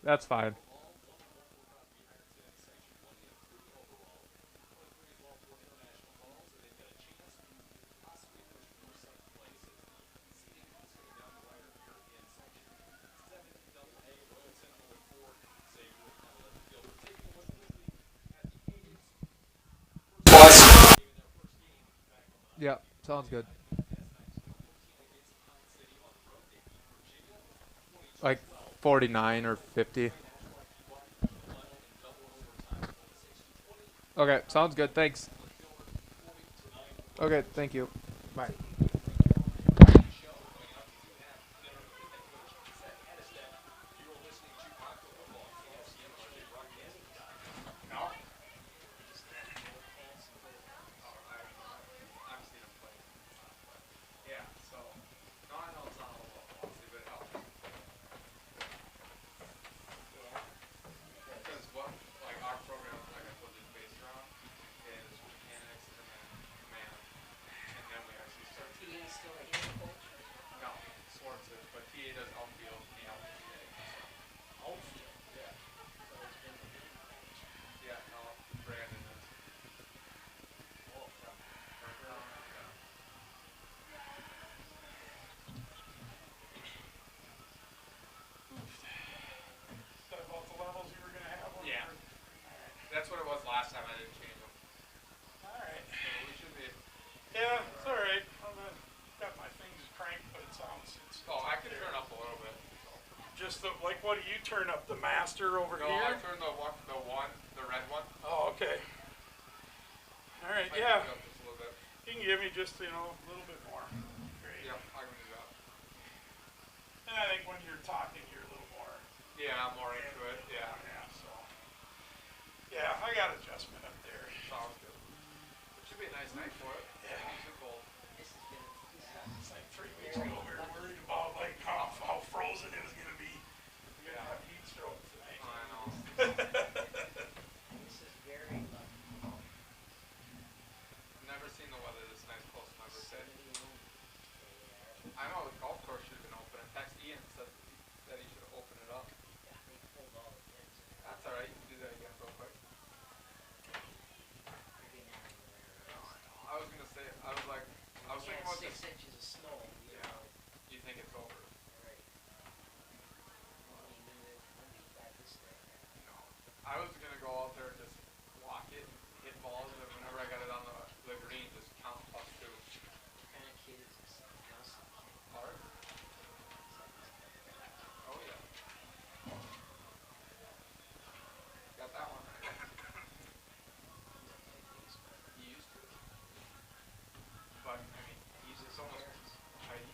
That's fine. Yeah, sounds good. Like 49 or 50. Okay, sounds good. Thanks. Okay, thank you. Bye. Is that about the levels you were going to have? Yeah. That's what it was last time. I didn't change them. All right. So we should be. Yeah, it's all right. I'm got my things cranked, but it sounds. Oh, I can turn up a little bit. Just like, what do you turn up? The master over No, here? I turned the red one. Oh, okay. All right, I yeah. turned it up just a little bit. You can give me just, a little bit more. Great. Yeah, I can do that. And I think when you're talking, you're a little more. Yeah, I'm more into it. Yeah. Yeah, so. Yeah, I got adjustment up there. Sounds good. It should be a nice night for it. Yeah. It's too cold. It's like 3 weeks ago, we were worried about like how frozen it was going to be. We're going to have heat stroke tonight. I know. I've never seen the weather this nice close to my birthday. I know the golf course should have been open. In fact, Ian said he should have opened it up. That's all right. You can do that again real quick. I was gonna say. I was thinking about this. 6 inches of snow. Yeah. You think it's over? Right. No. I was gonna go out there and just walk it, hit balls, and whenever I got it on the green, just count plus two. What kind of kid is this? Hard? Oh yeah. Got that one. He used to. But I mean, it's almost tidy.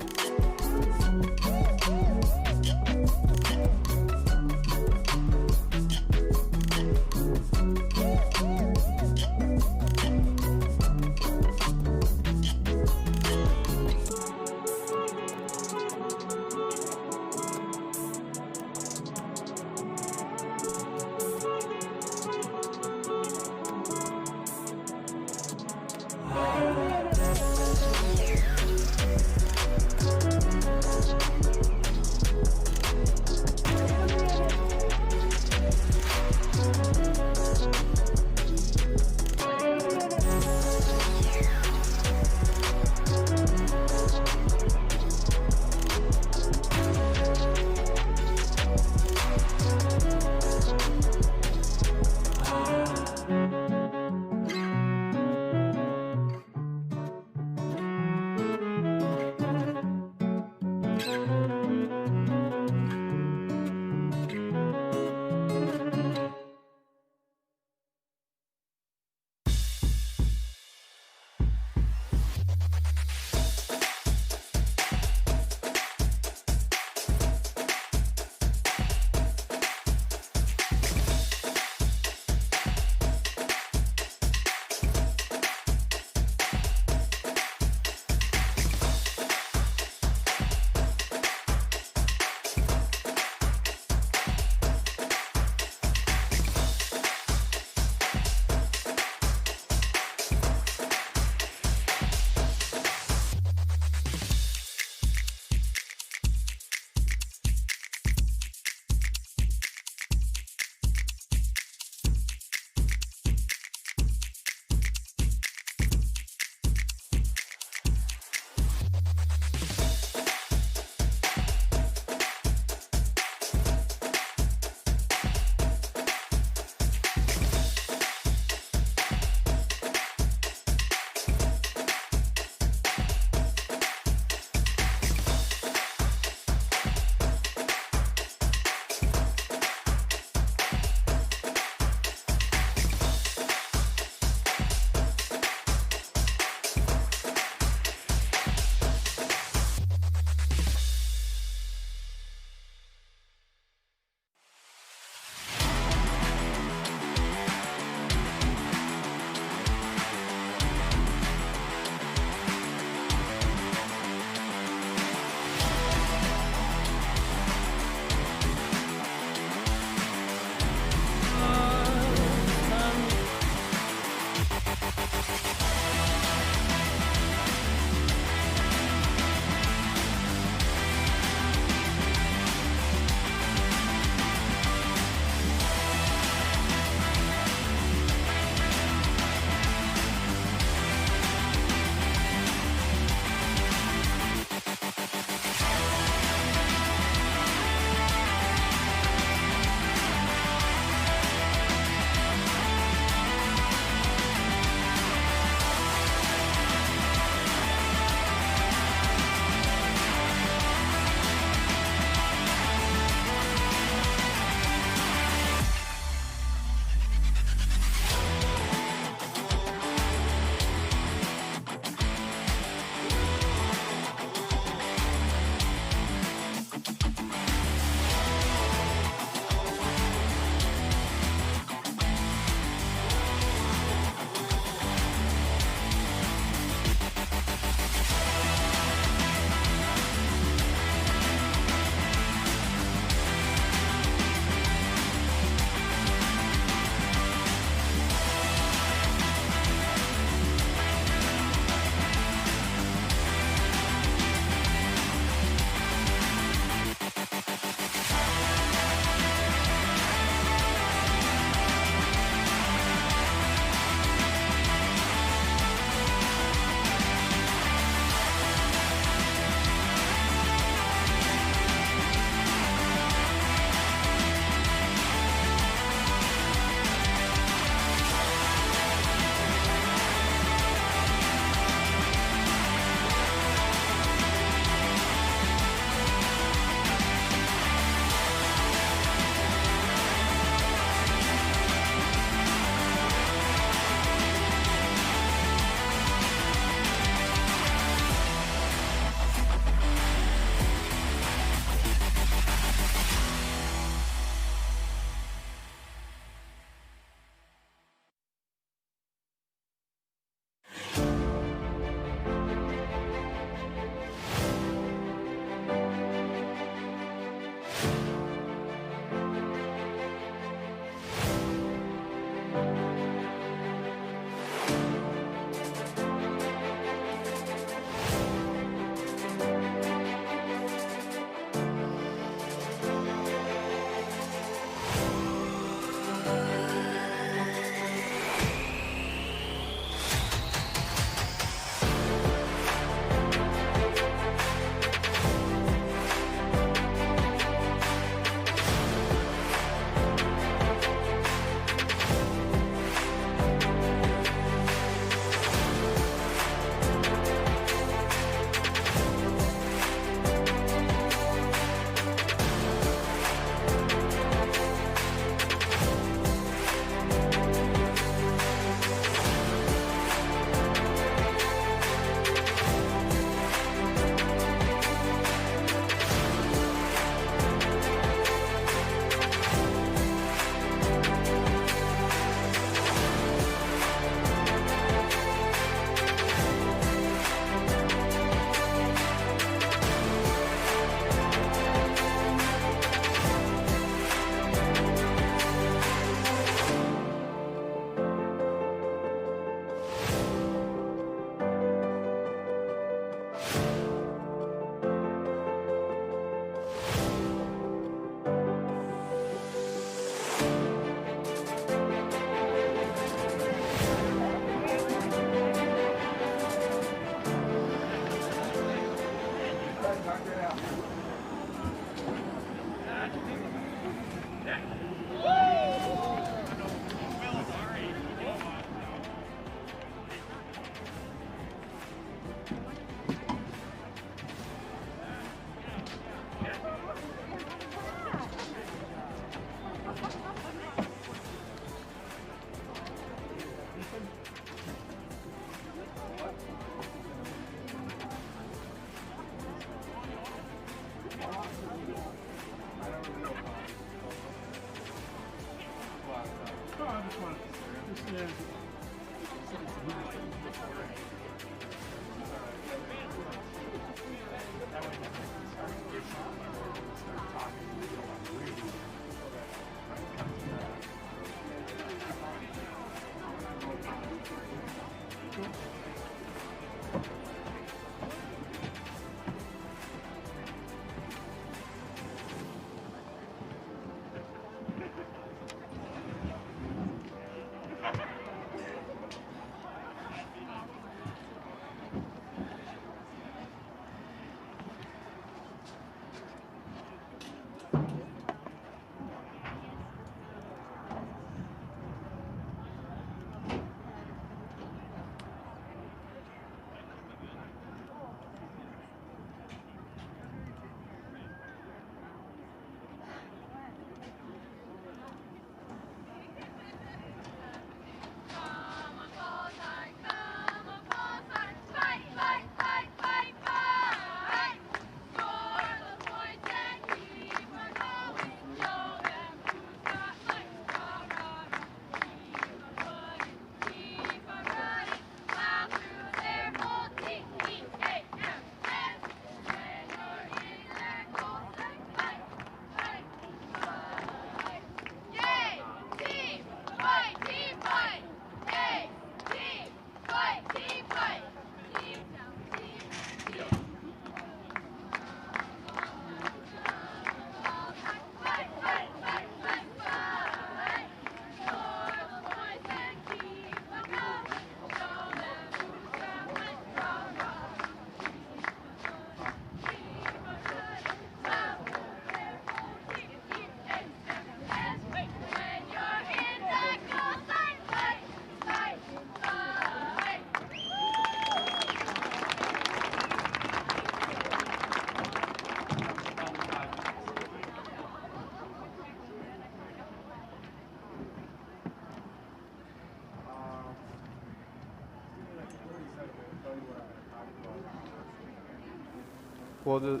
Well, the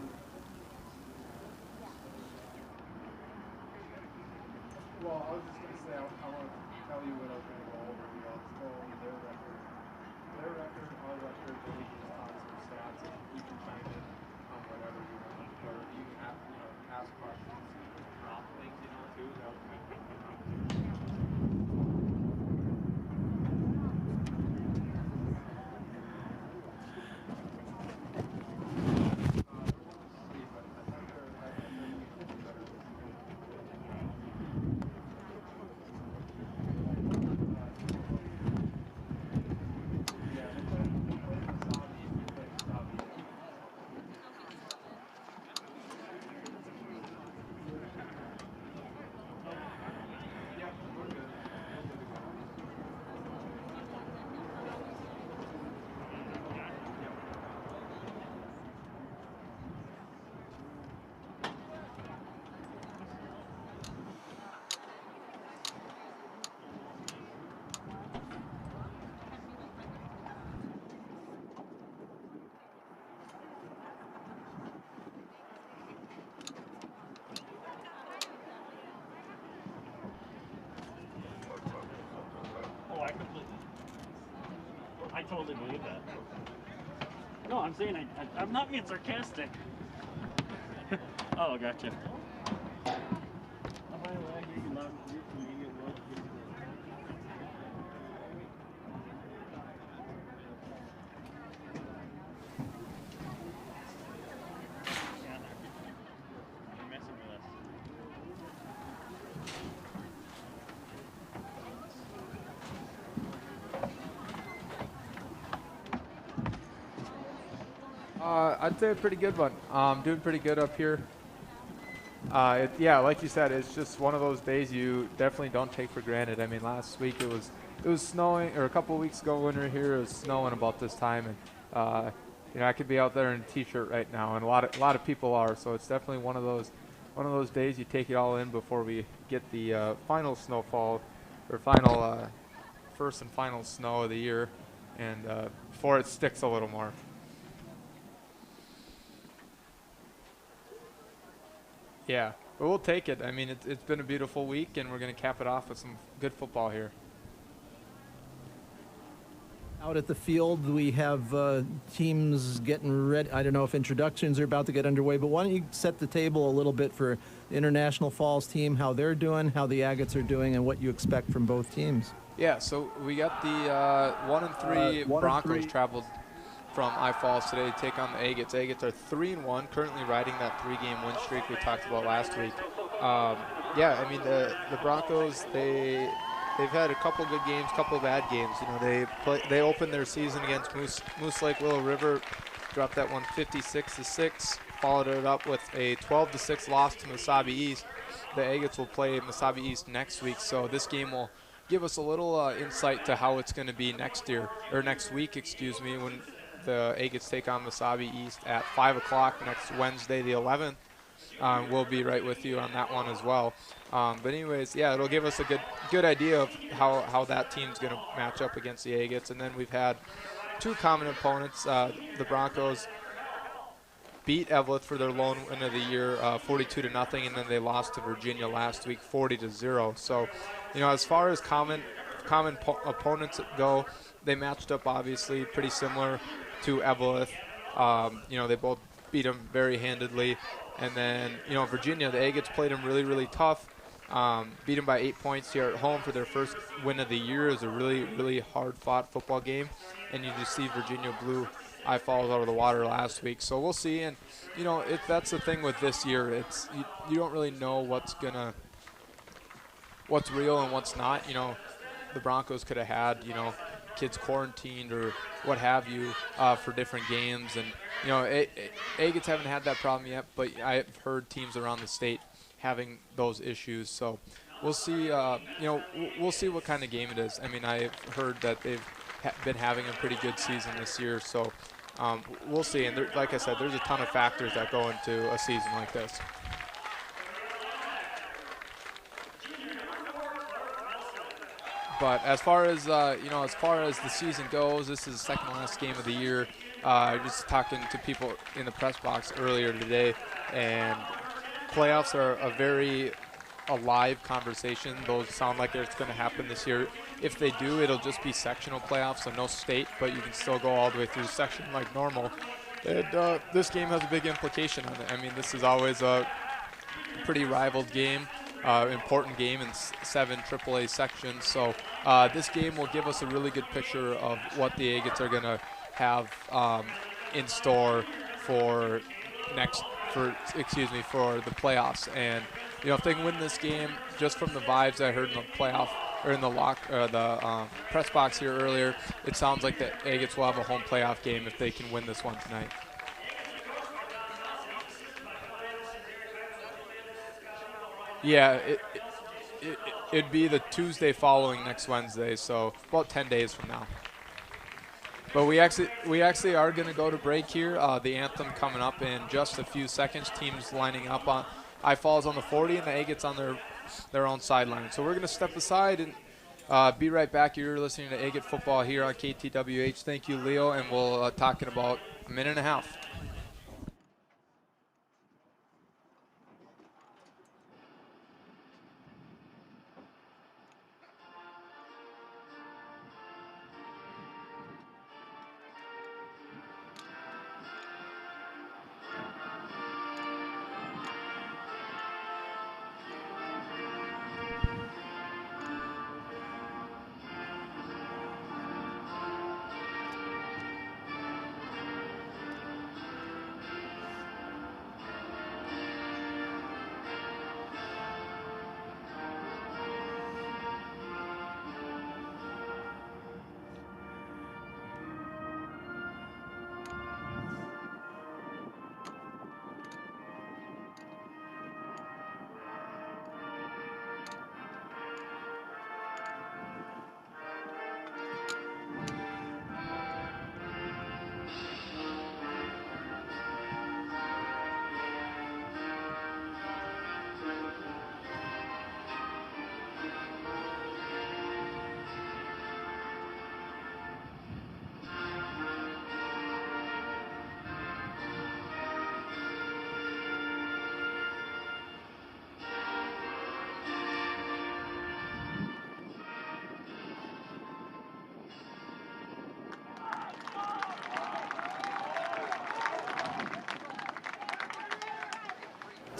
Well, I was just going to say, I want to tell you what I was going to go over. You know, it's totally their record, our record, and we can just talk some stats, and you can chime in on whatever you want, or you can ask questions. totally believe that. No, I'm saying I'm not being sarcastic. Oh, gotcha. Oh, by the way, I hear you loud and clear from me. You're messing with us. I'd say a pretty good one. Doing pretty good up here. Yeah, like you said, it's just one of those days you definitely don't take for granted. I mean, last week it was snowing, or a couple of weeks ago when we were here, it was snowing about this time, and I could be out there in a t-shirt right now, and a lot of people are. So it's definitely one of those days you take it all in before we get the final snowfall, or final first and final snow of the year, and before it sticks a little more. Yeah, but we'll take it. I mean, it's been a beautiful week, and we're going to cap it off with some good football here. Out at the field, we have teams getting ready. I don't know if introductions are about to get underway, but why don't you set the table a little bit for the International Falls team, how they're doing, how the Agates are doing, and what you expect from both teams. Yeah, so we got the 1-3 Broncos traveled from I-Falls today to take on the Agates. Agates are 3-1, currently riding that 3-game win streak we talked about last week. Yeah, I mean the Broncos, they've had a couple good games, couple bad games. They opened their season against Moose Lake Willow River, dropped that one 56-6, followed it up with a 12-6 loss to Mesabi East. The Agates will play Mesabi East next week, so this game will give us a little insight to how it's going to be next week, when the Agates take on Mesabi East at 5 o'clock next Wednesday, the 11th. We'll be right with you on that one as well. But anyways, yeah, it'll give us a good idea of how that team's going to match up against the Agates. And then we've had two common opponents. The Broncos beat Evelyn for their lone win of the year, 42-0, and then they lost to Virginia last week, 40-0. So, as far as common opponents go, they matched up obviously pretty similar to Evelyn. They both beat them very handedly. And then, Virginia, the Agates played them really, really tough. Beat them by 8 points here at home for their first win of the year. It was a really, really hard-fought football game. And you just see Virginia blew I-Falls out of the water last week. So we'll see. And, that's the thing with this year. It's you don't really know what's real and what's not. The Broncos could have had, kids quarantined or what have you for different games. And, Agates haven't had that problem yet, but I've heard teams around the state having those issues. So we'll see, we'll see what kind of game it is. I mean, I've heard that they've been having a pretty good season this year. So we'll see. And like I said, there's a ton of factors that go into a season like this. But as far as the season goes, this is the second last game of the year. Just talking to people in the press box earlier today, and playoffs are a very alive conversation. Those sound like it's going to happen this year. If they do, it'll just be sectional playoffs, so no state, but you can still go all the way through section like normal. And this game has a big implication on it. I mean, this is always a pretty rivaled game. Important game in 7 AAA sections. So this game will give us a really good picture of what the Agates are going to have in store for the playoffs. And if they can win this game, just from the vibes I heard in the playoff or in the press box here earlier, it sounds like the Agates will have a home playoff game if they can win this one tonight. Yeah, it'd be the Tuesday following next Wednesday, so about 10 days from now. But we actually are going to go to break here. The anthem coming up in just a few seconds. Teams lining up on I-Falls on the 40 and the Agates on their own sideline. So we're going to step aside and be right back. You're listening to Agate Football here on KTWH. Thank you, Leo, and we'll talk in about a minute and a half.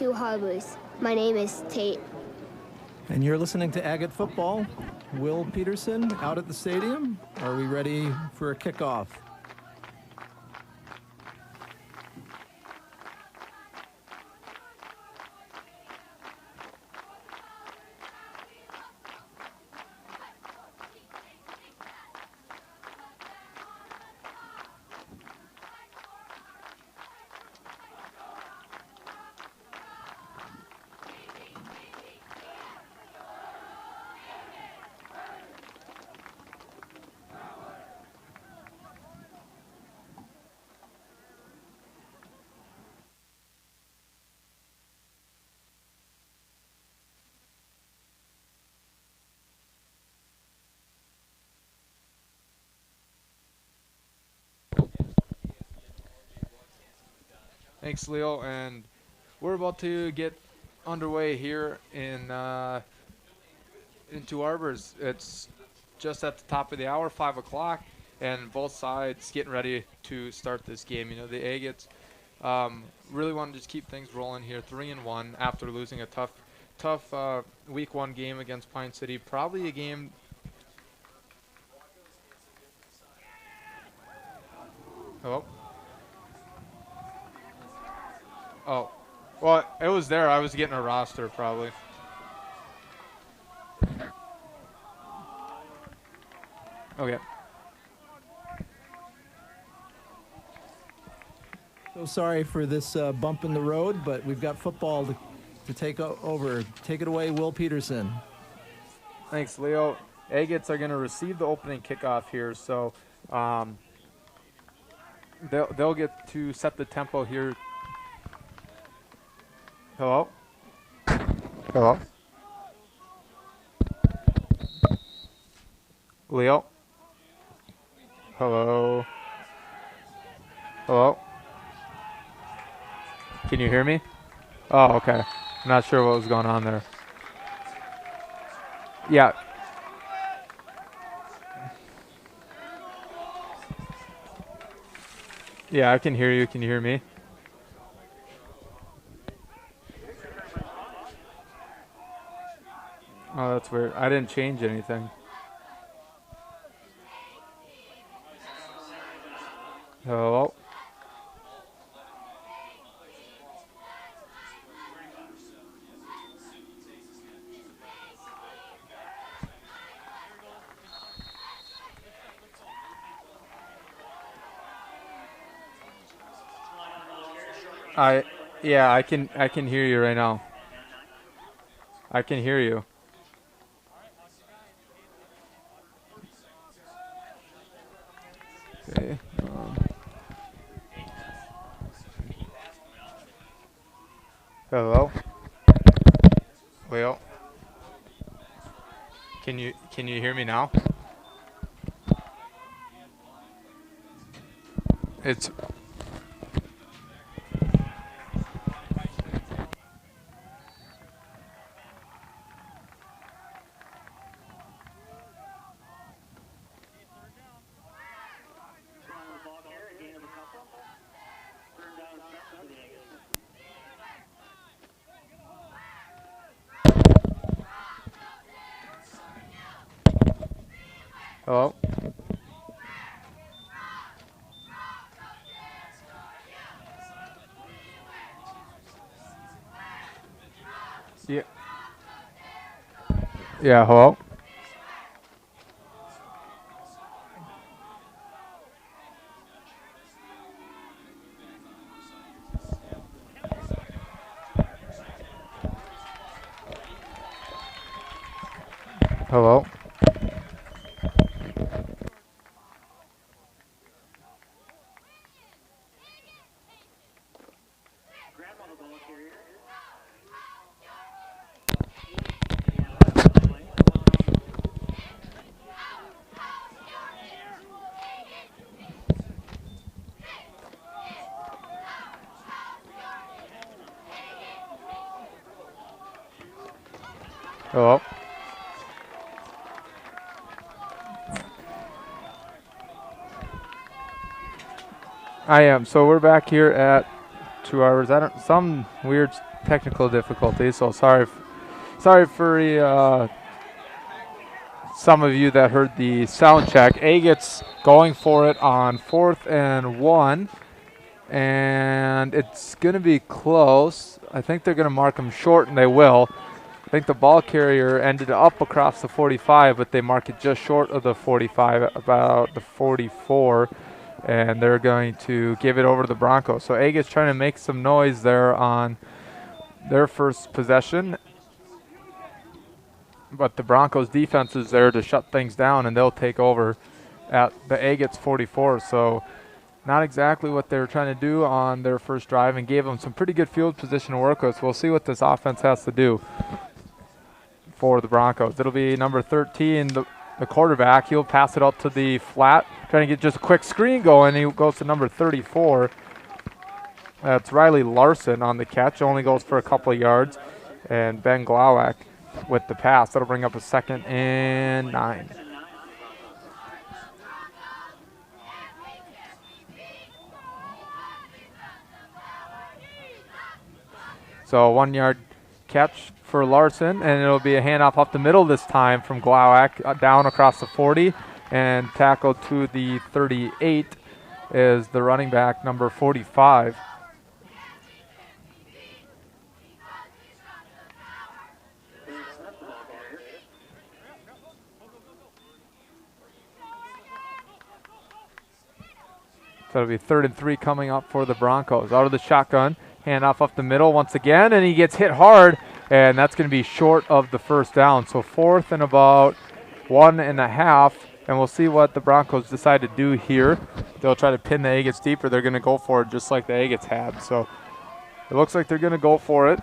Two Harbors. My name is Tate. And you're listening to Agate Football. Will Peterson out at the stadium. Are we ready for a kickoff? Thanks, Leo. And we're about to get underway here in Two Harbors. It's just at the top of the hour, 5 o'clock, and both sides getting ready to start this game. You know, the Agates really want to just keep things rolling here, 3-1 after losing a tough week 1 game against Pine City. Probably a game. Hello? Oh, well, it was there. I was getting a roster probably. Okay. So sorry for this bump in the road, but we've got football to take over. Take it away, Will Peterson. Thanks, Leo. Agates are going to receive the opening kickoff here, so they'll get to set the tempo here. Hello? Hello? Leo? Hello? Hello? Can you hear me? Oh, okay. I'm not sure what was going on there. Yeah. Yeah, I can hear you. Can you hear me? Oh, that's weird. I didn't change anything. Hello? Yeah, I can hear you right now. I can hear you. Okay. Hello? Leo? Can you hear me now? It's Hello? Yeah. Yeah, hello? Hello? Hello? I am. So we're back here at 2 hours. Some weird technical difficulties, so sorry for some of you that heard the sound check. Agates going for it on 4th and 1, and it's going to be close. I think they're going to mark them short, and they will. I think the ball carrier ended up across the 45, but they mark it just short of the 45, about the 44, and they're going to give it over to the Broncos. So Agates trying to make some noise there on their first possession, but the Broncos defense is there to shut things down, and they'll take over at the Agates 44. So not exactly what they were trying to do on their first drive, and gave them some pretty good field position to work with. We'll see what this offense has to do for the Broncos. It'll be number 13, the quarterback. He'll pass it out to the flat, trying to get just a quick screen going. He goes to number 34. That's Riley Larson on the catch. Only goes for a couple of yards. And Ben Glowak with the pass. That'll bring up a 2nd and 9. So 1 yard catch for Larson, and it'll be a handoff up the middle this time from Glowak down across the 40, and tackled to the 38 is the running back, number 45. So it'll be 3rd and 3 coming up for the Broncos. Out of the shotgun, handoff up the middle once again, and he gets hit hard, and that's going to be short of the first down. So 4th and about 1.5, and we'll see what the Broncos decide to do here. They'll try to pin the Agates deeper. They're going to go for it just like the Agates had. So it looks like they're going to go for it.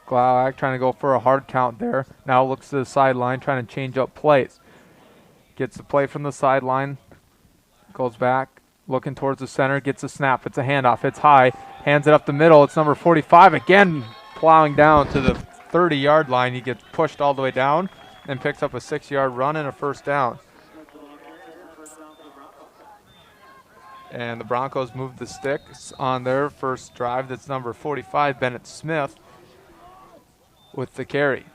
Glowak trying to go for a hard count there. Now looks to the sideline, trying to change up plays. Gets the play from the sideline, goes back, looking towards the center, gets a snap. It's a handoff. It's high. Hands it up the middle. It's number 45 again, plowing down to the 30-yard line. He gets pushed all the way down and picks up a 6-yard run and a first down. And the Broncos move the sticks on their first drive. That's number 45, Bennett Smith, with the carry.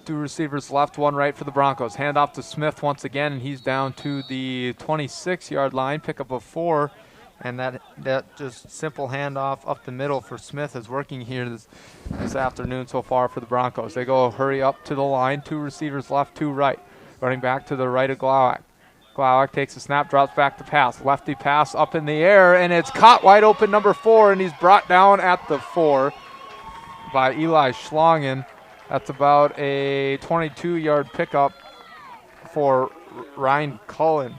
2 receivers left, 1 right for the Broncos. Hand off to Smith once again, and he's down to the 26-yard line. Pick up a 4, and that just simple handoff up the middle for Smith is working here this afternoon so far for the Broncos. They go hurry up to the line. 2 receivers left, 2 right. Running back to the right of Glowak. Glowak takes a snap, drops back to pass. Lefty pass up in the air, and it's caught wide open, number 4, and he's brought down at the 4 by Eli Schlongen. That's about a 22-yard pickup for Ryan Cullen.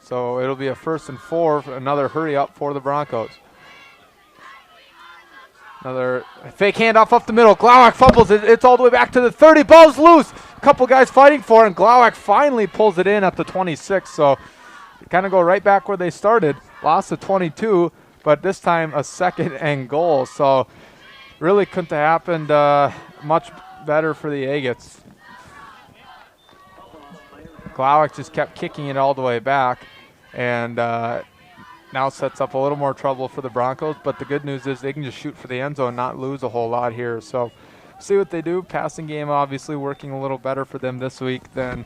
So it'll be a 1st and 4, another hurry up for the Broncos. Another fake handoff up the middle. Glowak fumbles it. It's all the way back to the 30. Ball's loose. A couple guys fighting for it, and Glowak finally pulls it in at the 26. So kind of go right back where they started. Lost to 22, but this time a 2nd and goal. So really couldn't have happened much better for the Agates. Glowak just kept kicking it all the way back, and now sets up a little more trouble for the Broncos. But the good news is they can just shoot for the end zone, not lose a whole lot here. So see what they do. Passing game obviously working a little better for them this week than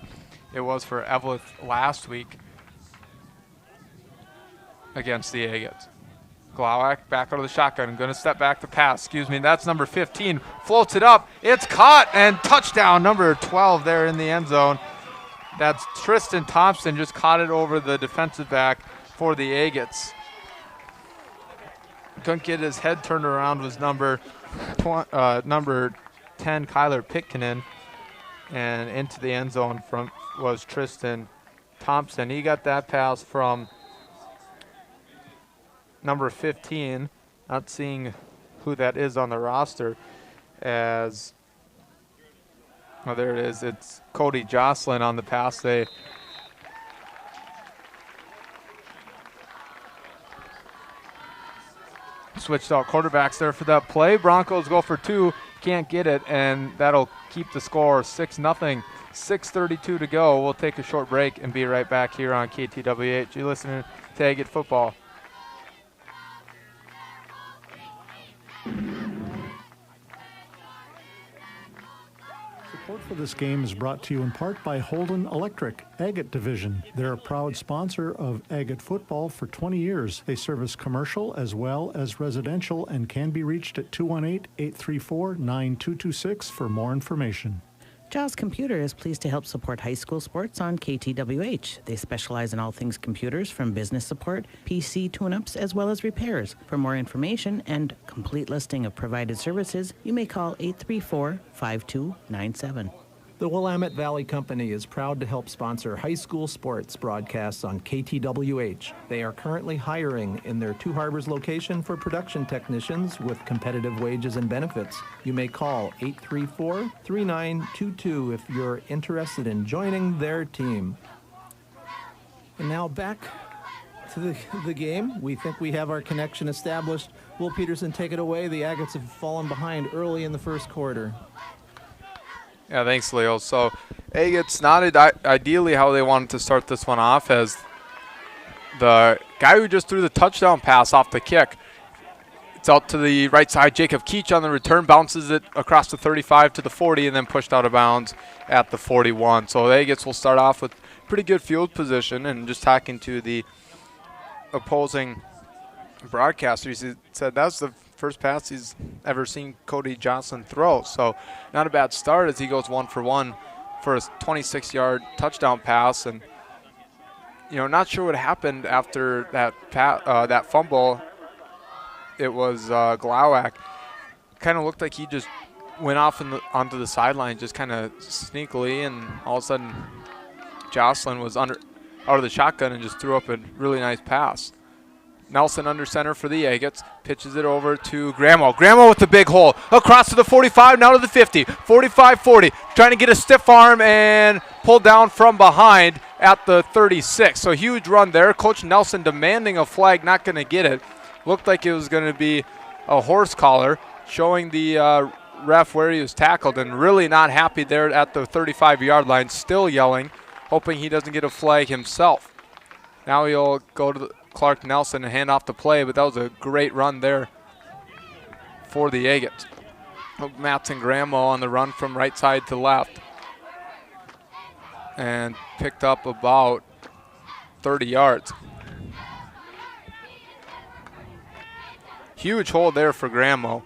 it was for Evelyn last week against the Agates. Glowak back out of the shotgun. Going to step back to pass. That's number 15. Floats it up. It's caught, and touchdown, number 12 there in the end zone. That's Tristan Thompson, just caught it over the defensive back for the Agates. Couldn't get his head turned around, was number 10, Kyler Pitkinen, and into the end zone was Tristan Thompson. He got that pass from number 15, not seeing who that is on the roster, as, oh, there it is. It's Cody Jocelyn on the pass. switched out quarterbacks there for that play. Broncos go for 2, can't get it, and that'll keep the score 6-0. 6:32 to go. We'll take a short break and be right back here on KTWH. You're listening to Agate Football. Support for this game is brought to you in part by Holden Electric, Agate Division. They're a proud sponsor of Agate football for 20 years. They service commercial as well as residential and can be reached at 218-834-9226 for more information. Jaws Computer is pleased to help support high school sports on KTWH. They specialize in all things computers, from business support, PC tune-ups, as well as repairs. For more information and complete listing of provided services, you may call 834-5297. The Willamette Valley Company is proud to help sponsor high school sports broadcasts on KTWH. They are currently hiring in their Two Harbors location for production technicians with competitive wages and benefits. You may call 834-3922 if you're interested in joining their team. And now back to the game. We think we have our connection established. Will Peterson, take it away. The Agates have fallen behind early in the first quarter. Yeah, thanks, Leo. So, Agates not ideally how they wanted to start this one off, as the guy who just threw the touchdown pass off the kick, it's out to the right side. Jacob Keach on the return, bounces it across the 35 to the 40, and then pushed out of bounds at the 41. So, the Agates will start off with pretty good field position, and just talking to the opposing broadcaster, he said that's the first pass he's ever seen Cody Johnson throw. So not a bad start as he goes 1 for 1 for a 26-yard touchdown pass. And, you know, not sure what happened after that fumble. It was Glowak. Kind of looked like he just went off onto the sideline just kind of sneakily, and all of a sudden Jocelyn was out of the shotgun and just threw up a really nice pass. Nelson under center for the Agates, pitches it over to Gramo. Gramo with the big hole, across to the 45, now to the 50, 45-40, trying to get a stiff arm and pulled down from behind at the 36. So huge run there. Coach Nelson demanding a flag, not going to get it. Looked like it was going to be a horse collar, showing the ref where he was tackled, and really not happy there at the 35-yard line, still yelling, hoping he doesn't get a flag himself. Now he'll go to Clark Nelson and hand off the play, but that was a great run there for the Agates. Matson Gramo on the run from right side to left, and picked up about 30 yards. Huge hold there for Gramo.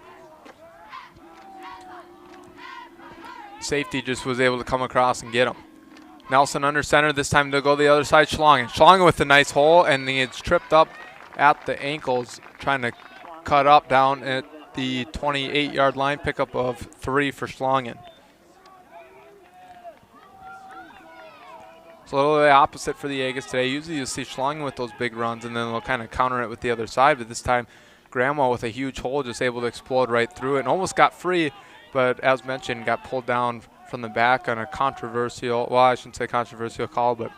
Safety just was able to come across and get him. Nelson under center, this time they'll go the other side, Schlongen. Schlongen with a nice hole, and he gets tripped up at the ankles, trying to cut up down at the 28-yard line, pickup of 3 for Schlongen. So a little the opposite for the Agates today. Usually you see Schlongen with those big runs, and then they'll kind of counter it with the other side, but this time Gramo with a huge hole, just able to explode right through it, and almost got free, but as mentioned, got pulled down from the back on a controversial, well, I shouldn't say controversial call, but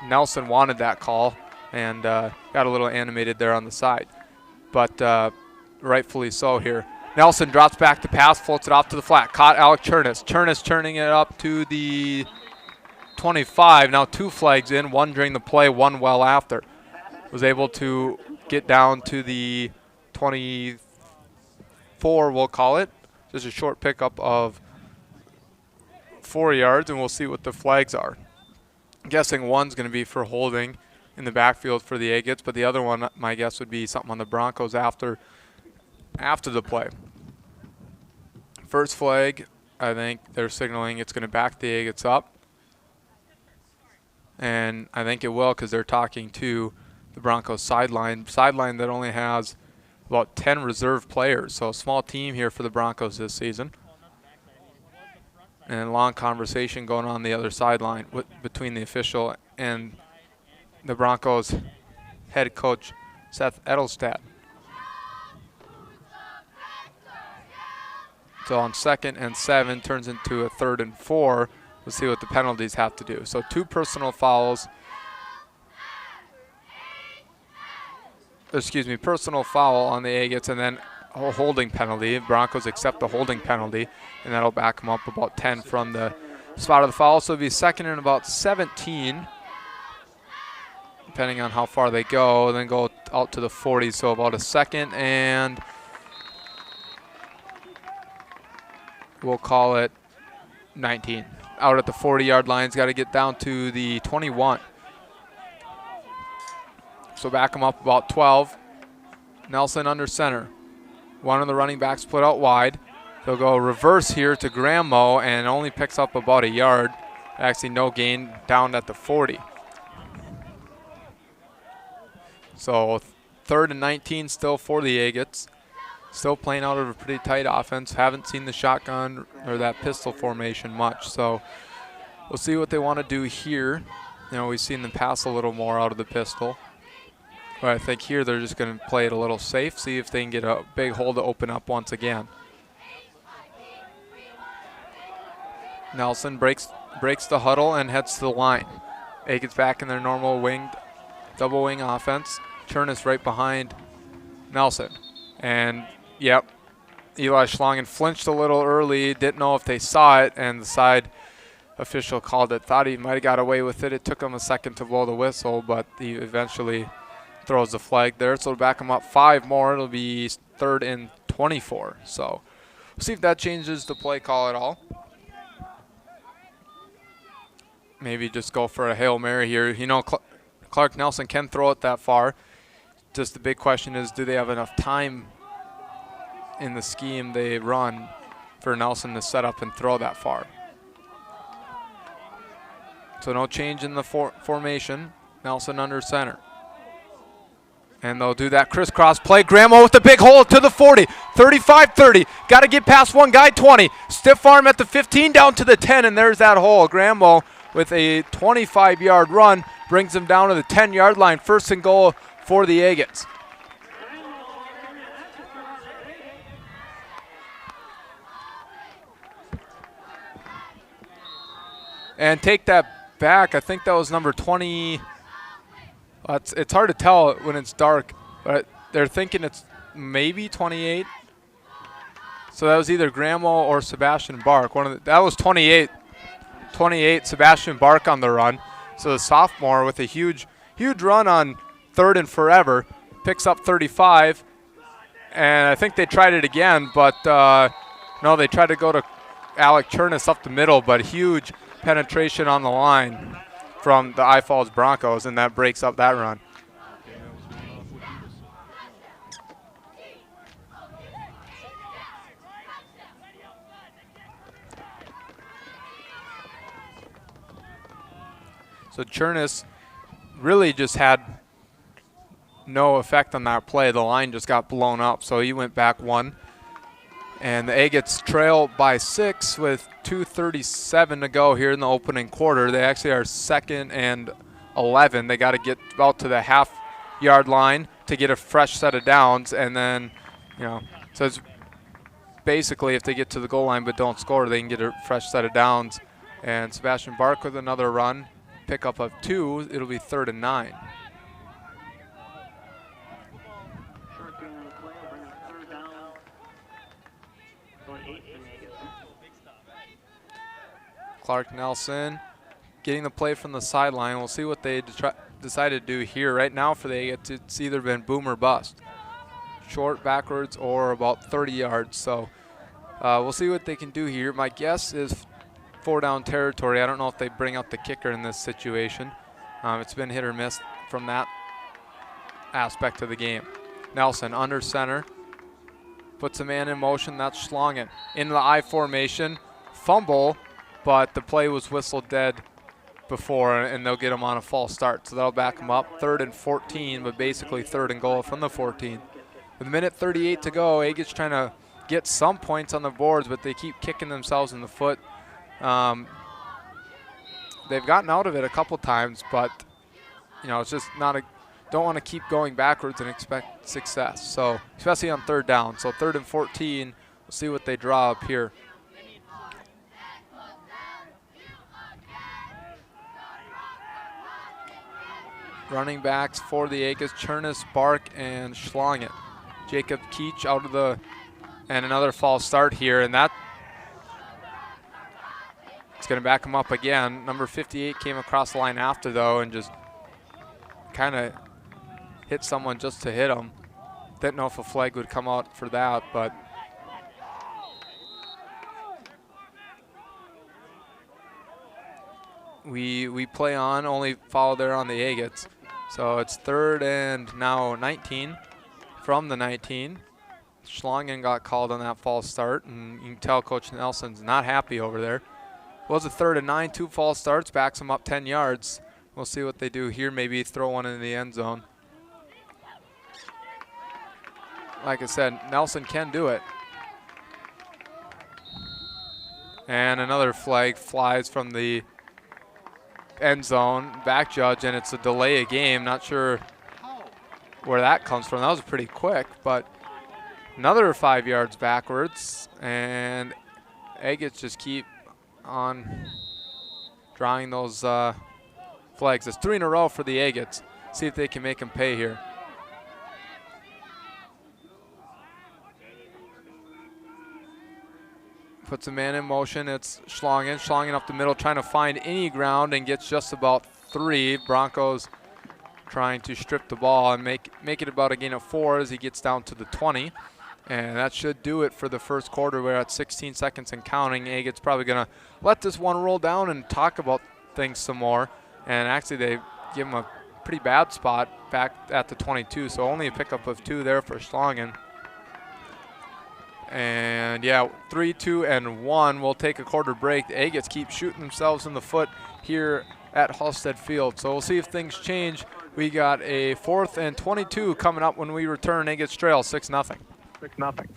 Nelson wanted that call and got a little animated there on the side. But rightfully so here. Nelson drops back to pass, floats it off to the flat. Caught Alec Chernus. Chernus turning it up to the 25. Now 2 flags in, 1 during the play, 1 well after. Was able to get down to the 24, we'll call it. Just a short pickup of 4 yards, and we'll see what the flags are. I'm guessing one's going to be for holding in the backfield for the Agates, but the other one, my guess, would be something on the Broncos after the play. First flag, I think they're signaling it's going to back the Agates up, and I think it will because they're talking to the Broncos sideline that only has about 10 reserve players, so a small team here for the Broncos this season. And long conversation going on the other sideline between the official and the Broncos head coach, Seth Edelstad. So on 2nd and 7 turns into a 3rd and 4. We'll see what the penalties have to do. So 2 personal fouls personal foul on the Agates, and then a holding penalty. Broncos accept the holding penalty, and that'll back them up about 10 from the spot of the foul. So it'll be second and about 17, depending on how far they go, and then go out to the 40. So about a second, and we'll call it 19. Out at the 40-yard line, got to get down to the 21. So back them up about 12. Nelson under center. One of the running backs split out wide. They'll go reverse here to Gramo and only picks up about a yard. Actually no gain down at the 40. So 3rd and 19 still for the Agates. Still playing out of a pretty tight offense. Haven't seen the shotgun or that pistol formation much. So we'll see what they want to do here. You know, we've seen them pass a little more out of the pistol. But I think here they're just going to play it a little safe, see if they can get a big hole to open up once again. Nelson breaks the huddle and heads to the line. Agates back in their normal double wing offense. Chernus right behind Nelson. And, yep, Eli Schlongen flinched a little early, didn't know if they saw it, and the side official called it. Thought he might have got away with it. It took him a second to blow the whistle, but he eventually throws the flag there. So back him up 5 more. It'll be 3rd and 24. So we'll see if that changes the play call at all. Maybe just go for a Hail Mary here. You know, Clark Nelson can throw it that far. Just the big question is, do they have enough time in the scheme they run for Nelson to set up and throw that far? So no change in the formation. Nelson under center. And they'll do that crisscross play. Gramo with the big hole to the 40. 35-30. Got to get past one guy, 20. Stiff arm at the 15 down to the 10, and there's that hole. Gramo with a 25-yard run brings them down to the 10-yard line. 1st and goal for the Agates. And take that back. I think that was number 20. It's hard to tell when it's dark, but they're thinking it's maybe 28. So that was either Gramo or Sebastian Bark. That was 28. 28, Sebastian Bark on the run. So the sophomore with a huge run on 3rd and forever picks up 35. And I think they tried it again, but no, they tried to go to Alec Chernus up the middle, but huge penetration on the line from the I-Falls Broncos, and that breaks up that run. So Chernus really just had no effect on that play. The line just got blown up, so he went back 1. And the Agates trail by 6 with 2:37 to go here in the opening quarter. They actually are 2nd and 11. They got to get out to the half-yard line to get a fresh set of downs. And then, you know, so it's basically if they get to the goal line but don't score, they can get a fresh set of downs. And Sebastian Bark with another run, pickup of 2. It'll be 3rd and 9. Clark Nelson getting the play from the sideline. We'll see what they decide to do here. Right now for the Agates, it's either been boom or bust. Short, backwards, or about 30 yards. So we'll see what they can do here. My guess is 4-down territory. I don't know if they bring out the kicker in this situation. It's been hit or miss from that aspect of the game. Nelson under center. Puts a man in motion. That's Schlongen. Into the I formation. Fumble. But the play was whistled dead before, and they'll get him on a false start. So that'll back him up. 3rd and 14, but basically 3rd and goal from the 14. With 1:38 to go, Agates trying to get some points on the boards, but they keep kicking themselves in the foot. They've gotten out of it a couple times, but, you know, it's just not a – don't want to keep going backwards and expect success. So, especially on 3rd down. So 3rd and 14, we'll see what they draw up here. Running backs for the Agates, Chernis, Bark, and Schlongen. Jacob Keach out of the, and another false start here, and that it's going to back him up again. Number 58 came across the line after, though, and just kind of hit someone just to hit him. Didn't know if a flag would come out for that, but we play on, only foul there on the Agates. So it's 3rd and now 19 from the 19. Schlongen got called on that false start, and you can tell Coach Nelson's not happy over there. Was a 3rd and 9, 2 false starts, backs him up 10 yards. We'll see what they do here, maybe throw one in the end zone. Like I said, Nelson can do it. And another flag flies from the end zone, back judge, and it's a delay of game. Not sure where that comes from. That was pretty quick, but another 5 yards backwards, and Agates just keep on drawing those flags. It's 3 in a row for the Agates. See if they can make them pay here. Puts a man in motion. It's Schlongen. Schlongen up the middle, trying to find any ground, and gets just about 3. Broncos trying to strip the ball and make it about a gain of 4 as he gets down to the 20. And that should do it for the first quarter. We're at 16 seconds and counting. Agates probably going to let this one roll down and talk about things some more. And actually they give him a pretty bad spot back at the 22, so only a pickup of 2 there for Schlongen. And yeah, 3, 2, and 1. We'll take a quarter break. The Agates keep shooting themselves in the foot here at Halsted Field. So we'll see if things change. We got a 4th and 22 coming up when we return. Agates trail 6-0. 6-0.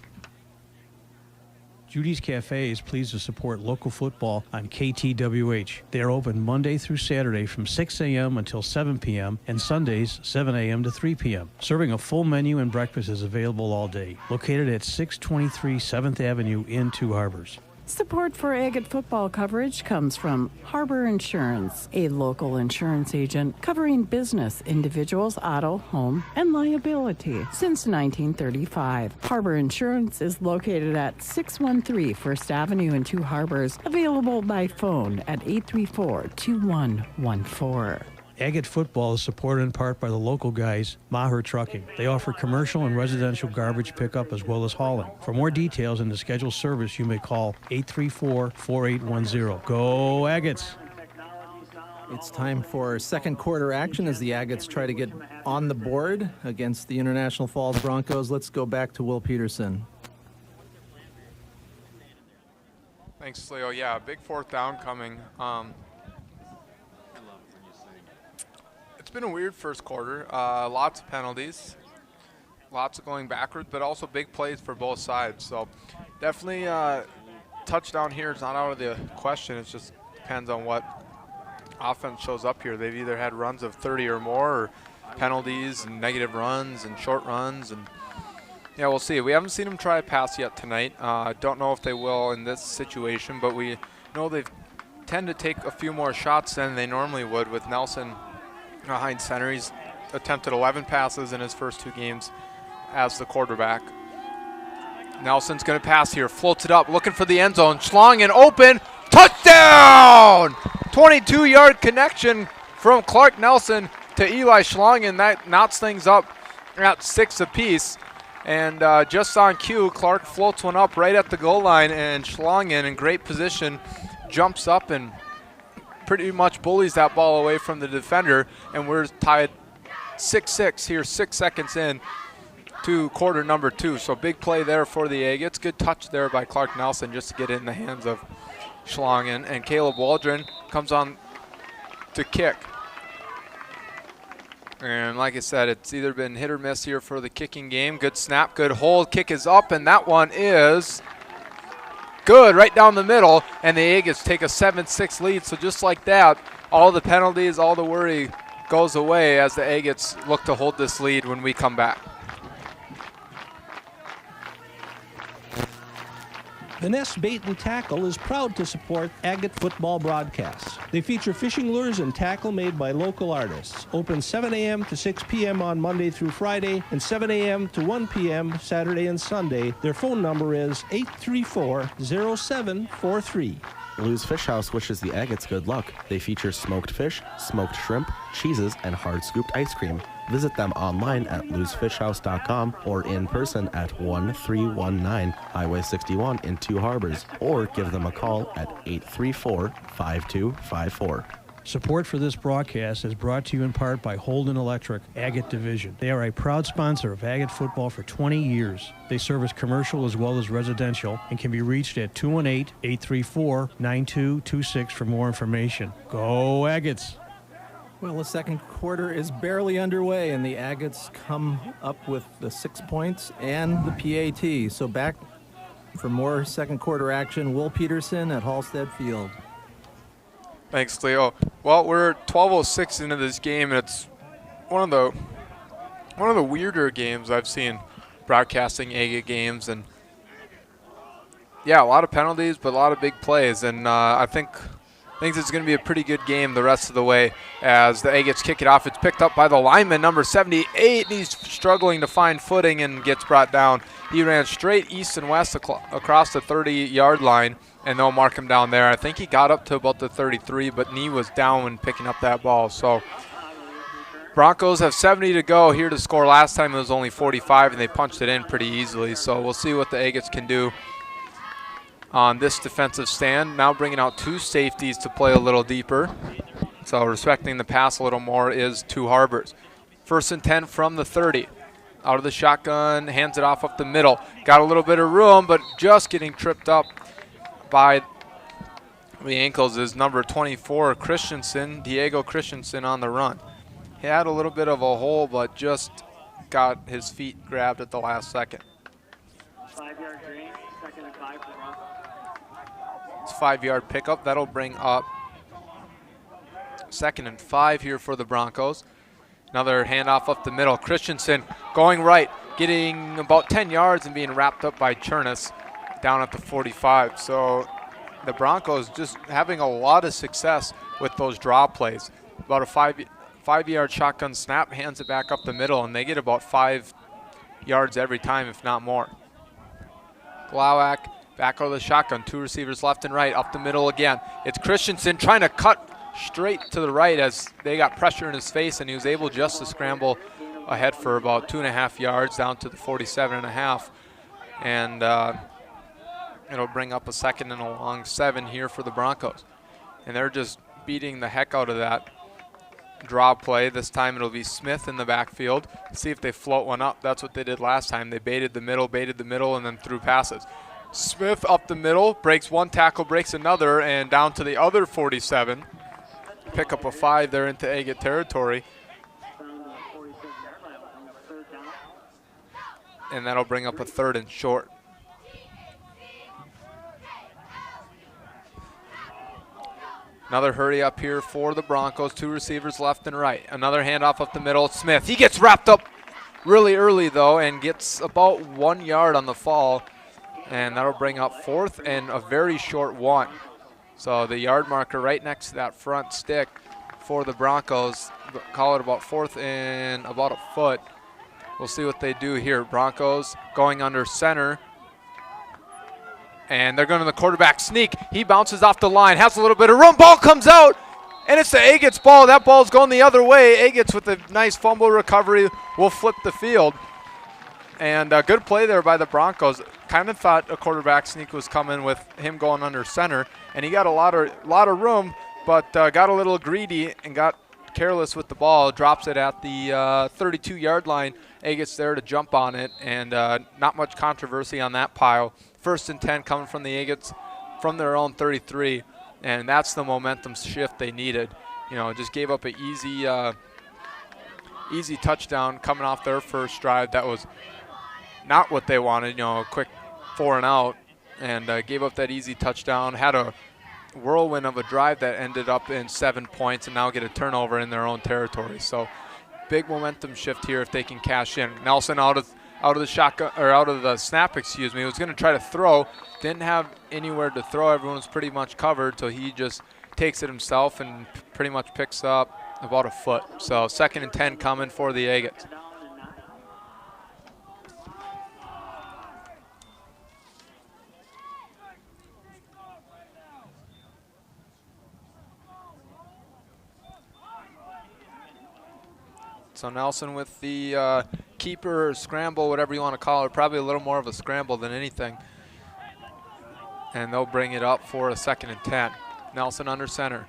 Judy's Cafe is pleased to support local football on KTWH. They are open Monday through Saturday from 6 a.m. until 7 p.m. and Sundays 7 a.m. to 3 p.m. Serving a full menu and breakfast is available all day. Located at 623 7th Avenue in Two Harbors. Support for Agate football coverage comes from Harbor Insurance, a local insurance agent covering business, individuals, auto, home, and liability since 1935. Harbor Insurance is located at 613 First Avenue in Two Harbors, available by phone at 834-2114. Agate football is supported in part by the local guys, Maher Trucking. They offer commercial and residential garbage pickup as well as hauling. For more details and to schedule service, you may call 834-4810. Go Agates! It's time for second quarter action as the Agates try to get on the board against the International Falls Broncos. Let's go back to Will Peterson. Thanks, Leo. Yeah, big 4th down coming. It's been a weird first quarter. Lots of penalties, lots of going backwards, but also big plays for both sides. So definitely touchdown here is not out of the question. It just depends on what offense shows up here. They've either had runs of 30 or more, or penalties and negative runs and short runs. And yeah, we'll see. We haven't seen them try a pass yet tonight. Don't know if they will in this situation, but we know they tend to take a few more shots than they normally would with Nelson behind center. He's attempted 11 passes in his first 2 games as the quarterback. Nelson's going to pass here, floats it up, looking for the end zone. Schlongen open, touchdown! 22-yard connection from Clark Nelson to Eli Schlongen. That knots things up at 6 apiece. And just on cue, Clark floats one up right at the goal line, and Schlongen in great position jumps up and pretty much bullies that ball away from the defender, and we're tied 6-6 here, 6 seconds in to quarter number 2. So big play there for the Agates. Good touch there by Clark Nelson just to get it in the hands of Schlongen, and Caleb Waldron comes on to kick. And like I said, it's either been hit or miss here for the kicking game. Good snap, good hold, kick is up, and that one is good, right down the middle, and the Agates take a 7-6 lead. So just like that, all the penalties, all the worry goes away as the Agates look to hold this lead when we come back. The Nest Bait and Tackle is proud to support Agate football broadcasts. They feature fishing lures and tackle made by local artists. Open 7 a.m. to 6 p.m. on Monday through Friday and 7 a.m. to 1 p.m. Saturday and Sunday. Their phone number is 834-0743. Lou's Fish House wishes the Agates good luck. They feature smoked fish, smoked shrimp, cheeses, and hard-scooped ice cream. Visit them online at lousfishhouse.com or in person at 1319 Highway 61 in Two Harbors, or give them a call at 834-5254. Support for this broadcast is brought to you in part by Holden Electric, Agate Division. They are a proud sponsor of Agate football for 20 years. They service commercial as well as residential and can be reached at 218-834-9226 for more information. Go Agates! Well, the second quarter is barely underway, and the Agates come up with the 6 points and the PAT. So back for more second quarter action, Will Peterson at Halsted Field. Thanks, Leo. Well, we're 12:06 into this game, and it's one of the weirder games I've seen broadcasting Agate games, and yeah, a lot of penalties, but a lot of big plays, and I think it's going to be a pretty good game the rest of the way as the Agates kick it off. It's picked up by the lineman, number 78, and he's struggling to find footing and gets brought down. He ran straight east and west across the 30-yard line, and they'll mark him down there. I think he got up to about the 33, but knee was down when picking up that ball. So Broncos have 70 to go here to score. Last time it was only 45, and they punched it in pretty easily. So we'll see what the Agates can do on this defensive stand. Now bringing out two safeties to play a little deeper. So respecting the pass a little more is Two Harbors. 1st and 10 from the 30. Out of the shotgun, hands it off up the middle. Got a little bit of room, but just getting tripped up by the ankles is number 24, Diego Christensen on the run. He had a little bit of a hole, but just got his feet grabbed at the last second. 5-yard gain, 2nd and 5 for the Broncos. It's 5-yard pickup. That'll bring up 2nd and 5 here for the Broncos. Another handoff up the middle. Christensen going right, getting about 10 yards and being wrapped up by Chernus down at the 45. So the Broncos just having a lot of success with those draw plays. About a 5-yard shotgun snap, hands it back up the middle, and they get about 5 yards every time, if not more. Glowak back out of the shotgun, two receivers left and right, up the middle again. It's Christensen trying to cut straight to the right as they got pressure in his face, and he was able just to scramble ahead for about 2.5 yards down to the 47.5. And it'll bring up a 2nd and a long 7 here for the Broncos. And they're just beating the heck out of that draw play. This time it'll be Smith in the backfield. See if they float one up. That's what they did last time. They baited the middle, and then threw passes. Smith up the middle, breaks one tackle, breaks another, and down to the other 47. Pick up a 5 there into Agate territory. And that'll bring up a 3rd and short. Another hurry up here for the Broncos. Two receivers left and right. Another handoff up the middle. Smith, he gets wrapped up really early though and gets about 1 yard on the fall. And that'll bring up 4th and a very short 1. So the yard marker right next to that front stick for the Broncos. Call it about 4th and about a foot. We'll see what they do here. Broncos going under center. And they're going to the quarterback sneak. He bounces off the line, has a little bit of room. Ball comes out, and it's the Agates ball. That ball's going the other way. Agates with a nice fumble recovery will flip the field. And a good play there by the Broncos. Kind of thought a quarterback sneak was coming with him going under center, and he got a lot of room, but got a little greedy and got careless with the ball. Drops it at the 32-yard line. Agates there to jump on it, and not much controversy on that pile. 1st and 10 coming from the Agates from their own 33, and that's the momentum shift they needed. You know, just gave up an easy touchdown coming off their first drive. That was not what they wanted, you know, a quick 4 and out, and gave up that easy touchdown. Had a whirlwind of a drive that ended up in 7 points, and now get a turnover in their own territory. So big momentum shift here if they can cash in. Nelson out out of the shotgun, or out of the snap, excuse me. He was going to try to throw, didn't have anywhere to throw. Everyone was pretty much covered, so he just takes it himself and pretty much picks up about a foot. So 2nd and 10 coming for the Agates. So Nelson with the keeper, or scramble, whatever you want to call it, probably a little more of a scramble than anything. And they'll bring it up for a 2nd and 10. Nelson under center.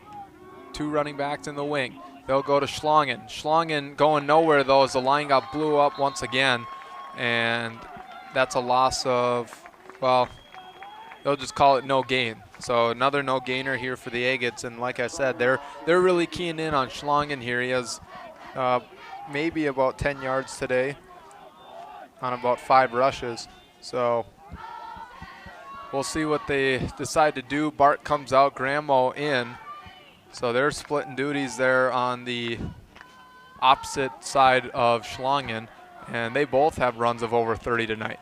2 running backs in the wing. They'll go to Schlongen. Schlongen going nowhere, though, as the line got blew up once again. And that's a loss of, well, they'll just call it no gain. So another no gainer here for the Agates. And like I said, they're really keying in on Schlongen here. He has maybe about 10 yards today on about 5 rushes. So we'll see what they decide to do. Bart comes out, Gramo in. So they're splitting duties there on the opposite side of Schlongen, and they both have runs of over 30 tonight.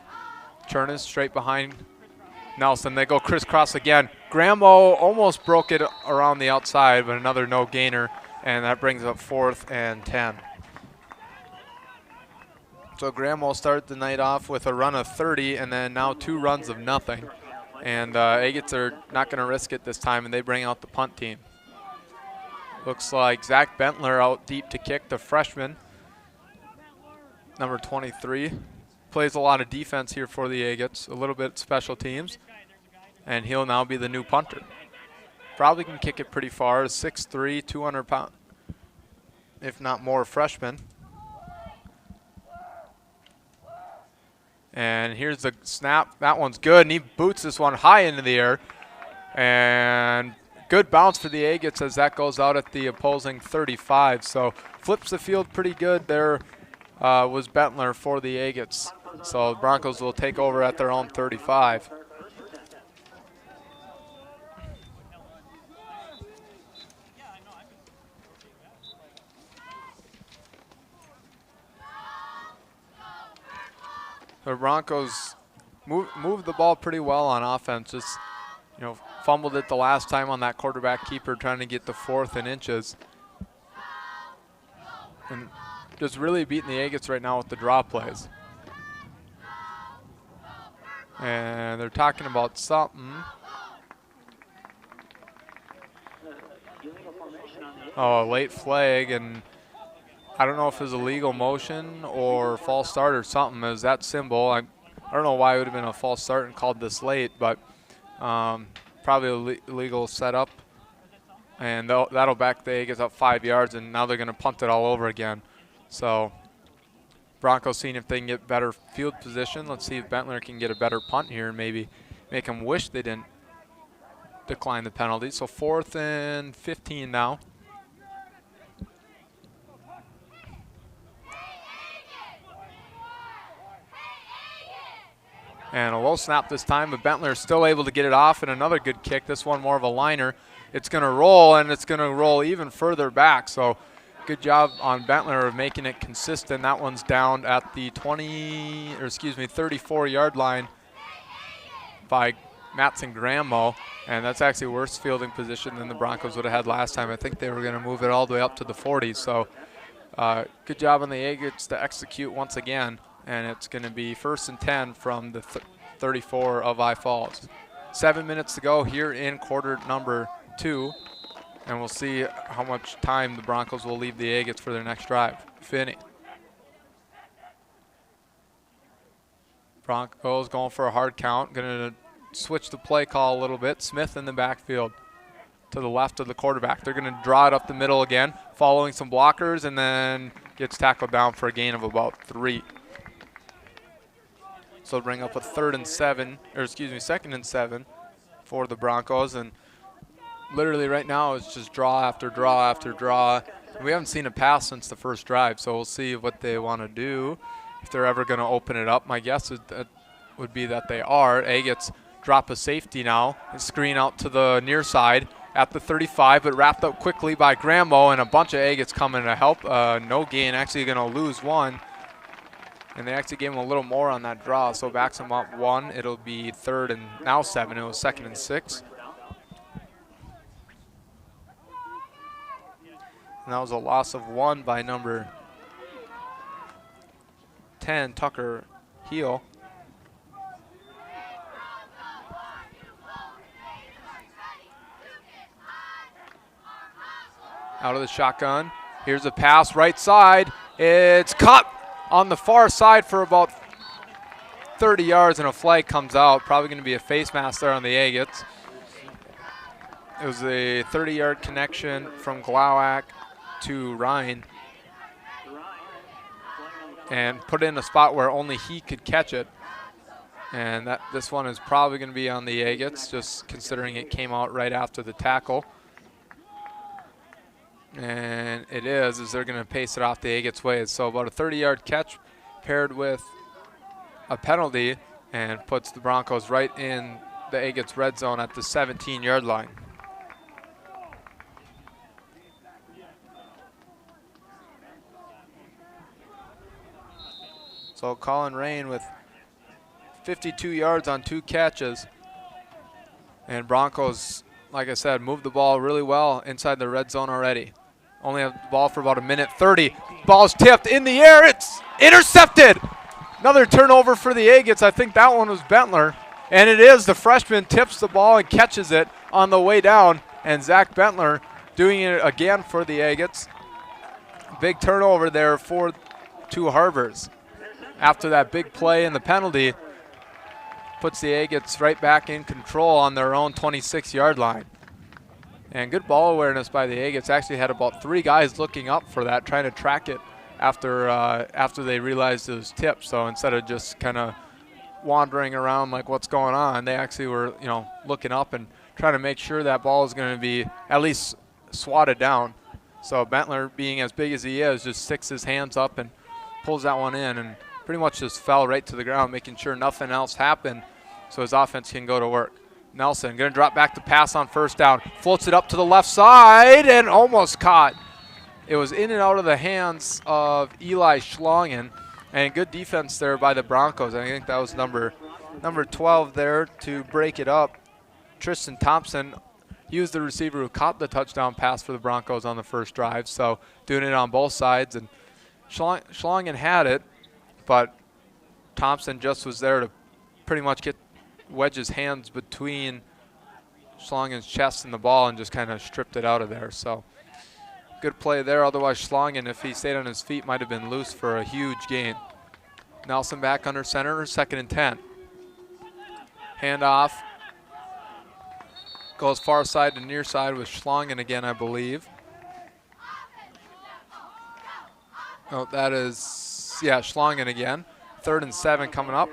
Chernin straight behind Nelson. They go crisscross again. Gramo almost broke it around the outside, but another no gainer, and that brings up 4th and 10. So Gramo started the night off with a run of 30, and then now 2 runs of nothing. And Agates are not going to risk it this time, and they bring out the punt team. Looks like Zach Bentler out deep to kick, the freshman, number 23. Plays a lot of defense here for the Agates, a little bit special teams, and he'll now be the new punter. Probably can kick it pretty far, 6'3", 200 pound, if not more, freshman. And here's the snap. That one's good, and he boots this one high into the air. And good bounce for the Agates as that goes out at the opposing 35. So flips the field pretty good there was Bentler for the Agates. So the Broncos will take over at their own 35. The Broncos moved the ball pretty well on offense. Just, fumbled it the last time on that quarterback keeper trying to get the 4th and inches. And just really beating the Agates right now with the draw plays. And they're talking about something. Oh, a late flag, and I don't know if it was a legal motion or false start or something. It was that symbol. I don't know why it would have been a false start and called this late, but probably a legal setup. And that'll back the Agates up 5 yards, and now they're going to punt it all over again. So Broncos seeing if they can get better field position. Let's see if Bentler can get a better punt here and maybe make them wish they didn't decline the penalty. So 4th and 15 now. And a low snap this time, but Bentler is still able to get it off, and another good kick. This one more of a liner. It's going to roll, and it's going to roll even further back. So good job on Bentler of making it consistent. That one's down at the 34-yard line by Matson Gramo, and that's actually worse fielding position than the Broncos would have had last time. I think they were going to move it all the way up to the 40s. So good job on the Agates to execute once again. And it's going to be 1st and 10 from the 34 of I Falls. 7 minutes to go here in quarter number 2. And we'll see how much time the Broncos will leave the Agates for their next drive. Finney. Broncos going for a hard count. Going to switch the play call a little bit. Smith in the backfield to the left of the quarterback. They're going to draw it up the middle again, following some blockers, and then gets tackled down for a gain of about 3. So bring up a 2nd and 7 for the Broncos. And literally right now it's just draw after draw after draw. We haven't seen a pass since the first drive, so we'll see what they want to do. If they're ever going to open it up, my guess would be that they are. Agates drop a safety now and screen out to the near side at the 35, but wrapped up quickly by Gramo, and a bunch of Agates coming to help. No gain, actually going to lose one. And they actually gave him a little more on that draw, so backs him up 1. It'll be 3rd and now 7. It was 2nd and 6. And that was a loss of 1 by number 10, Tucker Heel. Out of the shotgun. Here's a pass right side. It's caught on the far side for about 30 yards, and a flag comes out. Probably going to be a face mask there on the Agates. It was a 30-yard connection from Glowak to Ryan, and put it in a spot where only he could catch it. And this one is probably going to be on the Agates, just considering it came out right after the tackle. And it is they're going to pace it off the Agates' way. So about a 30-yard catch paired with a penalty, and puts the Broncos right in the Agates' red zone at the 17-yard line. So Colin Rain with 52 yards on 2 catches. And Broncos, like I said, moved the ball really well inside the red zone already. Only have the ball for about 1:30. Ball's tipped in the air. It's intercepted. Another turnover for the Agates. I think that one was Bentler. And it is. The freshman tips the ball and catches it on the way down. And Zach Bentler doing it again for the Agates. Big turnover there for 2 Harbors. After that big play and the penalty, puts the Agates right back in control on their own 26-yard line. And good ball awareness by the Agates. Actually had about 3 guys looking up for that, trying to track it after they realized it was tipped. So instead of just kind of wandering around like what's going on, they actually were, looking up and trying to make sure that ball is going to be at least swatted down. So Bentler, being as big as he is, just sticks his hands up and pulls that one in, and pretty much just fell right to the ground, making sure nothing else happened so his offense can go to work. Nelson going to drop back to pass on 1st down. Floats it up to the left side and almost caught. It was in and out of the hands of Eli Schlongen, and good defense there by the Broncos. I think that was number 12 there to break it up. Tristan Thompson, he was the receiver who caught the touchdown pass for the Broncos on the first drive, so doing it on both sides. And Schlongen had it, but Thompson just was there to pretty much wedge his hands between Schlongen's chest and the ball and just kind of stripped it out of there. So good play there. Otherwise, Schlongen, if he stayed on his feet, might have been loose for a huge gain. Nelson back under center, 2nd and 10. Handoff. Goes far side to near side with Schlongen again, I believe. Oh, that is, Schlongen again. 3rd and 7 coming up.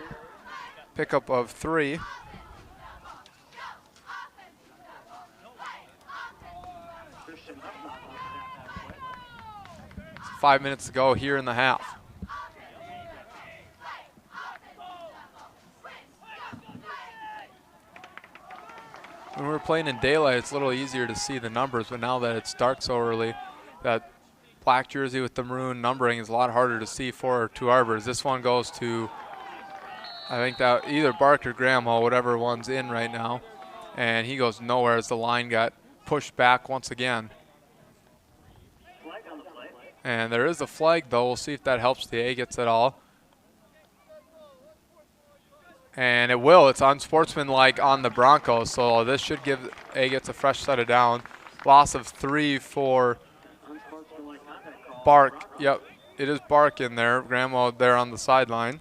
Pickup of 3. 5 minutes to go here in the half. When we're playing in daylight, it's a little easier to see the numbers, but now that it's dark so early, that black jersey with the maroon numbering is a lot harder to see for 2 Arbors. This one goes to, I think that either Bark or Graham, whatever one's in right now, and he goes nowhere as the line got pushed back once again. And there is a flag, though. We'll see if that helps the Agates at all. And it will. It's unsportsmanlike on the Broncos, so this should give Agates a fresh set of down. Loss of 3 for Bark. Yep, it is Bark in there. Grandma there on the sideline.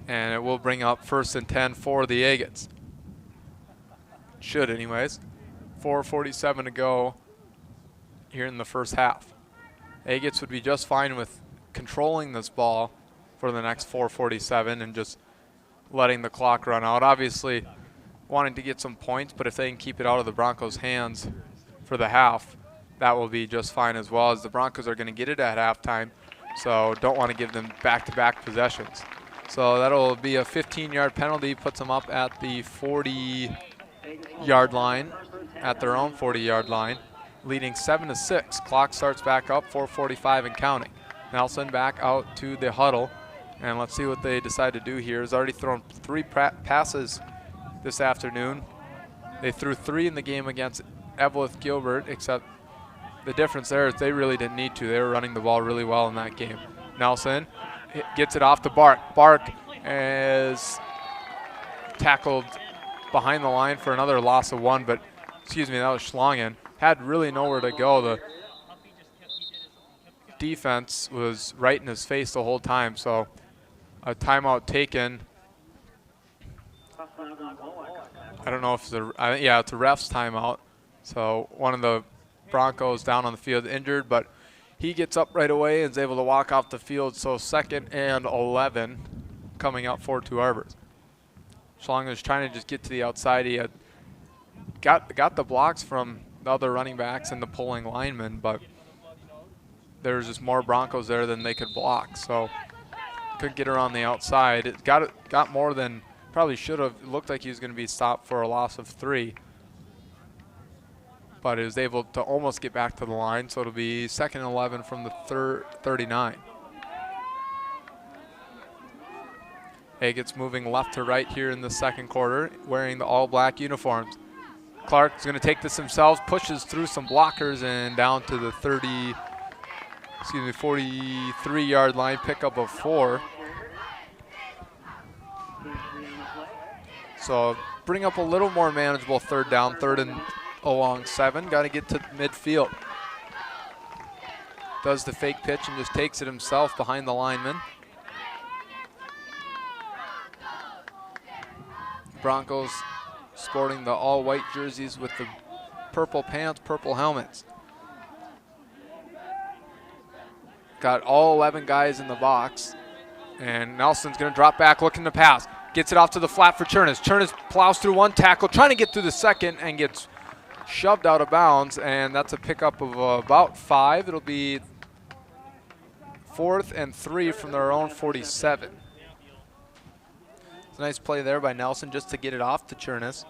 And it will bring up 1st and 10 for the Agates. Should anyways. 4:47 to go here in the first half. Agates would be just fine with controlling this ball for the next 4:47 and just letting the clock run out. Obviously wanting to get some points, but if they can keep it out of the Broncos' hands for the half, that will be just fine as well, as the Broncos are going to get it at halftime, so don't want to give them back-to-back possessions. So that'll be a 15-yard penalty, puts them up at the 40-yard line, at their own 40-yard line. leading 7-6. Clock starts back up, 4:45 and counting. Nelson back out to the huddle, and let's see what they decide to do here. He's already thrown 3 passes this afternoon. They threw 3 in the game against Evelyn Gilbert, except the difference there is they really didn't need to. They were running the ball really well in that game. Nelson gets it off to Bark. Bark is tackled behind the line for another loss of 1, but excuse me, that was Schlongen. Had really nowhere to go. The defense was right in his face the whole time, so a timeout taken. I don't know if it's it's a ref's timeout. So one of the Broncos down on the field injured, but he gets up right away and is able to walk off the field. So 2nd and 11 coming up for Two Harbors. Schlongen is trying to just get to the outside. He had got the blocks from the other running backs and the pulling linemen, but there's just more Broncos there than they could block. So couldn't get her on the outside. It got more than probably should have. It looked like he was going to be stopped for a loss of 3. But he was able to almost get back to the line, so it'll be 2nd and 11 from the 39. Agates moving left to right here in the second quarter, wearing the all-black uniforms. Clark is going to take this himself, pushes through some blockers and down to the 43-yard line, pickup of 4. So bring up a little more manageable 3rd down, 3rd and along 7. Got to get to midfield. Does the fake pitch and just takes it himself behind the lineman. Broncos sporting the all-white jerseys with the purple pants, purple helmets. Got all 11 guys in the box. And Nelson's going to drop back, looking to pass. Gets it off to the flat for Chernis. Chernis plows through 1 tackle, trying to get through the 2nd, and gets shoved out of bounds, and that's a pickup of about 5. It'll be 4th and 3 from their own 47. It's a nice play there by Nelson just to get it off to Chernis.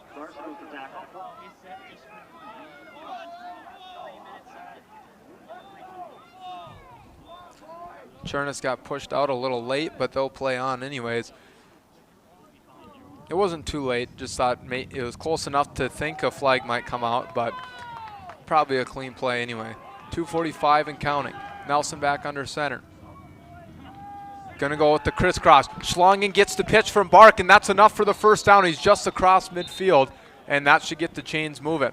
Chernis got pushed out a little late, but they'll play on anyways. It wasn't too late, just thought it was close enough to think a flag might come out, but probably a clean play anyway. 2:45 and counting. Nelson back under center. Gonna go with the crisscross. Schlongen gets the pitch from Bark, and that's enough for the 1st down. He's just across midfield, and that should get the chains moving.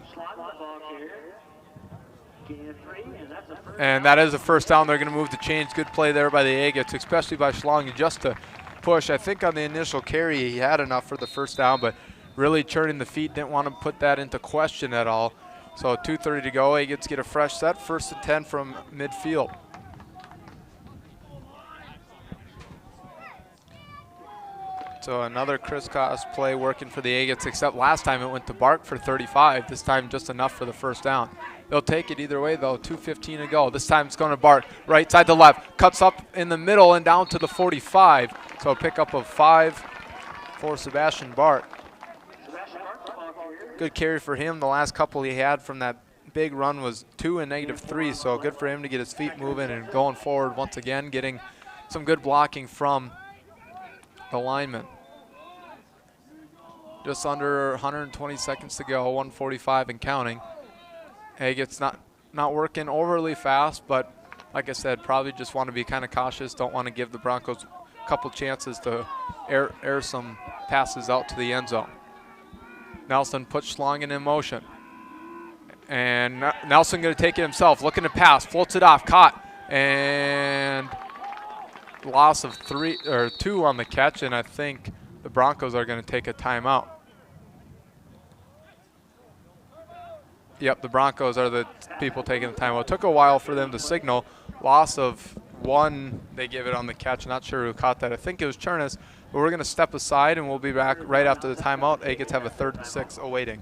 And that is a 1st down. They're gonna move the chains. Good play there by the Agates, especially by Schlongen, just to push. I think on the initial carry he had enough for the 1st down, but really churning the feet, didn't want to put that into question at all. So 2:30 to go. Agates get a fresh set, 1st and 10 from midfield. So another crisscross play working for the Agates, except last time it went to Bark for 35. This time just enough for the 1st down. They'll take it either way, though. 2:15 to go. This time it's going to Bark. Right side to left. Cuts up in the middle and down to the 45. So a pickup of 5 for Sebastian Bark. Good carry for him. The last couple he had from that big run was 2 and -3. So good for him to get his feet moving and going forward once again, getting some good blocking from the lineman. Just under 120 seconds to go, 1:45 and counting. Agates not working overly fast, but like I said, probably just want to be kind of cautious. Don't want to give the Broncos a couple chances to air some passes out to the end zone. Nelson puts Schlongen in motion. And Nelson going to take it himself, looking to pass, floats it off, caught, and loss of 2 on the catch, and I think the Broncos are going to take a timeout. Yep, the Broncos are the people taking the timeout. It took a while for them to signal. Loss of 1, they give it on the catch. Not sure who caught that. I think it was Chernis, but we're going to step aside, and we'll be back right after the timeout. Agates have a 3rd and 6 awaiting.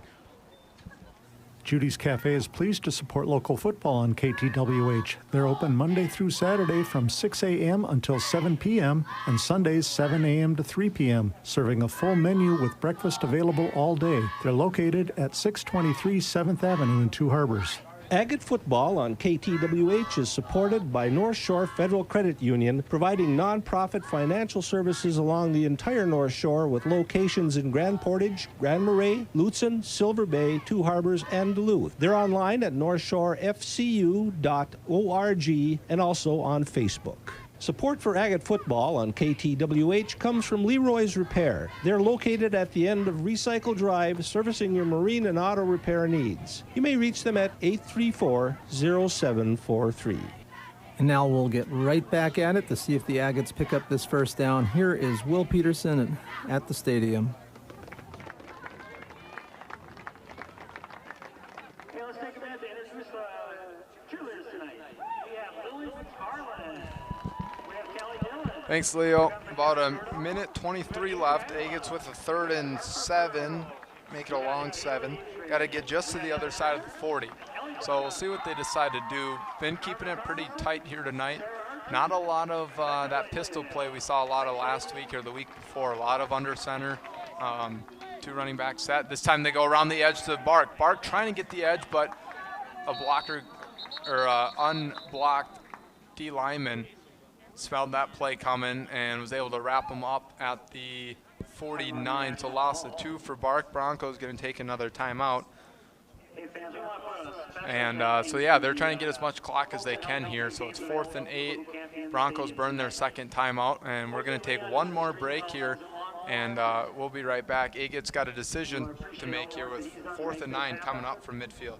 Judy's Cafe is pleased to support local football on KTWH. They're open Monday through Saturday from 6 a.m. until 7 p.m. and Sundays 7 a.m. to 3 p.m., serving a full menu with breakfast available all day. They're located at 623 7th Avenue in Two Harbors. Agate football on KTWH is supported by North Shore Federal Credit Union, providing nonprofit financial services along the entire North Shore with locations in Grand Portage, Grand Marais, Lutzen, Silver Bay, Two Harbors, and Duluth. They're online at northshorefcu.org and also on Facebook. Support for Agate football on KTWH comes from Leroy's Repair. They're located at the end of Recycle Drive, servicing your marine and auto repair needs. You may reach them at 834-0743. And now we'll get right back at it to see if the Agates pick up this first down. Here is Will Peterson at the stadium. Thanks, Leo. About a minute 23 left. Agates with a 3rd and 7. Make it a long 7. Got to get just to the other side of the 40. So we'll see what they decide to do. Been keeping it pretty tight here tonight. Not a lot of that pistol play we saw a lot of last week or the week before. A lot of under center. 2 running back set. This time they go around the edge to Bark. Bark trying to get the edge, but a blocker or unblocked D lineman smelled that play coming and was able to wrap him up at the 49. So loss of 2 for Bark. Broncos going to take another timeout. And so yeah, they're trying to get as much clock as they can here. So it's 4th and 8. Broncos burn their 2nd timeout, and we're going to take one more break here, and we'll be right back. Agate's got a decision to make here with 4th and 9 coming up from midfield.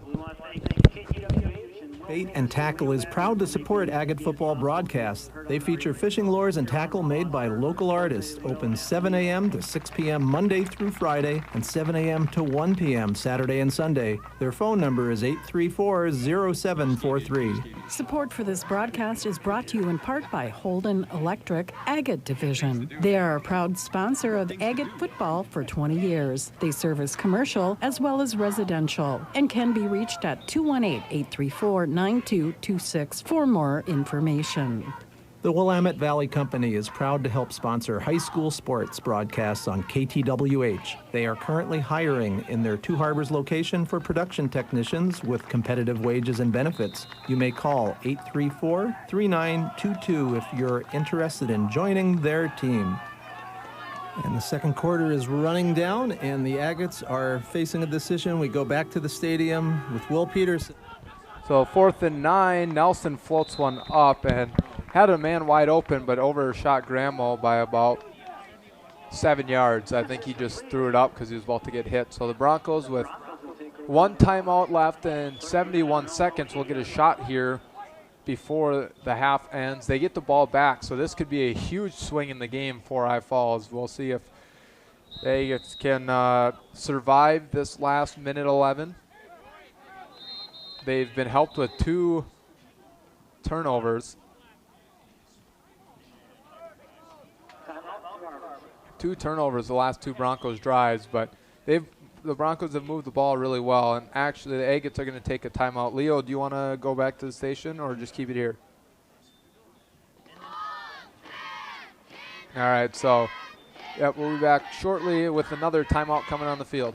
Bait and Tackle is proud to support Agate football broadcasts. They feature fishing lures and tackle made by local artists. Open 7 a.m. to 6 p.m. Monday through Friday and 7 a.m. to 1 p.m. Saturday and Sunday. Their phone number is 834-0743. Support for this broadcast is brought to you in part by Holden Electric Agate Division. They are a proud sponsor of Agate football for 20 years. They service commercial as well as residential and can be reached at 218-834-9226 for more information. The Willamette Valley Company is proud to help sponsor high school sports broadcasts on KTWH. They are currently hiring in their Two Harbors location for production technicians with competitive wages and benefits. You may call 834-3922 if you're interested in joining their team. And the second quarter is running down, and the Agates are facing a decision. We go back to the stadium with Will Peterson. So 4th and 9, Nelson floats one up and had a man wide open, but overshot Gramo by about 7 yards. I think he just threw it up because he was about to get hit. So the Broncos, with 1 timeout left and 71 seconds, will get a shot here before the half ends. They get the ball back, so this could be a huge swing in the game for I Falls. We'll see if they can survive this last minute 11. They've been helped with 2 turnovers. 2 turnovers the last 2 Broncos drives, but the Broncos have moved the ball really well, and actually the Agates are going to take a timeout. Leo, do you want to go back to the station or just keep it here? All right, so yep, we'll be back shortly with another timeout coming on the field.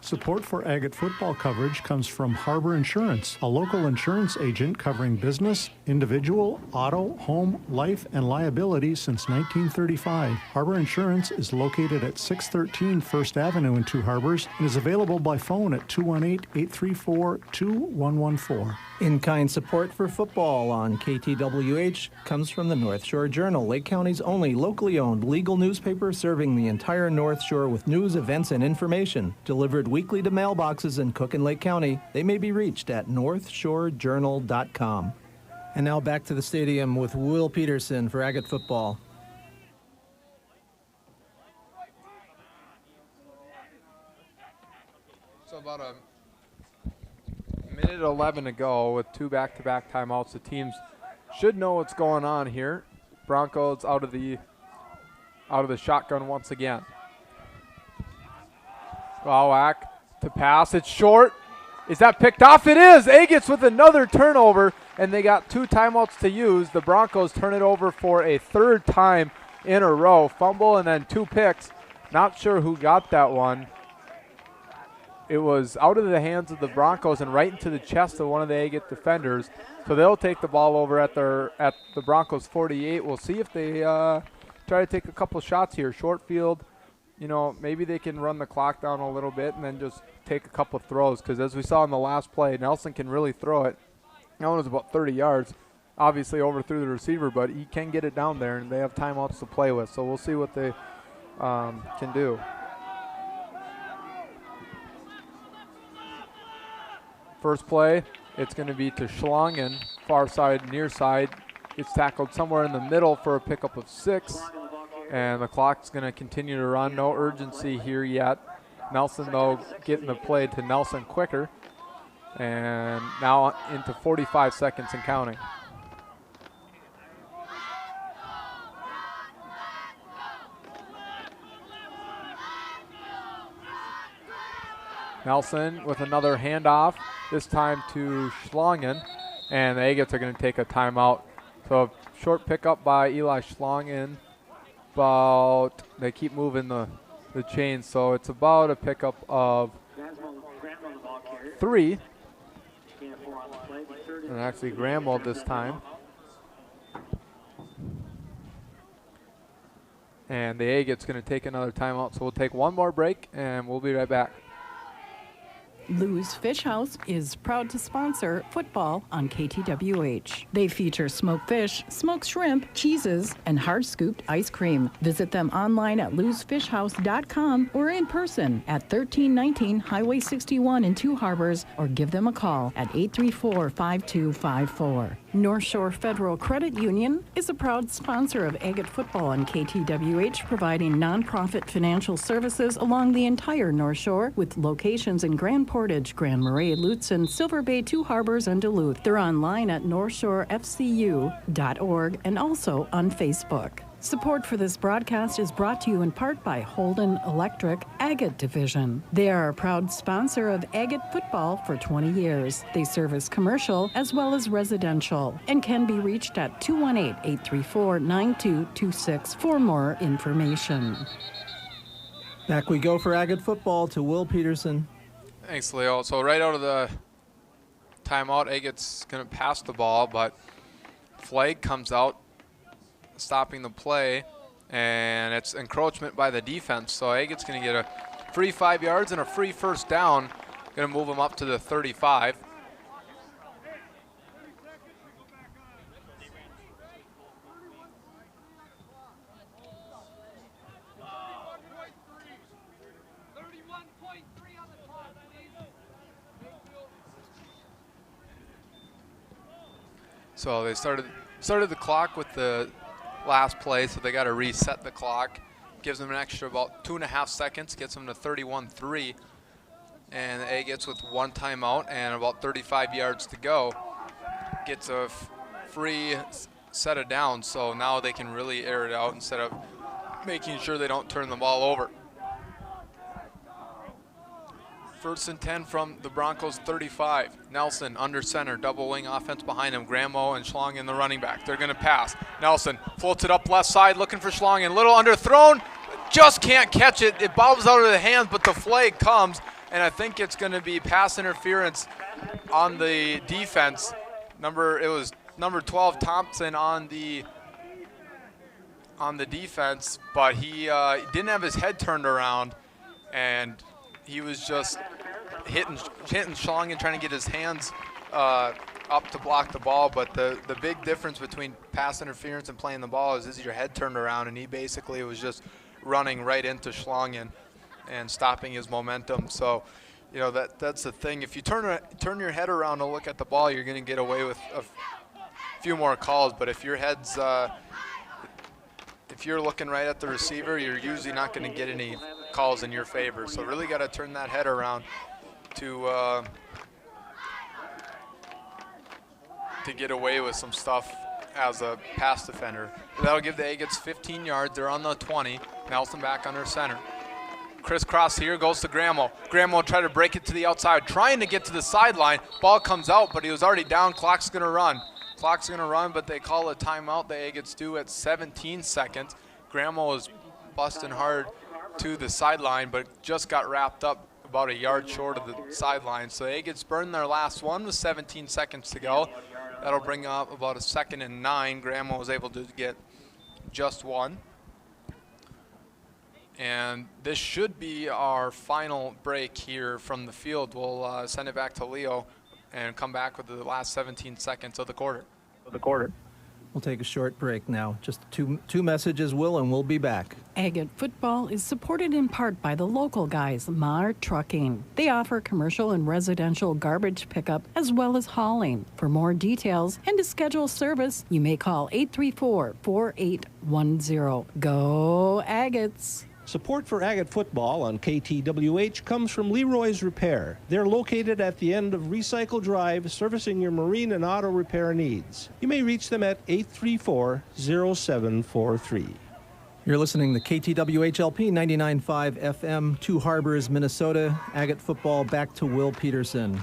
Support for Agate football coverage comes from Harbor Insurance, a local insurance agent covering business, individual, auto, home, life, and liability since 1935. Harbor Insurance is located at 613 First Avenue in Two Harbors and is available by phone at 218-834-2114. In-kind support for football on KTWH comes from the North Shore Journal, Lake County's only locally owned legal newspaper serving the entire North Shore with news, events, and information. Delivered weekly to mailboxes in Cook and Lake County, they may be reached at northshorejournal.com. And now back to the stadium with Will Peterson for Agate football. So about a minute 11 to go with 2 back-to-back timeouts. The teams should know what's going on here. Broncos out of the shotgun once again. Wowak to pass. It's short. Is that picked off? It is. Agates with another turnover, and they got 2 timeouts to use. The Broncos turn it over for a 3rd time in a row. Fumble and then 2 picks. Not sure who got that one. it was out of the hands of the Broncos and right into the chest of one of the Agate defenders. So they'll take the ball over at the Broncos 48. We'll see if they try to take a couple shots here. Short field, you know, maybe they can run the clock down a little bit and then just take a couple throws, because as we saw in the last play, Nelson can really throw it. That one was about 30 yards. Obviously overthrew the receiver, but he can get it down there, and they have timeouts to play with. So we'll see what they can do. First play, it's going to be to Schlongen, far side, near side. Gets tackled somewhere in the middle for a pickup of 6. And the clock's going to continue to run. No urgency here yet. Nelson, though, getting the play to Nelson quicker. And now into 45 seconds and counting. Nelson with another handoff, this time to Schlongen, and the Agates are going to take a timeout. So short pickup by Eli Schlongen, they keep moving the chains, so it's about a pickup of 3. And actually Gramwell this time. And the Agates going to take another timeout, so we'll take one more break, and we'll be right back. Lou's Fish House is proud to sponsor football on KTWH. They feature smoked fish, smoked shrimp, cheeses, and hard-scooped ice cream. Visit them online at lousfishhouse.com or in person at 1319 Highway 61 in Two Harbors, or give them a call at 834-5254. North Shore Federal Credit Union is a proud sponsor of Agate football on KTWH, providing nonprofit financial services along the entire North Shore with locations in Grand Portage, Grand Marais, Lutsen, Silver Bay, Two Harbors, and Duluth. They're online at northshorefcu.org and also on Facebook. Support for this broadcast is brought to you in part by Holden Electric Agate Division. They are a proud sponsor of Agate football for 20 years. They service commercial as well as residential and can be reached at 218-834-9226 for more information. Back we go for Agate football to Will Peterson. Thanks, Leo. So right out of the timeout, Agate's going to pass the ball, but flag comes out, stopping the play, and it's encroachment by the defense. So Agate's going to get a free 5 yards and a free first down. Going to move them up to the 35. So they started the clock with the last play, so they got to reset the clock. Gives them an extra about 2.5 seconds, gets them to 31-3. And the Agates with one timeout and about 35 yards to go gets a free set of downs, so now they can really air it out instead of making sure they don't turn the ball over. First and 10 from the Broncos 35. Nelson under center, double wing offense behind him. Gramo and Schlongen the running back. They're going to pass. Nelson floats it up left side, looking for Schlongen. Little underthrown, just can't catch it. It bobbles out of the hands, but the flag comes, and I think it's going to be pass interference on the defense. It was number 12 Thompson on the defense, but he didn't have his head turned around, and he was just hitting Schlongen, trying to get his hands up to block the ball. But the big difference between pass interference and playing the ball is your head turned around, and he basically was just running right into Schlongen and stopping his momentum. So, you know, that's the thing. If you turn your head around to look at the ball, you're going to get away with a few more calls. But if your head's if you're looking right at the receiver, you're usually not going to get any calls in your favor. So really got to turn that head around to get away with some stuff as a pass defender. That'll give the Agates 15 yards. They're on the 20. Nelson back under center. Crisscross here, goes to Gramo. Gramo tried to break it to the outside, trying to get to the sideline. Ball comes out, but he was already down. Clock's going to run. Clock's going to run, but they call a timeout. The Agates do at 17 seconds. Gramo is busting hard to the sideline, but just got wrapped up about a yard short of the sideline. So Agates burned their last one with 17 seconds to go. That'll bring up about a 2nd and 9. Grandma was able to get just one. And this should be our final break here from the field. We'll send it back to Leo and come back with the last 17 seconds of the quarter. We'll take a short break now. Just two messages, Will, and we'll be back. Agate football is supported in part by the local guys, Mar Trucking. They offer commercial and residential garbage pickup as well as hauling. For more details and to schedule service, you may call 834-4810. Go Agates! Support for Agate football on KTWH comes from Leroy's Repair. They're located at the end of Recycle Drive, servicing your marine and auto repair needs. You may reach them at 834-0743. You're listening to KTWH-LP 99.5 FM, Two Harbors, Minnesota. Agate football, back to Will Peterson.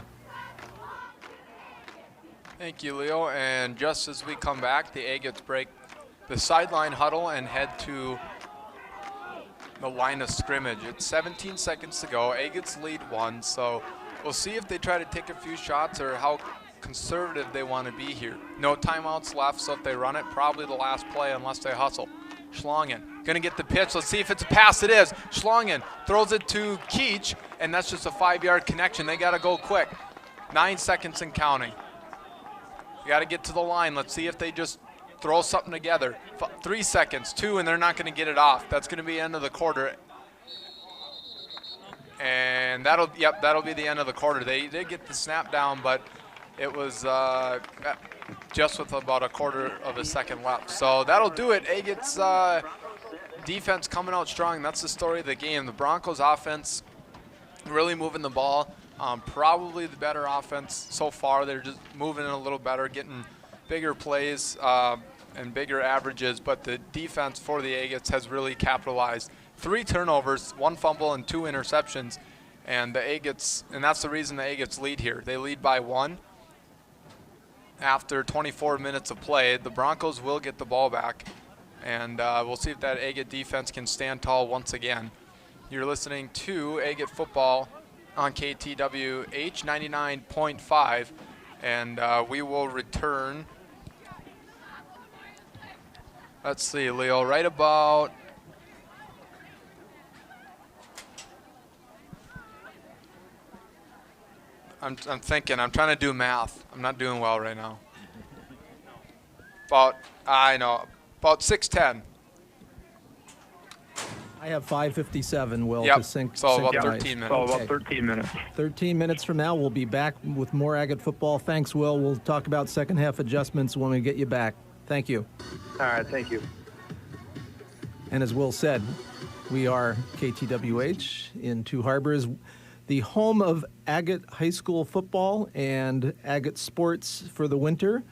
Thank you, Leo. And just as we come back, the Agates break the sideline huddle and head to the line of scrimmage. It's 17 seconds to go. Agates lead 1, so we'll see if they try to take a few shots or how conservative they want to be here. No timeouts left, so if they run it, probably the last play unless they hustle. Schlongen gonna get the pitch. Let's see if it's a pass. It is. Schlongen throws it to Keach, and that's just a 5-yard connection. They gotta go quick. 9 seconds and counting. You gotta get to the line. Let's see if they just throw something together. 3 seconds, 2, and they're not going to get it off. That's going to be end of the quarter. And that'll be the end of the quarter. They did get the snap down, but it was just with about a quarter of a second left. So that'll do it. Agates defense coming out strong. That's the story of the game. The Broncos offense really moving the ball. Probably the better offense so far. They're just moving it a little better, getting bigger plays and bigger averages, but the defense for the Agates has really capitalized. 3 turnovers, 1 fumble, and 2 interceptions, and the Agates, and that's the reason the Agates lead here. They lead by 1 after 24 minutes of play. The Broncos will get the ball back, and we'll see if that Agate defense can stand tall once again. You're listening to Agate football on KTWH 99.5, and we will return. Let's see, Leo, right about I'm thinking, I'm trying to do math. I'm not doing well right now. About 6:10. I have 5:57, Will, yep. to sync. So sync about 13 minutes. So about 13 minutes. 13 minutes from now, we'll be back with more Agate football. Thanks, Will. We'll talk about second half adjustments when we get you back. Thank you. All right, thank you. And as Will said, we are KTWH in Two Harbors, the home of Agate High School football and Agate sports for the winter.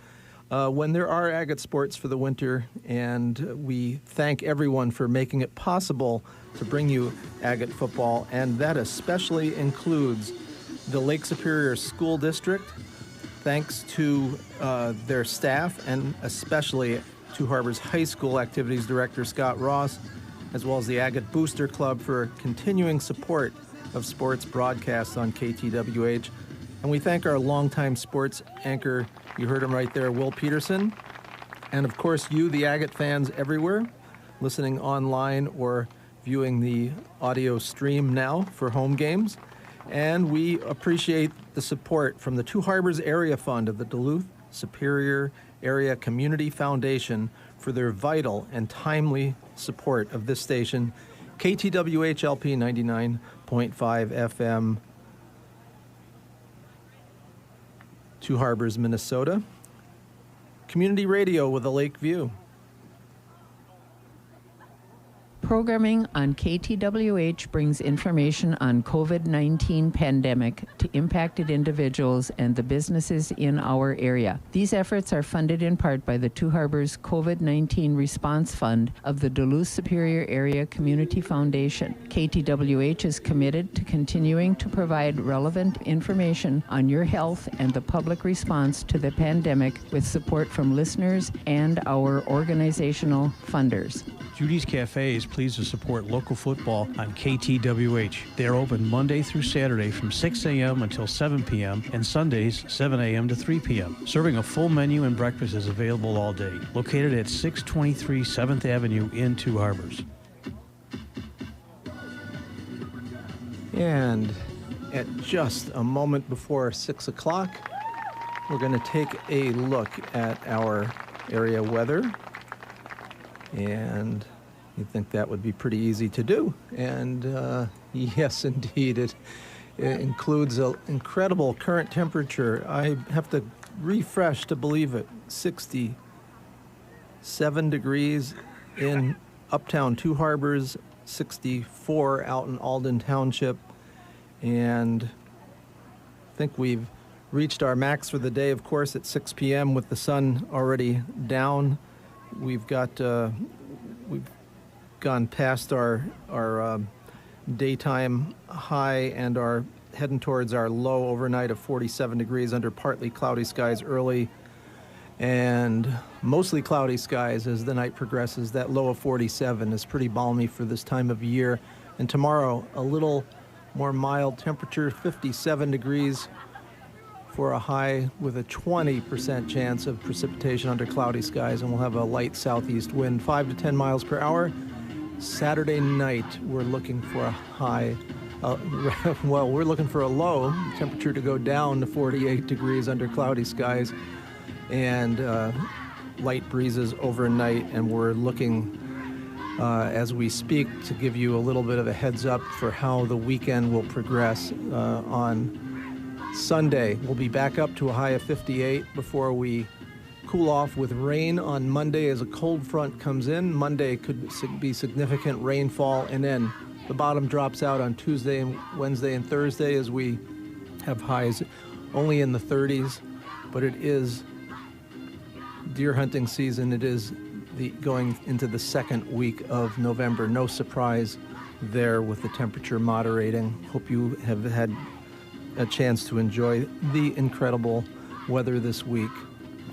When there are Agate sports for the winter, and we thank everyone for making it possible to bring you Agate football, and that especially includes the Lake Superior School District. Thanks to their staff, and especially Two Harbors High School Activities Director Scott Ross, as well as the Agate Booster Club for continuing support of sports broadcasts on KTWH. And we thank our longtime sports anchor, you heard him right there, Will Peterson. And of course, you, the Agate fans everywhere, listening online or viewing the audio stream now for home games. And we appreciate the support from the Two Harbors Area Fund of the Duluth Superior Area Community Foundation for their vital and timely support of this station, KTWH LP 99.5 FM, Two Harbors, Minnesota. Community radio with a lake view. Programming on KTWH brings information on COVID-19 pandemic to impacted individuals and the businesses in our area. These efforts are funded in part by the Two Harbors COVID-19 Response Fund of the Duluth Superior Area Community Foundation. KTWH is committed to continuing to provide relevant information on your health and the public response to the pandemic with support from listeners and our organizational funders. Judy's Cafe is pleased to support local football on KTWH. They are open Monday through Saturday from 6 a.m. until 7 p.m. and Sundays 7 a.m. to 3 p.m. Serving a full menu and breakfast is available all day. Located at 623 7th Avenue in Two Harbors. And at just a moment before 6 o'clock, we're going to take a look at our area weather. And you'd think that would be pretty easy to do. And yes, indeed, it includes an incredible current temperature. I have to refresh to believe it. 67 degrees in uptown Two Harbors, 64 out in Alden Township. And I think we've reached our max for the day, of course, at 6 p.m. with the sun already down. We've gone past our daytime high and are heading towards our low overnight of 47 degrees under partly cloudy skies early and mostly cloudy skies as the night progresses. That low of 47 is pretty balmy for this time of year. And tomorrow, a little more mild temperature, 57 degrees for a high with a 20% chance of precipitation under cloudy skies, and we'll have a light southeast wind, 5 to 10 miles per hour. Saturday night, we're looking for a high, we're looking for a low temperature to go down to 48 degrees under cloudy skies, and light breezes overnight, and we're looking as we speak to give you a little bit of a heads up for how the weekend will progress on Sunday. We'll be back up to a high of 58 before we cool off with rain on Monday as a cold front comes in. Monday could be significant rainfall, and then the bottom drops out on Tuesday and Wednesday and Thursday as we have highs only in the 30s. But it is deer hunting season. It is going into the second week of November. No surprise there with the temperature moderating. Hope you have had a chance to enjoy the incredible weather this week.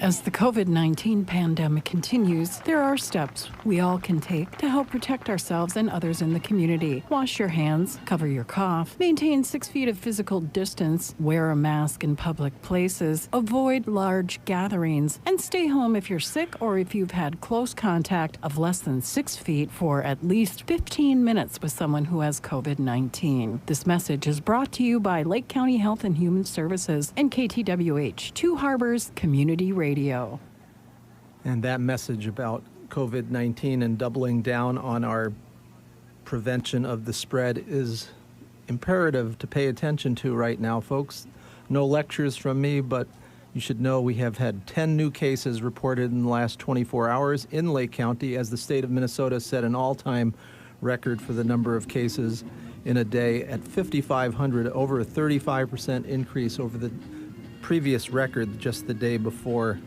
As the COVID-19 pandemic continues, there are steps we all can take to help protect ourselves and others in the community. Wash your hands, cover your cough, maintain 6 feet of physical distance, wear a mask in public places, avoid large gatherings, and stay home if you're sick or if you've had close contact of less than 6 feet for at least 15 minutes with someone who has COVID-19. This message is brought to you by Lake County Health and Human Services and KTWH, Two Harbors Community Radio. And that message about COVID-19 and doubling down on our prevention of the spread is imperative to pay attention to right now, folks. No lectures from me, but you should know we have had 10 new cases reported in the last 24 hours in Lake County, as the state of Minnesota set an all-time record for the number of cases in a day at 5,500, over a 35% increase over the previous record just the day before.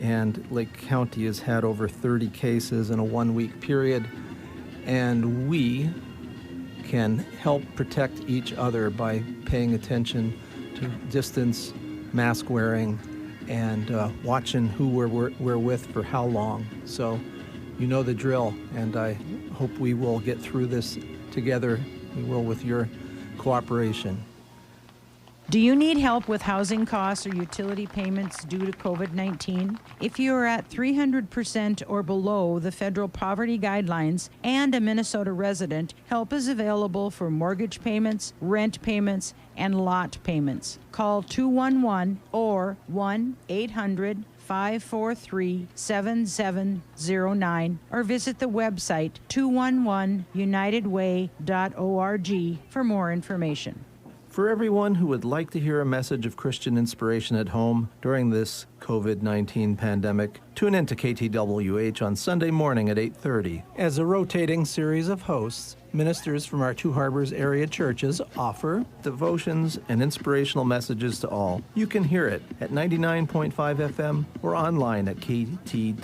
And Lake County has had over 30 cases in a 1-week period, and we can help protect each other by paying attention to distance, mask wearing, and watching who we're with for how long. So you know the drill, and I hope we will get through this together. We will with your cooperation. Do you need help with housing costs or utility payments due to COVID-19? If you are at 300% or below the federal poverty guidelines and a Minnesota resident, help is available for mortgage payments, rent payments, and lot payments. Call 211 or 1-800-543-7709 or visit the website 211unitedway.org for more information. For everyone who would like to hear a message of Christian inspiration at home during this COVID-19 pandemic, tune in to KTWH on Sunday morning at 8:30. As a rotating series of hosts, ministers from our Two Harbors area churches offer devotions and inspirational messages to all. You can hear it at 99.5 FM or online at ktwh.org.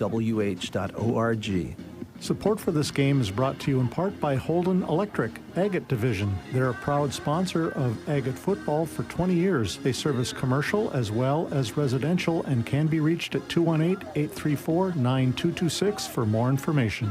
Support for this game is brought to you in part by Holden Electric, Agate Division. They're a proud sponsor of Agate football for 20 years. They service commercial as well as residential and can be reached at 218-834-9226 for more information.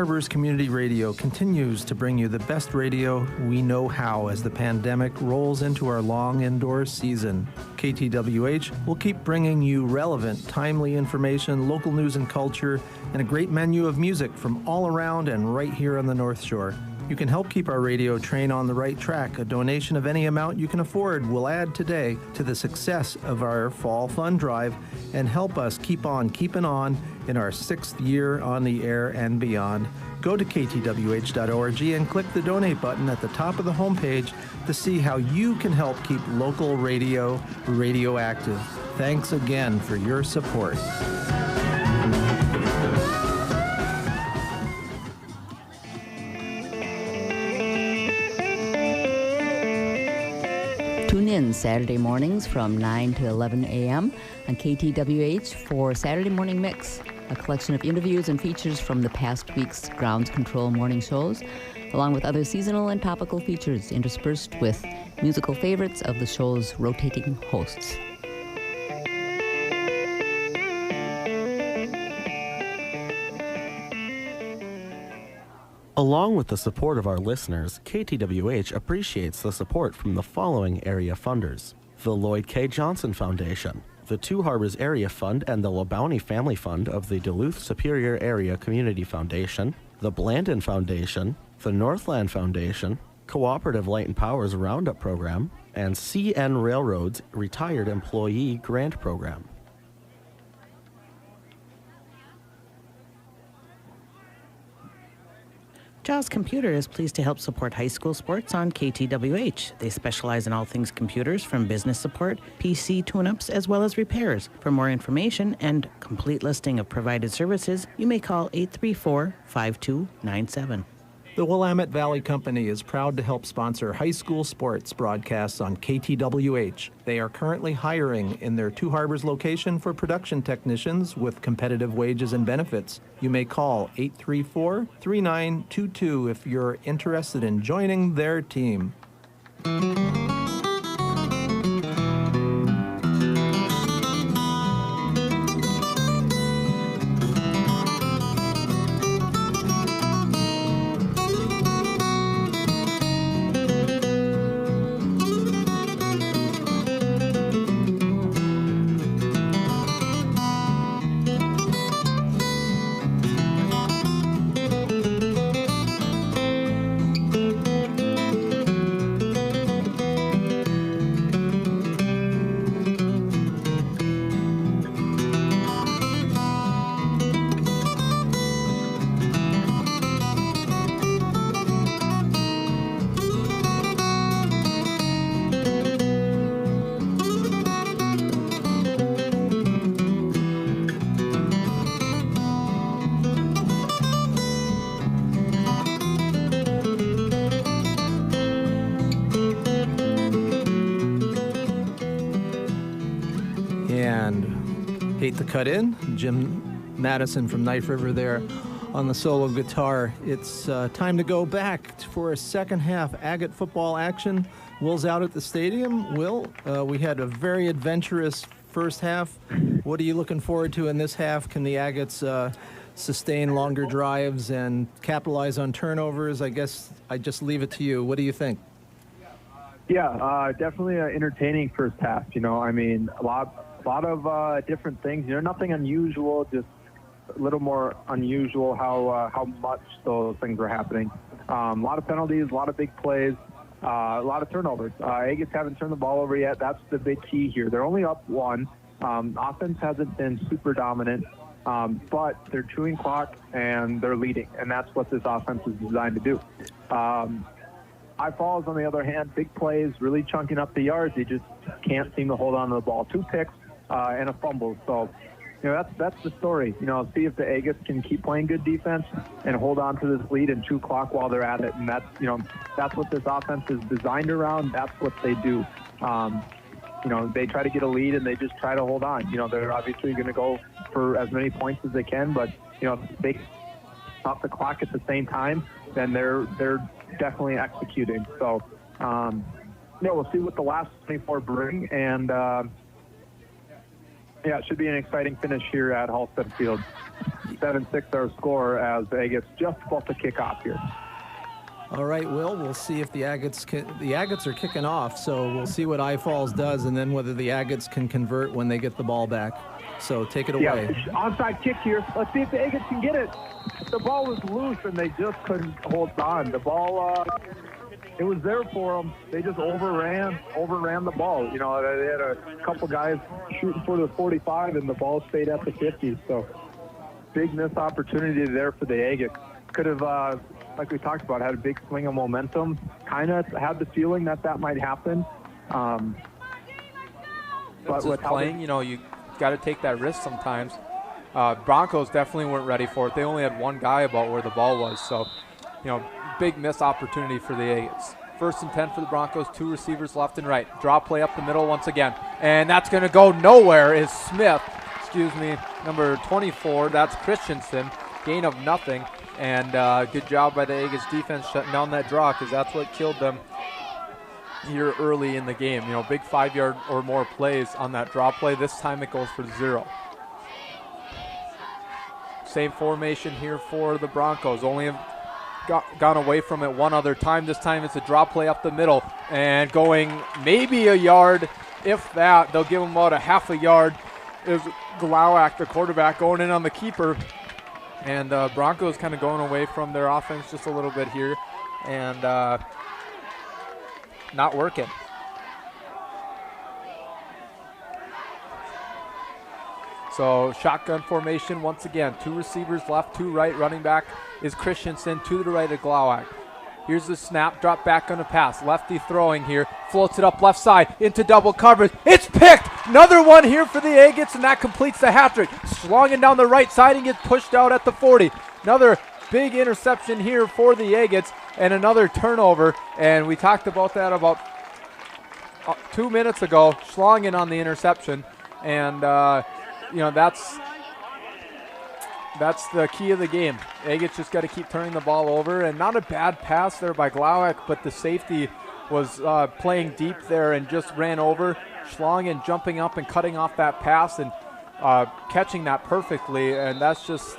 Harbors Community Radio continues to bring you the best radio we know how as the pandemic rolls into our long indoor season. KTWH will keep bringing you relevant, timely information, local news and culture, and a great menu of music from all around and right here on the North Shore. You can help keep our radio train on the right track. A donation of any amount you can afford will add today to the success of our Fall Fund Drive and help us keep on keeping on in our 6th year on the air and beyond. Go to ktwh.org and click the donate button at the top of the homepage to see how you can help keep local radio radioactive. Thanks again for your support. Tune in Saturday mornings from 9 to 11 a.m. on KTWH for Saturday Morning Mix, a collection of interviews and features from the past week's ground control morning shows, along with other seasonal and topical features interspersed with musical favorites of the show's rotating hosts. Along with the support of our listeners, KTWH appreciates the support from the following area funders: the Lloyd K. Johnson Foundation, the Two Harbors Area Fund and the LeBounty Family Fund of the Duluth Superior Area Community Foundation, the Blandon Foundation, the Northland Foundation, Cooperative Light and Power's Roundup Program, and CN Railroad's Retired Employee Grant Program. Jaws Computer is pleased to help support high school sports on KTWH. They specialize in all things computers, from business support, PC tune-ups, as well as repairs. For more information and complete listing of provided services, you may call 834-5297. The Willamette Valley Company is proud to help sponsor high school sports broadcasts on KTWH. They are currently hiring in their Two Harbors location for production technicians with competitive wages and benefits. You may call 834-3922 if you're interested in joining their team. Hate to cut in. Jim Madison from Knife River there on the solo guitar. It's time to go back for a second half Agate football action. Will's out at the stadium. Will, we had a very adventurous first half. What are you looking forward to in this half? Can the Agates sustain longer drives and capitalize on turnovers? I guess I just leave it to you. What do you think? Yeah, definitely an entertaining first half. You know, I mean, a lot of different things. You know, nothing unusual, just a little more unusual how much those things were happening. A lot of penalties, a lot of big plays, a lot of turnovers. Agates haven't turned the ball over yet. That's the big key here. They're only up one. Offense hasn't been super dominant, but they're chewing clock and they're leading, and that's what this offense is designed to do. Falls, on the other hand, big plays, really chunking up the yards. They just can't seem to hold on to the ball. 2 picks and a fumble. So, you know, that's the story. You know, see if the Agates can keep playing good defense and hold on to this lead and chew clock while they're at it. And that's what this offense is designed around. That's what they do. You know, they try to get a lead and they just try to hold on. You know, they're obviously going to go for as many points as they can, but, you know, if they stop the clock at the same time, then they're definitely executing. So, yeah, we'll see what the last 24 bring, and yeah, it should be an exciting finish here at Halsted Field. 7-6 our score as the Agates just about to kick off here. All right, Will, we'll see if the Agates are kicking off, so we'll see what I-Falls does and then whether the Agates can convert when they get the ball back. So take it away. Yeah, onside kick here. Let's see if the Agates can get it. The ball was loose and they just couldn't hold on. The ball, it was there for them. They just overran the ball. You know, they had a couple guys shooting for the 45 and the ball stayed at the 50. So big missed opportunity there for the Agates. Could have, like we talked about, had a big swing of momentum. Kind of had the feeling that might happen. But with playing, you know, you got to take that risk sometimes. Broncos definitely weren't ready for it. They only had one guy about where the ball was. So, you know, big missed opportunity for the Agates. 1st and 10 for the Broncos, 2 receivers left and right. Draw play up the middle once again. And that's going to go nowhere is number 24. That's Christensen. Gain of nothing. And good job by the Agates defense shutting down that draw because that's what killed them here early in the game. You know, big 5-yard or more plays on that draw play. This time it goes for 0. Same formation here for the Broncos. Only have gone away from it one other time. This time it's a draw play up the middle and going maybe a yard, if that. They'll give them about a half a yard. Is Glowak, the quarterback, going in on the keeper. And Broncos kind of going away from their offense just a little bit here and not working. So shotgun formation once again. 2 receivers left, 2 right. Running back is Christensen, 2 to the right of Glowak. Here's the snap, drop back on the pass. Lefty throwing here, floats it up left side into double coverage. It's picked! Another one here for the Agates, and that completes the hat trick. Slung down the right side and gets pushed out at the 40. Another big interception here for the Agates, and another turnover. And we talked about that about 2 minutes ago. Schlongen on the interception, and you know, that's the key of the game. Agates just got to keep turning the ball over, and not a bad pass there by Glowak, but the safety was playing deep there and just ran over Schlongen, jumping up and cutting off that pass and catching that perfectly, and that's just,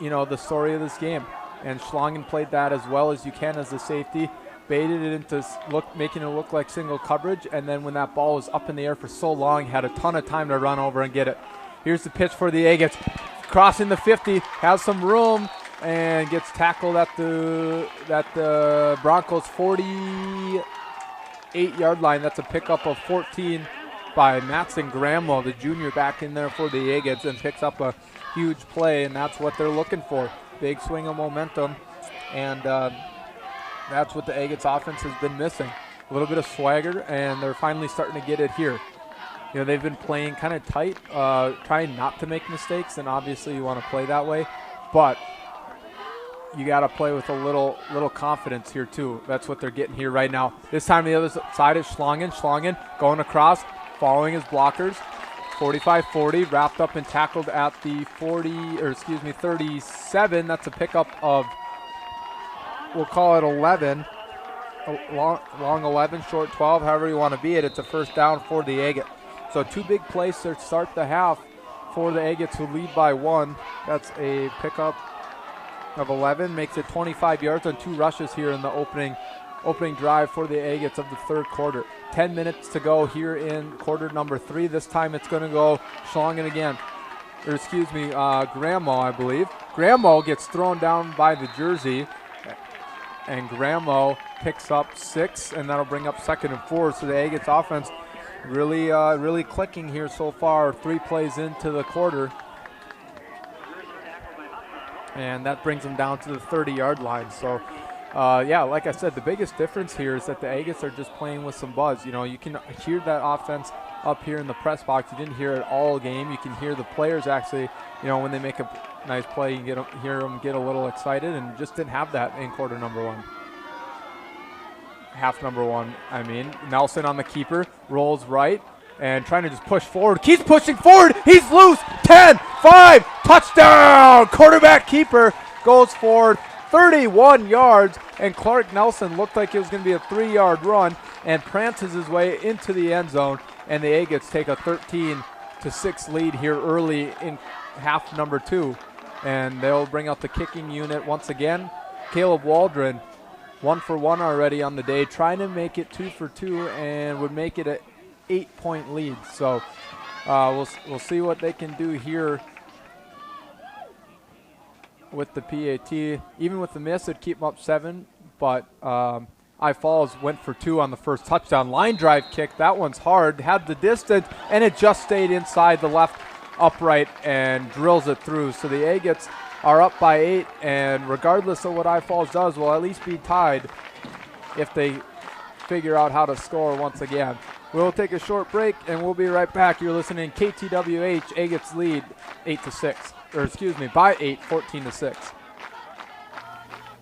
you know, the story of this game. And Schlongen played that as well as you can as the safety, baited it into making it look like single coverage, and then when that ball was up in the air for so long, had a ton of time to run over and get it. Here's the pitch for the Agates. Crossing the 50, has some room, and gets tackled at the Broncos 48-yard line. That's a pickup of 14 by Matson Gramwell, the junior, back in there for the Agates, and picks up a huge play, and that's what they're looking for. Big swing of momentum, and that's what the Agates offense has been missing. A little bit of swagger, and they're finally starting to get it here. You know, they've been playing kind of tight, trying not to make mistakes, and obviously you want to play that way, but you got to play with a little confidence here too. That's what they're getting here right now. This time the other side is Schlongen. Schlongen going across, following his blockers. 45-40, wrapped up and tackled at the 37. That's a pickup of, we'll call it 11. Long 11, short 12, however you want to be it. It's a first down for the Agates. So 2 big plays to start the half for the Agates, who lead by 1. That's a pickup of 11, makes it 25 yards on 2 rushes here in the opening drive for the Agates of the 3rd quarter. 10 minutes to go here in quarter number 3. This time it's going to go Schlongen again. Or Grammo, I believe. Grammo gets thrown down by the jersey, and Grammo picks up 6, and that'll bring up 2nd and 4. So the Agates offense really clicking here so far. 3 plays into the quarter. And that brings them down to the 30-yard line. So, yeah, like I said, the biggest difference here is that the Agates are just playing with some buzz. You know, you can hear that offense up here in the press box. You didn't hear it all game. You can hear the players actually, you know, when they make a nice play, you hear them get a little excited, and just didn't have that in quarter number 1. Half number 1, I mean. Nelson on the keeper, rolls right, and trying to just push forward. Keeps pushing forward. He's loose. 10, 5, touchdown. Quarterback keeper goes for 31 yards, and Clark Nelson looked like it was going to be a 3-yard run and prances his way into the end zone, and the Agates take a 13-6 lead here early in half number 2. and they'll bring out the kicking unit once again. Caleb Waldron, 1 for 1 already on the day, trying to make it 2 for 2 and would make it an 8-point lead. So we'll see what they can do here with the PAT. Even with the miss, it'd keep them up 7, but I-Falls went for 2 on the first touchdown. Line drive kick, that one's hard, had the distance, and it just stayed inside the left upright and drills it through. So the Agates are up by 8, and regardless of what I-Falls does, will at least be tied if they figure out how to score once again. We'll take a short break, and we'll be right back. You're listening to KTWH. Agates lead 8-6, or excuse me, by 8, 14-6.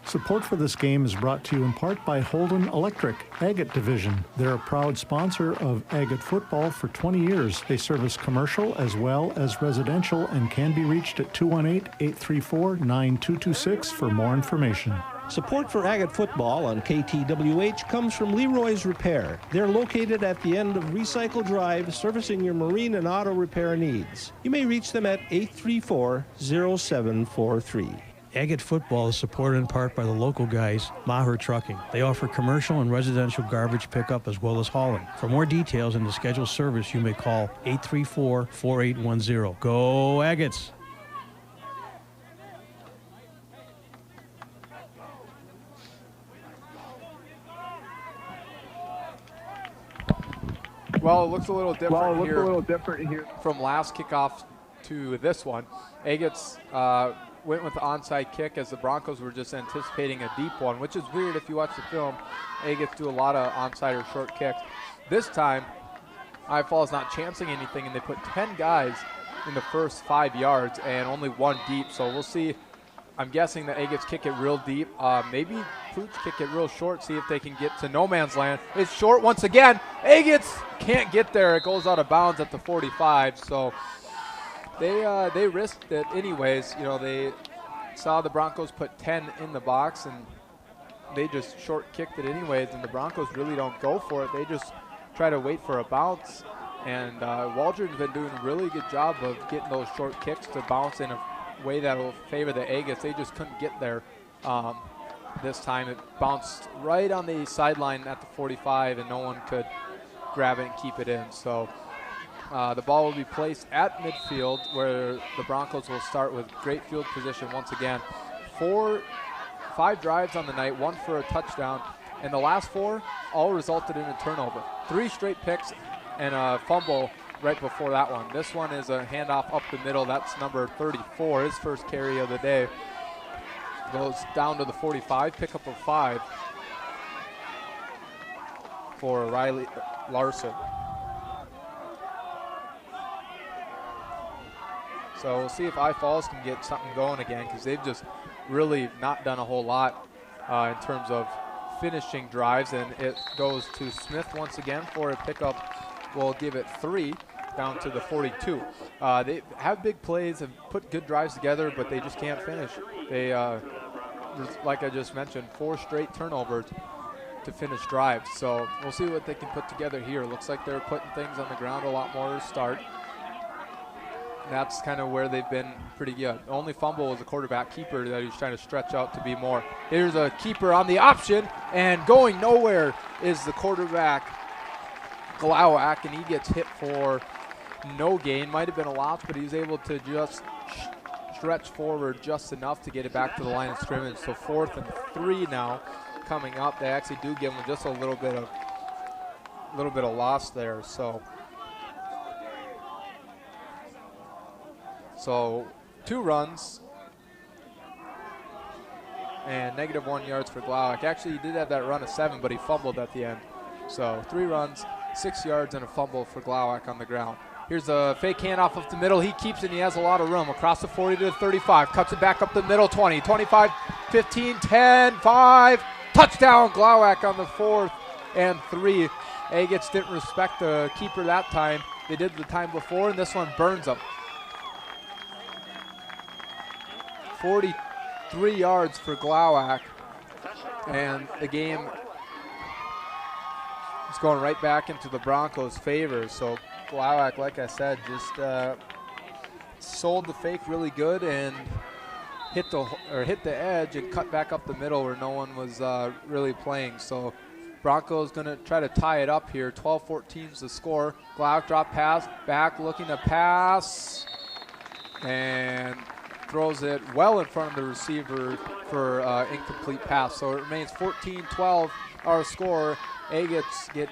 Support for this game is brought to you in part by Holden Electric, Agate Division. They're a proud sponsor of Agate football for 20 years. They service commercial as well as residential and can be reached at 218-834-9226 for more information. Support for Agate football on KTWH comes from Leroy's Repair. They're located at the end of Recycle Drive, servicing your marine and auto repair needs. You may reach them at 834-0743. Agate football is supported in part by the local guys, Maher Trucking. They offer commercial and residential garbage pickup as well as hauling. For more details and to schedule service, you may call 834-4810. Go Agates! Well, it looks a little different here from last kickoff to this one. Agates went with the onside kick as the Broncos were just anticipating a deep one, which is weird if you watch the film. Agates do a lot of onside or short kicks. This time, I-Falls not chancing anything, and they put 10 guys in the first 5 yards and only 1 deep. So we'll see. I'm guessing the Agates kick it real deep. Maybe Pooch kick it real short, see if they can get to no man's land. It's short once again. Agates can't get there. It goes out of bounds at the 45. So they risked it anyways. You know, they saw the Broncos put 10 in the box, and they just short kicked it anyways, and the Broncos really don't go for it. They just try to wait for a bounce, and Waldron's been doing a really good job of getting those short kicks to bounce in a way that will favor the Agates. They just couldn't get there this time. It bounced right on the sideline at the 45, and no one could grab it and keep it in. So the ball will be placed at midfield, where the Broncos will start with great field position once again. 5 drives on the night, 1 for a touchdown, and the last 4 all resulted in a turnover. 3 straight picks and a fumble right before that one. This one is a handoff up the middle. That's number 34, his first carry of the day. Goes down to the 45, pickup of 5 for Riley Larson. So we'll see if I-Falls can get something going again, because they've just really not done a whole lot in terms of finishing drives. And it goes to Smith once again for a pickup. We'll give it 3 down to the 42. They have big plays and put good drives together, but they just can't finish. They, like I just mentioned, 4 straight turnovers to finish drives. So we'll see what they can put together here. Looks like they're putting things on the ground a lot more to start. That's kind of where they've been pretty good. The only fumble was a quarterback keeper that he's trying to stretch out to be more. Here's a keeper on the option, and going nowhere is the quarterback, Glowak, and he gets hit for no gain. Might have been a loss, but he was able to just stretch forward just enough to get it back to the line of scrimmage. So 4th and 3 now coming up. They actually do give them just a little bit of loss there. So 2 runs and -1 yards for Glowak. Actually, he did have that run of 7, but he fumbled at the end. So 3 runs, 6 yards, and a fumble for Glowak on the ground. Here's a fake handoff up the middle. He keeps it, and he has a lot of room. Across the 40 to the 35. Cuts it back up the middle, 20, 25, 15, 10, 5. Touchdown, Glowak on the 4th and 3. Agates didn't respect the keeper that time. They did the time before, and this one burns them. 43 yards for Glowak, and the game is going right back into the Broncos' favor. So Glowak, like I said, just sold the fake really good, and hit the edge and cut back up the middle where no one was really playing. So Broncos going to try to tie it up here. 12-14 is the score. Glauc drop pass, back looking to pass, and throws it well in front of the receiver for incomplete pass. So it remains 14-12 our score. Agates get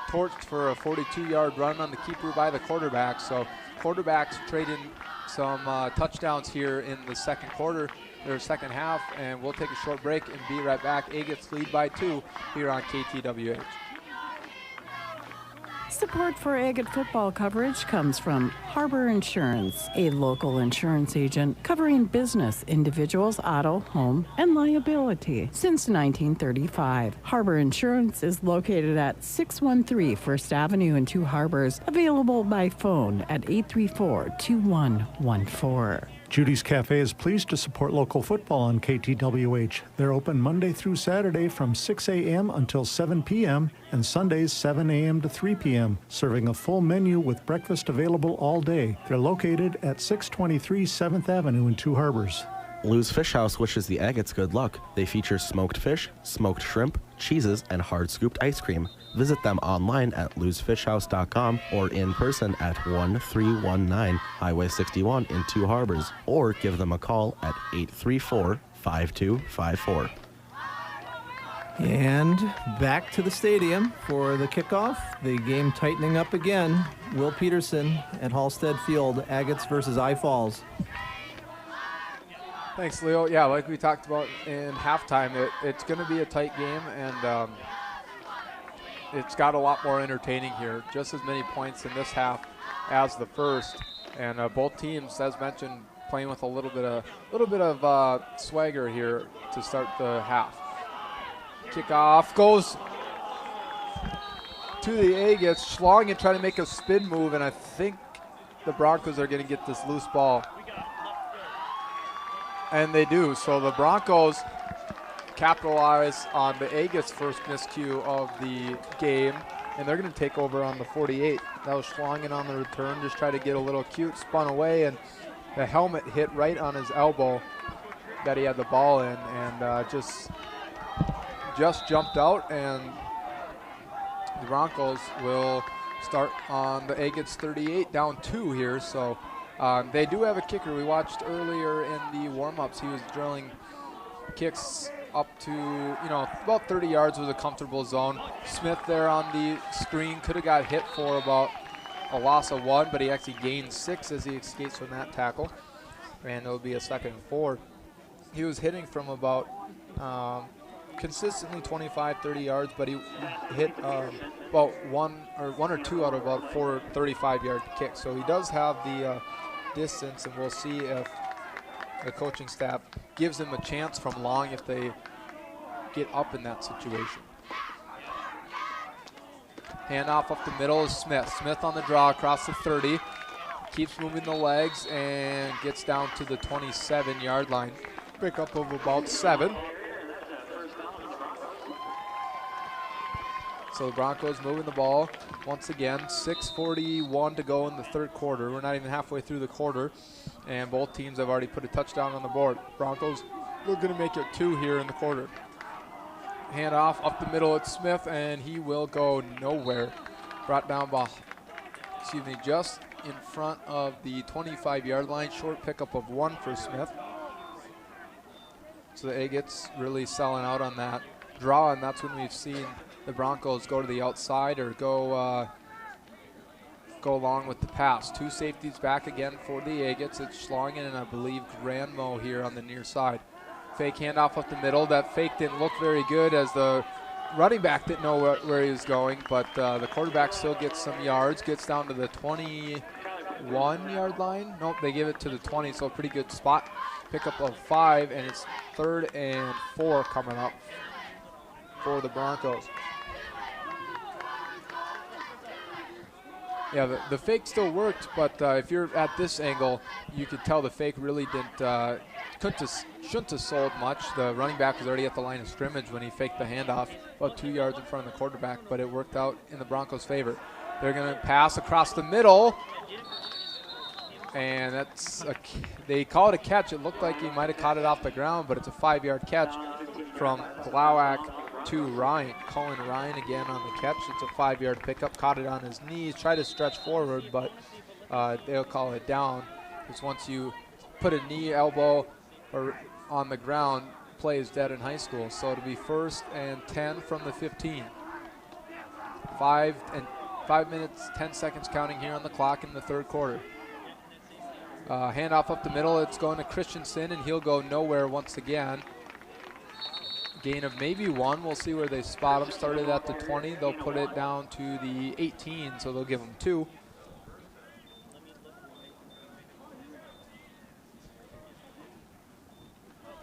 torched for a 42-yard run on the keeper by the quarterback. So quarterbacks trading some touchdowns here in the second quarter, or second half, and we'll take a short break and be right back. Agates lead by 2 here on KTWH. Support for Agate football coverage comes from Harbor Insurance, a local insurance agent covering business, individuals, auto, home, and liability since 1935. Harbor Insurance is located at 613 First Avenue in Two Harbors, available by phone at 834-2114. Judy's Cafe is pleased to support local football on KTWH. They're open Monday through Saturday from 6 a.m. until 7 p.m. and Sundays 7 a.m. to 3 p.m., serving a full menu with breakfast available all day. They're located at 623 7th Avenue in Two Harbors. Lou's Fish House wishes the Agates good luck. They feature smoked fish, smoked shrimp, cheeses, and hard-scooped ice cream. Visit them online at lousfishhouse.com or in person at 1319 Highway 61 in Two Harbors, or give them a call at 834-5254. And back to the stadium for the kickoff. The game tightening up again. Will Peterson at Halsted Field, Agates versus I-Falls. Thanks, Leo. Yeah, like we talked about in halftime, it's going to be a tight game, and it's got a lot more entertaining here. Just as many points in this half as the first, and both teams, as mentioned, playing with a little bit of swagger here to start the half. Kickoff goes to the Agates. Schlongen trying to make a spin move, and I think the Broncos are going to get this loose ball. And they do. So the Broncos capitalize on the Agates' first miscue of the game, and they're going to take over on the 48. That was Schlongen on the return, just try to get a little cute, spun away, and the helmet hit right on his elbow that he had the ball in, and just jumped out, and the Broncos will start on the Agates 38, down 2 here. So they do have a kicker. We watched earlier in the warm-ups, he was drilling kicks up to, about 30 yards was a comfortable zone. Smith there on the screen could have got hit for about a loss of 1, but he actually gained 6 as he escapes from that tackle, and it'll be a 2nd and 4. He was hitting from about consistently 25, 30 yards, but he hit about one or two out of about 4 35-yard kicks. So he does have the distance, and we'll see if the coaching staff gives him a chance from long if they get up in that situation. Handoff up the middle is Smith. Smith on the draw across the 30. Keeps moving the legs and gets down to the 27-yard line. Pickup of about 7. So the Broncos moving the ball once again. 6:41 to go in the third quarter. We're not even halfway through the quarter, and both teams have already put a touchdown on the board. Broncos looking to make it 2 here in the quarter. Handoff up the middle at Smith, and he will go nowhere. Brought down by, just in front of the 25-yard line. Short pickup of 1 for Smith. So the Agates really selling out on that draw, and that's when we've seen the Broncos go to the outside or go along with the pass. 2 safeties back again for the Agates. It's Schlongen and I believe Granmo here on the near side. Fake handoff up the middle. That fake didn't look very good as the running back didn't know where he was going, but the quarterback still gets some yards, gets down to the 21-yard line. Nope, they give it to the 20, so a pretty good spot. Pickup of 5, and it's 3rd and 4 coming up for the Broncos. Yeah, the fake still worked, but if you're at this angle, you could tell the fake really shouldn't have sold much. The running back was already at the line of scrimmage when he faked the handoff, about 2 yards in front of the quarterback, but it worked out in the Broncos' favor. They're going to pass across the middle, And they call it a catch. It looked like he might have caught it off the ground, but it's a 5-yard catch from Glowak to Ryan. Colin Ryan again on the catch. It's a 5-yard pickup. Caught it on his knees. Tried to stretch forward, but they'll call it down. Because once you put a knee, elbow, or on the ground, play is dead in high school. So it'll be 1st and 10 from the 15. 5 minutes, 10 seconds counting here on the clock in the 3rd quarter. Handoff up the middle. It's going to Christensen, and he'll go nowhere once again. Gain of maybe 1. We'll see where they spot him. Started at the 20. They'll put it down to the 18, so they'll give him 2.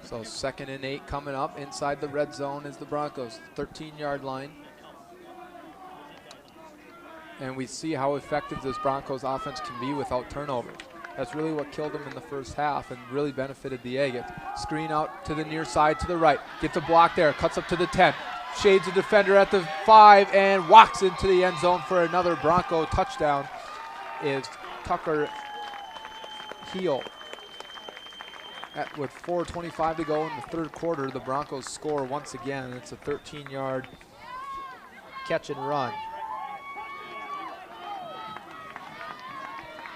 So 2nd and 8 coming up. Inside the red zone is the Broncos, 13-yard line. And we see how effective this Broncos offense can be without turnover. That's really what killed them in the first half and really benefited the Agates. Screen out to the near side to the right. Gets a block there, cuts up to the 10. Shades a defender at the 5 and walks into the end zone for another Bronco touchdown is Tucker Heel. With 4:25 to go in the 3rd quarter, the Broncos score once again. It's a 13-yard catch and run.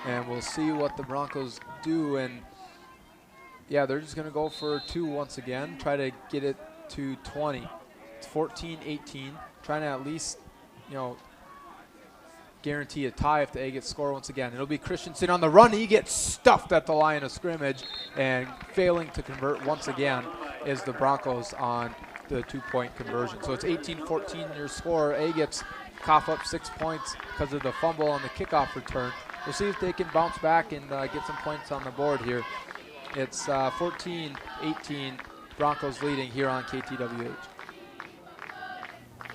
And we'll see what the Broncos do. And yeah, they're just going to go for 2 once again, try to get it to 20. It's 14-18, trying to at least, guarantee a tie if the Agates score once again. It'll be Christensen on the run. He gets stuffed at the line of scrimmage, and failing to convert once again is the Broncos on the 2-point conversion. So it's 18-14 your score. Agates cough up 6 points because of the fumble on the kickoff return. We'll see if they can bounce back and get some points on the board here. It's 14-18, Broncos leading here on KTWH.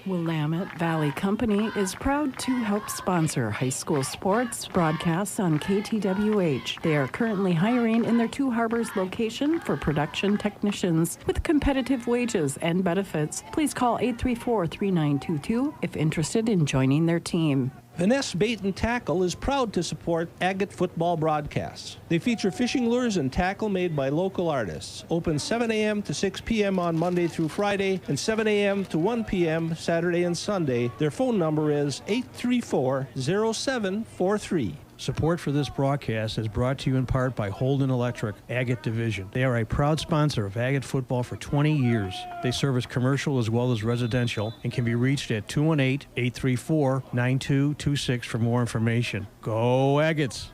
Willamette Valley Company is proud to help sponsor high school sports broadcasts on KTWH. They are currently hiring in their Two Harbors location for production technicians with competitive wages and benefits. Please call 834-3922 if interested in joining their team. Vaness Bait and Tackle is proud to support Agate football broadcasts. They feature fishing lures and tackle made by local artists. Open 7 a.m. to 6 p.m. on Monday through Friday and 7 a.m. to 1 p.m. Saturday and Sunday. Their phone number is 834-0743. Support for this broadcast is brought to you in part by Holden Electric, Agate Division. They are a proud sponsor of Agate football for 20 years. They service commercial as well as residential and can be reached at 218-834-9226 for more information. Go Agates!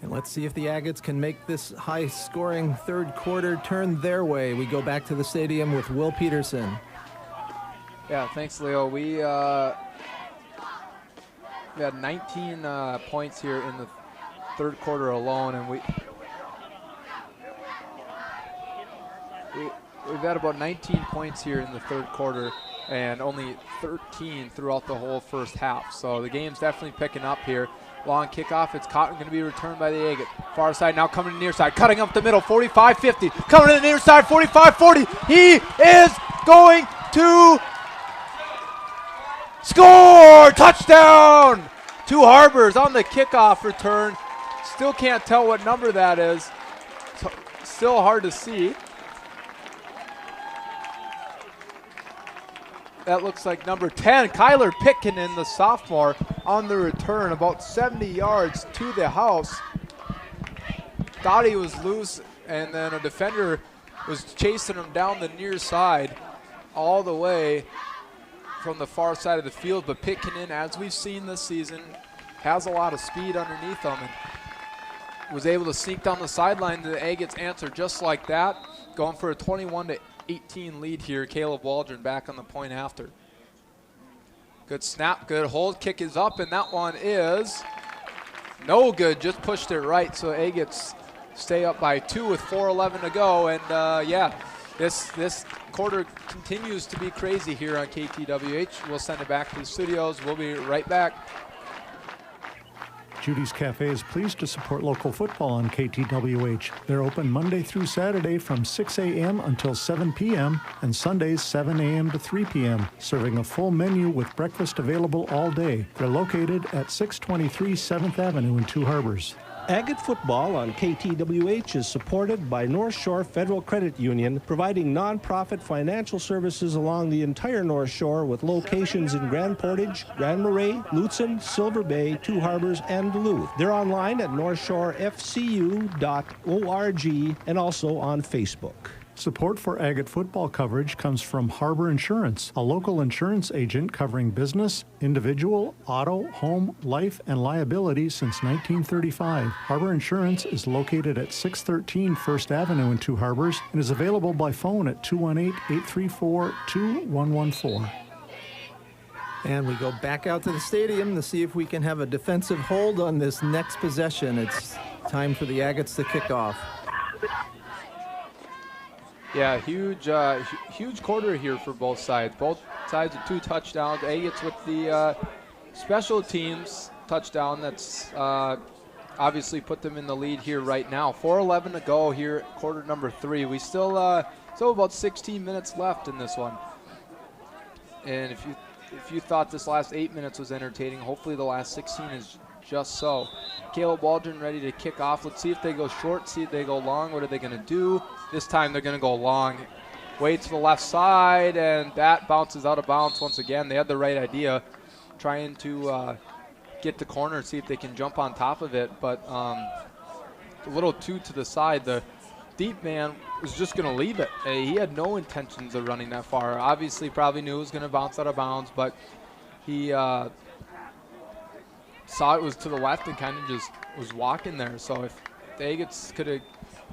And let's see if the Agates can make this high-scoring 3rd quarter turn their way. We go back to the stadium with Will Peterson. Yeah, thanks, Leo. We had 19 points here in the 3rd quarter alone, and we've had about 19 points here in the 3rd quarter and only 13 throughout the whole first half. So the game's definitely picking up here. Long kickoff, it's caught and going to be returned by the Agates. Far side now coming to the near side, cutting up the middle, 45-50. Coming to the near side, 45-40. He is going to score! Touchdown! Two Harbors on the kickoff return. Still can't tell what number that is. Still hard to see. That looks like number 10, Kyler Pitkinen, the sophomore, on the return, about 70 yards to the house. Thought he was loose, and then a defender was chasing him down the near side all the way from the far side of the field. But Pitkinen, as we've seen this season, has a lot of speed underneath him and was able to sneak down the sideline. The Agates answer just like that, going for a 21-18 lead here. Caleb Waldron back on the point after. Good snap, good hold, kick is up, and that one is no good, just pushed it right. So Agates stay up by 2 with 4:11 to go, and yeah, this quarter continues to be crazy here on KTWH. We'll send it back to the studios. We'll be right back. Judy's Cafe is pleased to support local football on KTWH. They're open Monday through Saturday from 6 a.m. until 7 p.m. and Sundays 7 a.m. to 3 p.m., serving a full menu with breakfast available all day. They're located at 623 7th Avenue in Two Harbors. Agate football on KTWH is supported by North Shore Federal Credit Union, providing nonprofit financial services along the entire North Shore with locations in Grand Portage, Grand Marais, Lutzen, Silver Bay, Two Harbors, and Duluth. They're online at northshorefcu.org and also on Facebook. Support for Agate football coverage comes from Harbor Insurance, a local insurance agent covering business, individual, auto, home, life, and liability since 1935. Harbor Insurance is located at 613 First Avenue in Two Harbors and is available by phone at 218-834-2114. And we go back out to the stadium to see if we can have a defensive hold on this next possession. It's time for the Agates to kick off. Yeah, huge quarter here for both sides. Both sides with 2 touchdowns. Agates with the special teams touchdown that's obviously put them in the lead here right now. 4:11 to go here, quarter number 3. We still about 16 minutes left in this one. And if you thought this last 8 minutes was entertaining, hopefully the last 16 is just so. Caleb Waldron ready to kick off. Let's see if they go short, see if they go long. What are they going to do? This time they're going to go long. Way to the left side, and that bounces out of bounds once again. They had the right idea, trying to get the corner, see if they can jump on top of it, but a little too to the side. The deep man was just going to leave it. He had no intentions of running that far. Obviously probably knew it was going to bounce out of bounds, but he saw it was to the left and kind of just was walking there. So if the Agates could have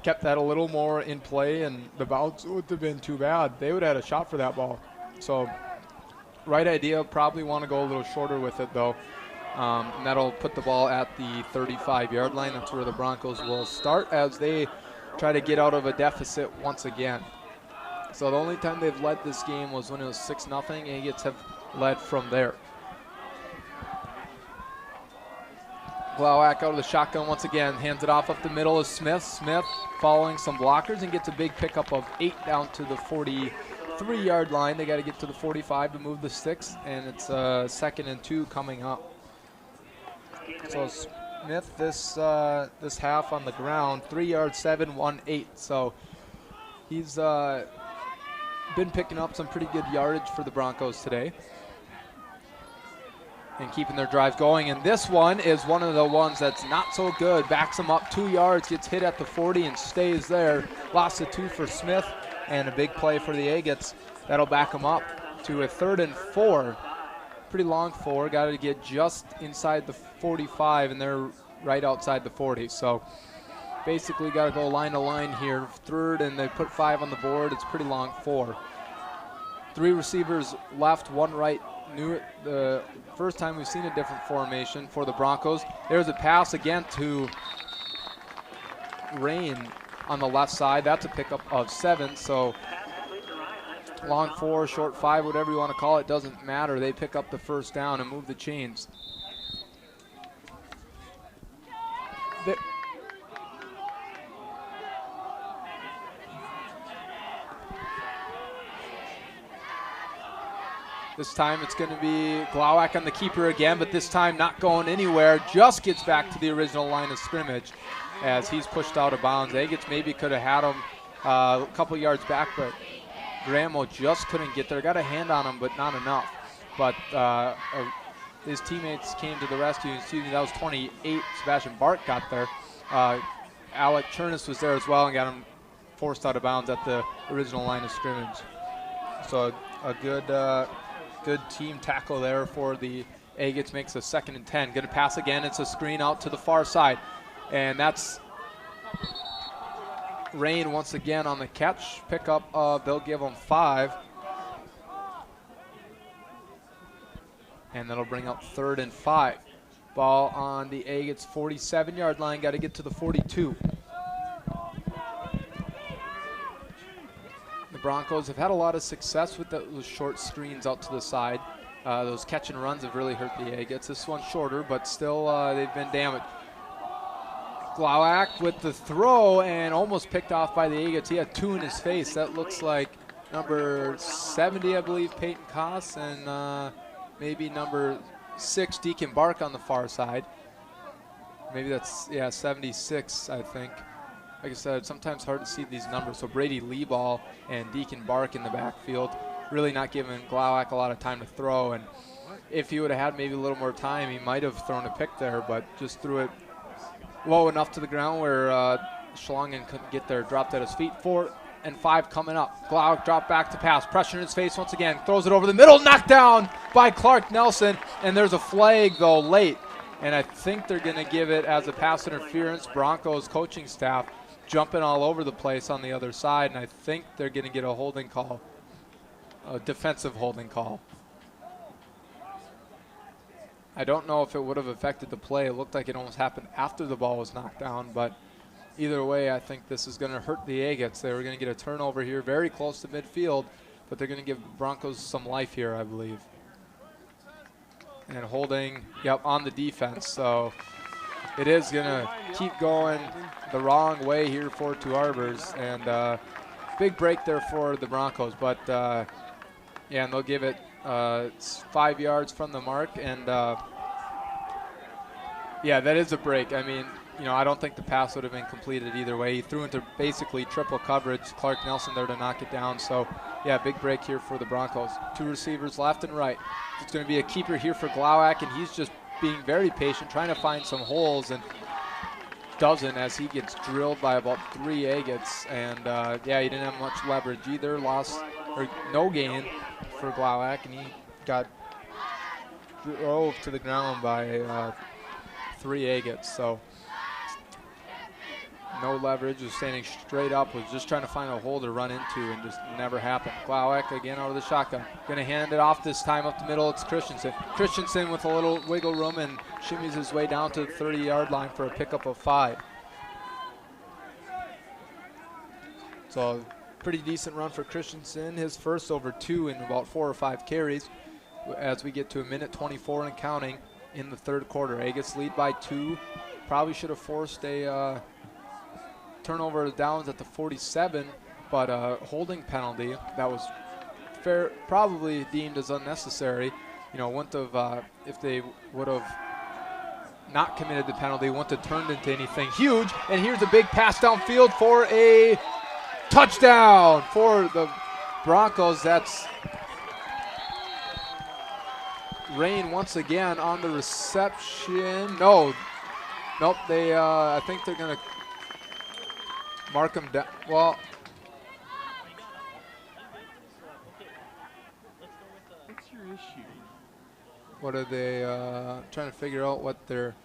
kept that a little more in play and the bounce wouldn't have been too bad, they would have had a shot for that ball. So right idea, probably want to go a little shorter with it though. And that'll put the ball at the 35-yard line. That's where the Broncos will start as they try to get out of a deficit once again. So the only time they've led this game was when it was 6-0. Agates have led from there. Glowak out of the shotgun once again, hands it off up the middle of Smith. Smith following some blockers and gets a big pickup of 8 down to the 43-yard line. They got to get to the 45 to move the sticks, and it's 2nd and 2 coming up. So Smith this half on the ground, 3 yards, 7-1-8. So he's been picking up some pretty good yardage for the Broncos today and keeping their drives going. And this one is one of the ones that's not so good. Backs him up 2 yards, gets hit at the 40 and stays there. Loss of 2 for Smith and a big play for the Agates. That'll back him up to a 3rd and 4. Pretty long 4. Got to get just inside the 45 and they're right outside the 40. So basically got to go line to line here. 3rd and they put 5 on the board. It's pretty long 4. 3 receivers left, 1 right. New the first time we've seen a different formation for the Broncos. There's a pass again to Rain on the left side. That's a pickup of 7. So long 4, short 5, whatever you want to call it, doesn't matter. They pick up the first down and move the chains. This time it's going to be Glowak on the keeper again, but this time not going anywhere. Just gets back to the original line of scrimmage as he's pushed out of bounds. Agates maybe could have had him a couple yards back, but Gramo just couldn't get there. Got a hand on him, but not enough. But his teammates came to the rescue. Excuse me, that was 28. Sebastian Bart got there. Alec Chernus was there as well and got him forced out of bounds at the original line of scrimmage. So a good team tackle there for the Agates. Makes a 2nd and 10. Going to pass again. It's a screen out to the far side. And that's Rain once again on the catch. Pickup of, they'll give him 5. And that'll bring up 3rd and 5. Ball on the Agates 47-yard line. Got to get to the 42. The Broncos have had a lot of success with those short screens out to the side. Those catch and runs have really hurt the Agates. This one's shorter, but still they've been damaged. Glowak with the throw and almost picked off by the Agates. He had 2 in his face. That looks like number 70, I believe, Peyton Koss, and maybe number 6, Deacon Bark on the far side. maybe that's, yeah, 76, I think. Like I said, sometimes hard to see these numbers. So Brady Lieball and Deacon Bark in the backfield, really not giving Glauac a lot of time to throw. And if he would have had maybe a little more time, he might have thrown a pick there, but just threw it low enough to the ground where Schlongen couldn't get there, dropped at his feet. 4 and 5 coming up. Glauac dropped back to pass, pressure in his face once again, throws it over the middle, knocked down by Clark Nelson, and there's a flag, though, late. And I think they're going to give it as a pass interference. Broncos coaching staff jumping all over the place on the other side, and I think they're going to get a holding call, a defensive holding call. I don't know if it would have affected the play. It looked like it almost happened after the ball was knocked down, but either way, I think this is going to hurt the Agates. They were going to get a turnover here very close to midfield, but they're going to give Broncos some life here, I believe. And holding, yep, on the defense. So it is going to keep going the wrong way here for Two Harbors. And big break there for the Broncos. But, yeah, and they'll give it 5 yards from the mark. And, yeah, that is a break. I mean, you know, I don't think the pass would have been completed either way. He threw into basically triple coverage. Clark Nelson there to knock it down. So, yeah, big break here for the Broncos. 2 receivers left and right. It's going to be a keeper here for Glauac, and he's just being very patient, trying to find some holes, and doesn't as he gets drilled by about 3 Agates. And, yeah, he didn't have much leverage either. Lost, or no gain for Glauac, and he got drove to the ground by 3 Agates. So, no leverage, was standing straight up, was just trying to find a hole to run into, and just never happened. Glauac again out of the shotgun. Going to hand it off this time up the middle. It's Christensen. Christensen with a little wiggle room and shimmies his way down to the 30-yard line for a pickup of 5. So pretty decent run for Christensen. His first over 2 in about 4 or 5 carries as we get to 1:24 and counting in the third quarter. Agates lead by 2. Probably should have forced a turnover downs at the 47, but a holding penalty that was fair, probably deemed as unnecessary. You know, wouldn't have, if they would have not committed the penalty, wouldn't have turned into anything huge. And here's a big pass downfield for a touchdown for the Broncos. That's Rain once again on the reception. Nope, they, I think they're going to mark him down. Well, What's your issue? what are they trying to figure out what they're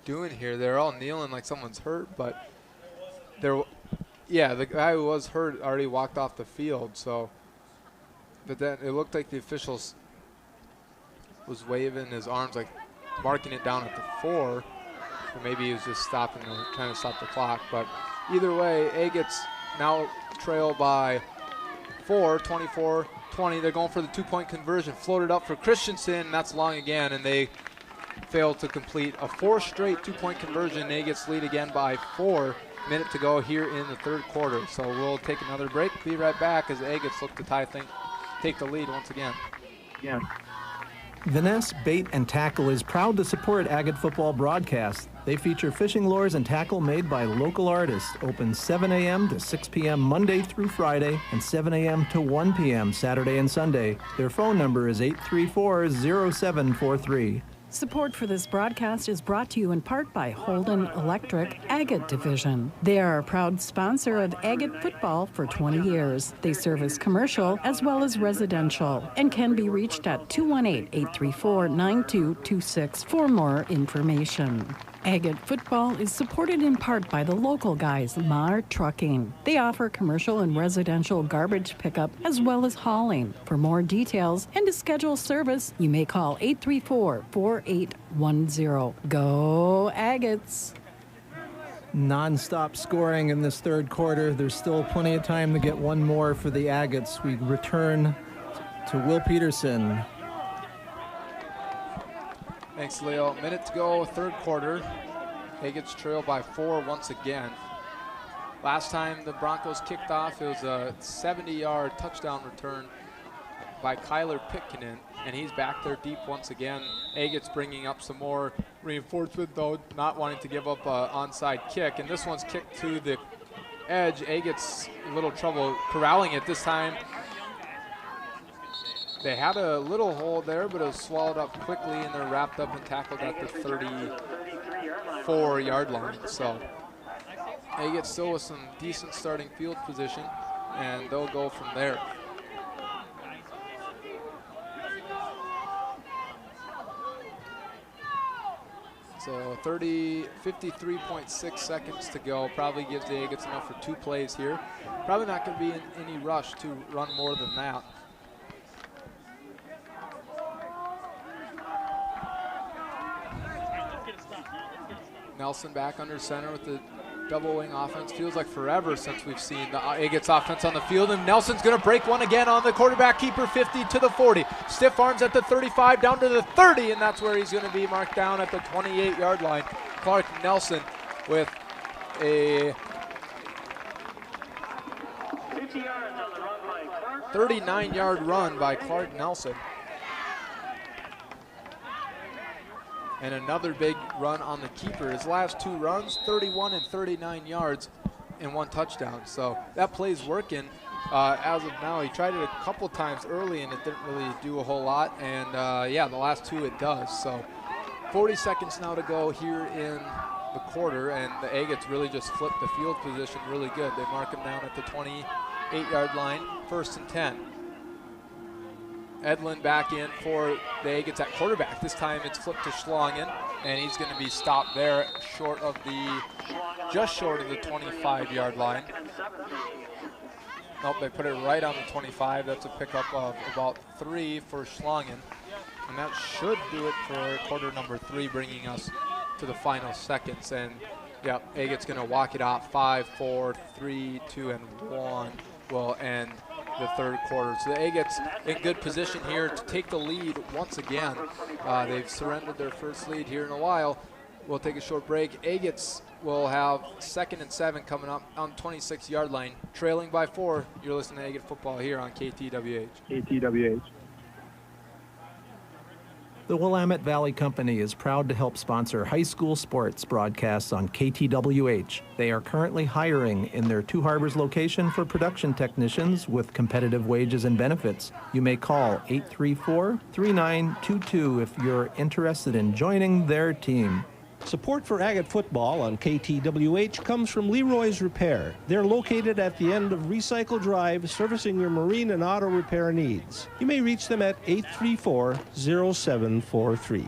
doing here. They're all kneeling like someone's hurt, but yeah, the guy who was hurt already walked off the field. So, but then it looked like the officials was waving his arms, like marking it down at the 4, or maybe he was just trying to stop the clock. But either way, Agates now trail by 4, 24-20. They're going for the 2-point conversion. Floated up for Christensen, that's long again, and they failed to complete a 4 straight 2-point conversion. Agates lead again by 4. Minute to go here in the third quarter. So we'll take another break. Be right back as Agates look to take the lead once again. Yeah. Vaness Bait and Tackle is proud to support Agate football broadcasts. They feature fishing lures and tackle made by local artists. Open 7 a.m. to 6 p.m. Monday through Friday and 7 a.m. to 1 p.m. Saturday and Sunday. Their phone number is 834-0743. Support for this broadcast is brought to you in part by Holden Electric Agate Division. They are a proud sponsor of Agate football for 20 years. They service commercial as well as residential and can be reached at 218-834-9226 for more information. Agate football is supported in part by the local guys, Mar Trucking. They offer commercial and residential garbage pickup as well as hauling. For more details and to schedule service, you may call 834-4810. Go Agates! Non-stop scoring in this third quarter. There's still plenty of time to get one more for the Agates. We return to Will Peterson. Thanks, Leo. Minute to go, third quarter. Agates trail by 4 once again. Last time the Broncos kicked off, it was a 70-yard touchdown return by Kyler Pitkanen, and he's back there deep once again. Agates bringing up some more reinforcement, though, not wanting to give up an onside kick, and this one's kicked to the edge. Agates a little trouble corralling it this time. They had a little hole there, but it was swallowed up quickly, and they're wrapped up and tackled at the 34-yard line. So Agates still with some decent starting field position, and they'll go from there. So 53.6 seconds to go. Probably gives the Agates enough for 2 plays here. Probably not going to be in any rush to run more than that. Nelson back under center with the double wing offense. Feels like forever since we've seen the Agates offense on the field, and Nelson's going to break one again on the quarterback keeper. 50 to the 40. Stiff arms at the 35 down to the 30, and that's where he's going to be marked down at the 28-yard line. Clark Nelson with a 39-yard run by Clark Nelson. And another big run on the keeper. His last 2 runs, 31 and 39 yards and 1 touchdown. So that play's working as of now. He tried it a couple times early and it didn't really do a whole lot. And yeah, the last 2 it does. So 40 seconds now to go here in the quarter, and the Agates really just flipped the field position really good. They mark him down at the 28-yard line, 1st and 10. Edlin back in for the Agates at quarterback. This time it's flipped to Schlongen, and he's going to be stopped there just short of the 25-yard line. Nope, they put it right on the 25. That's a pickup of about 3 for Schlongen. And that should do it for quarter number 3, bringing us to the final seconds. And yeah, Agates going to walk it out. 5, 4, 3, 2, and 1 will end the 3rd quarter. So the Agates in good position here to take the lead once again. They've surrendered their first lead here in a while. We'll take a short break. Agates will have 2nd and 7 coming up on the 26-yard line, trailing by 4. You're listening to Agate football here on KTWH. KTWH. The Willamette Valley Company is proud to help sponsor high school sports broadcasts on KTWH. They are currently hiring in their Two Harbors location for production technicians with competitive wages and benefits. You may call 834-3922 if you're interested in joining their team. Support for Agate football on KTWH comes from Leroy's Repair. They're located at the end of Recycle Drive, servicing your marine and auto repair needs. You may reach them at 834-0743.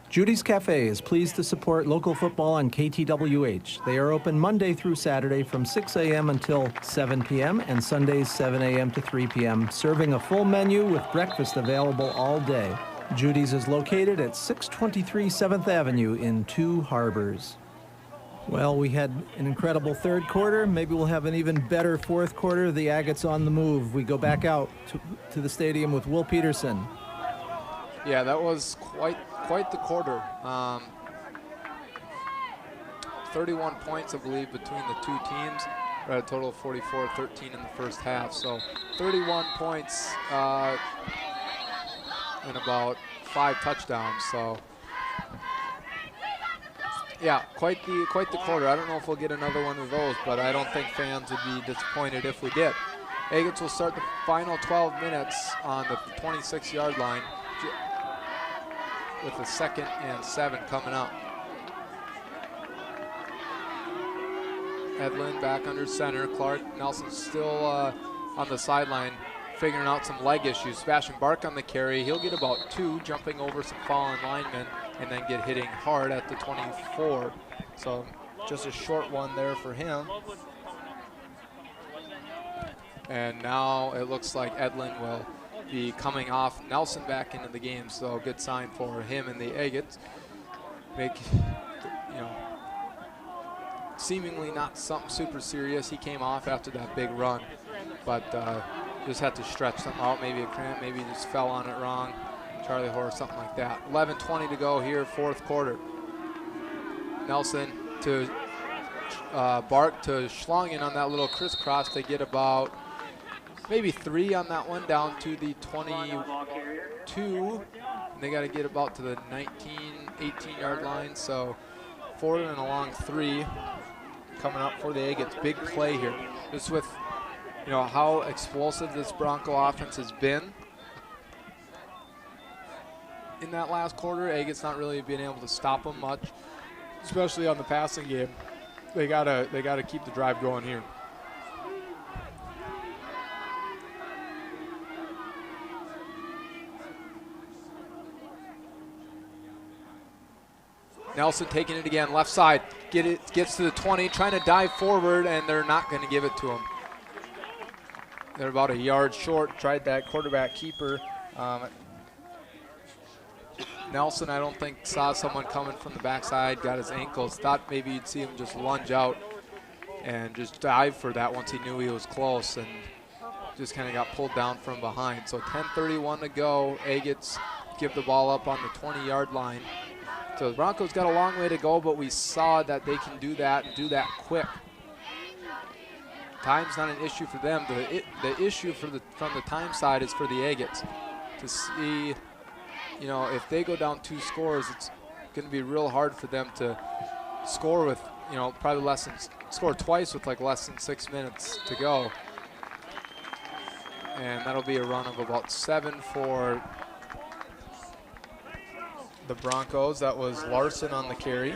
Judy's Cafe is pleased to support local football on KTWH. They are open Monday through Saturday from 6 a.m. until 7 p.m. and Sundays 7 a.m. to 3 p.m., serving a full menu with breakfast available all day. Judy's is located at 623 7th Avenue in Two Harbors. Well, we had an incredible 3rd quarter. Maybe we'll have an even better 4th quarter. The Agates on the move. We go back out to the stadium with Will Peterson. Yeah, that was quite the quarter. 31 points, I believe, between the 2 teams. We're at a total of 44-13 in the first half. So 31 points and about 5 touchdowns. So yeah, quite the quarter. I don't know if we'll get another one of those, but I don't think fans would be disappointed if we did. Agates will start the final 12 minutes on the 26-yard line with a 2nd and 7 coming up. Edlin back under center. Clark Nelson still on the sideline, figuring out some leg issues. Sebastian Bark on the carry. He'll get about 2, jumping over some fallen linemen and then get hitting hard at the 24. So just a short one there for him. And now it looks like Edlin will be coming off. Nelson back into the game, so good sign for him and the Agates. Seemingly not something super serious. He came off after that big run, but just had to stretch something out, maybe a cramp, maybe just fell on it wrong. Charlie Horse, something like that. 11:20 to go here, 4th quarter. Nelson to Bark to Schlungen on that little crisscross. They get about maybe 3 on that one, down to the 22. And they got to get about to the 19, 18-yard line. So 4 and a long 3 coming up for the Agates. Big play here. Just with, you know, how explosive this Bronco offense has been in that last quarter. Agates not really being able to stop them much, especially on the passing game. They gotta keep the drive going here. Nelson taking it again, left side, gets to the 20, trying to dive forward, and they're not going to give it to him. They're about a yard short. Tried that quarterback keeper. Nelson, I don't think, saw someone coming from the backside, got his ankles, thought maybe you'd see him just lunge out and just dive for that once he knew he was close, and just kind of got pulled down from behind. So 10:31 to go. Agates give the ball up on the 20-yard line. So the Broncos got a long way to go, but we saw that they can do that and do that quick. Time's not an issue for them. The issue from the time side is for the Agates to see, you know, if they go down 2 scores, it's going to be real hard for them to score with, you know, probably score twice with like less than 6 minutes to go. And that'll be a run of about 7 for the Broncos. That was Larson on the carry.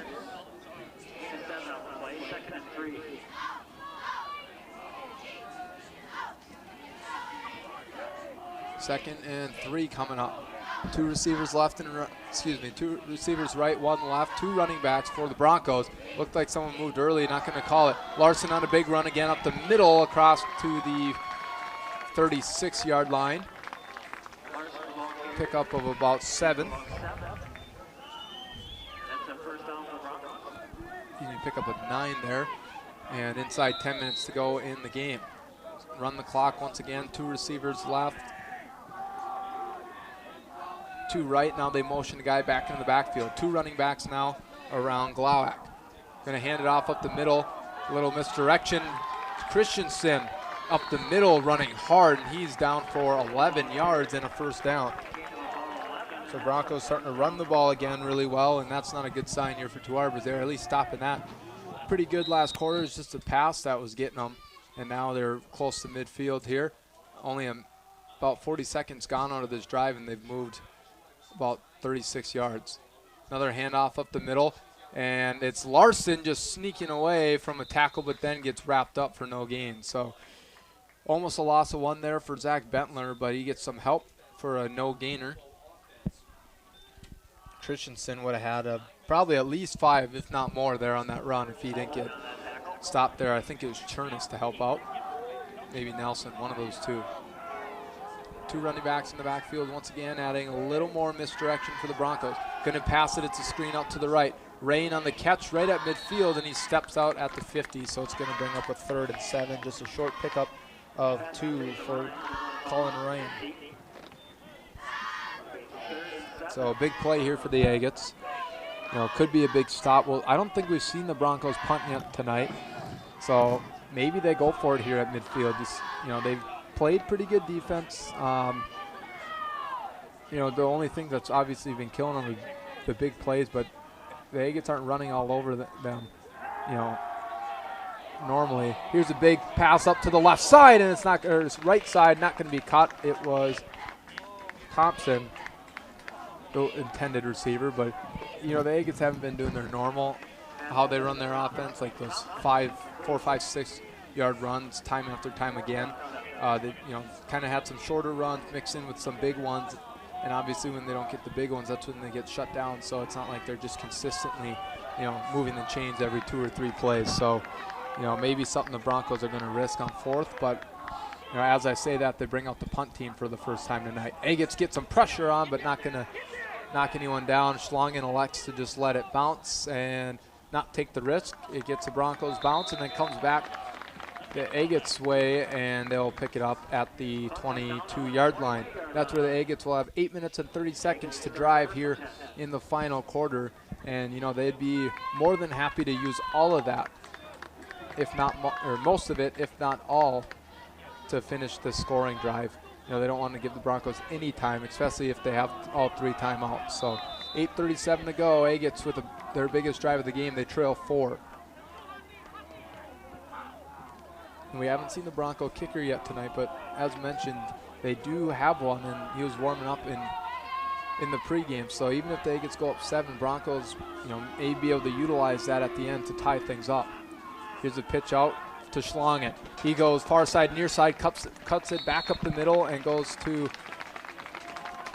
Second and 3 coming up. 2 receivers left and 2 receivers right, 1 left. 2 running backs for the Broncos. Looked like someone moved early, not going to call it. Larson on a big run again up the middle across to the 36-yard line. Pickup of about 7. You need to pick up a 9 there. And inside 10 minutes to go in the game. Run the clock once again. 2 receivers left. 2 right. Now they motion the guy back into the backfield. 2 running backs now around Glauac. Going to hand it off up the middle. A little misdirection. Christensen up the middle running hard, and he's down for 11 yards and a first down. So Broncos starting to run the ball again really well, and that's not a good sign here for Two Harbors. They're at least stopping that pretty good last quarter. It's just a pass that was getting them, and now they're close to midfield here. Only about 40 seconds gone out of this drive, and they've moved about 36 yards. Another handoff up the middle, and it's Larson just sneaking away from a tackle, but then gets wrapped up for no gain. So almost a loss of 1 there for Zach Bentler, but he gets some help for a no gainer. Christensen would have had probably at least 5, if not more, there on that run if he didn't get stopped there. I think it was Chernus to help out. Maybe Nelson, one of those 2. 2 running backs in the backfield once again, adding a little more misdirection for the Broncos. Going to pass it. It's a screen out to the right. Rain on the catch right at midfield, and he steps out at the 50, so it's going to bring up a 3rd and 7. Just a short pickup of 2 for Colin Rain. So a big play here for the Agates. You know, could be a big stop. Well, I don't think we've seen the Broncos punt yet tonight, so maybe they go for it here at midfield. Just, you know, they've played pretty good defense. You know, the only thing that's obviously been killing them is the big plays, but the Agates aren't running all over them, you know, normally. Here's a big pass up to the left side, and it's not, or it's right side, not going to be caught. It was Thompson, the intended receiver, but, you know, the Agates haven't been doing their normal, how they run their offense, like those 4, 5, 6 yard runs time after time again. They, you know, kind of had some shorter runs mixed in with some big ones, and obviously when they don't get the big ones, that's when they get shut down. So it's not like they're just consistently, you know, moving the chains every 2 or 3 plays. So, you know, maybe something the Broncos are going to risk on 4th, but, you know, as I say that, they bring out the punt team for the first time tonight. Agates get some pressure on, but not going to knock anyone down. Schlungen elects to just let it bounce and not take the risk. It gets the Broncos bounce and then comes back the Agates way, and they'll pick it up at the 22-yard line. That's where the Agates will have 8 minutes and 30 seconds to drive here in the final quarter. And, you know, they'd be more than happy to use all of that if not or most of it, if not all, to finish the scoring drive. You know, they don't want to give the Broncos any time, especially if they have all 3 timeouts. So 8:37 to go. Agates with their biggest drive of the game. They trail 4. And we haven't seen the Bronco kicker yet tonight, but as mentioned, they do have one, and he was warming up in the pregame. So even if the Agates go up 7, Broncos, you know, may be able to utilize that at the end to tie things up. Here's a pitch out to Schlongen. He goes far side, near side, cuts it back up the middle, and goes to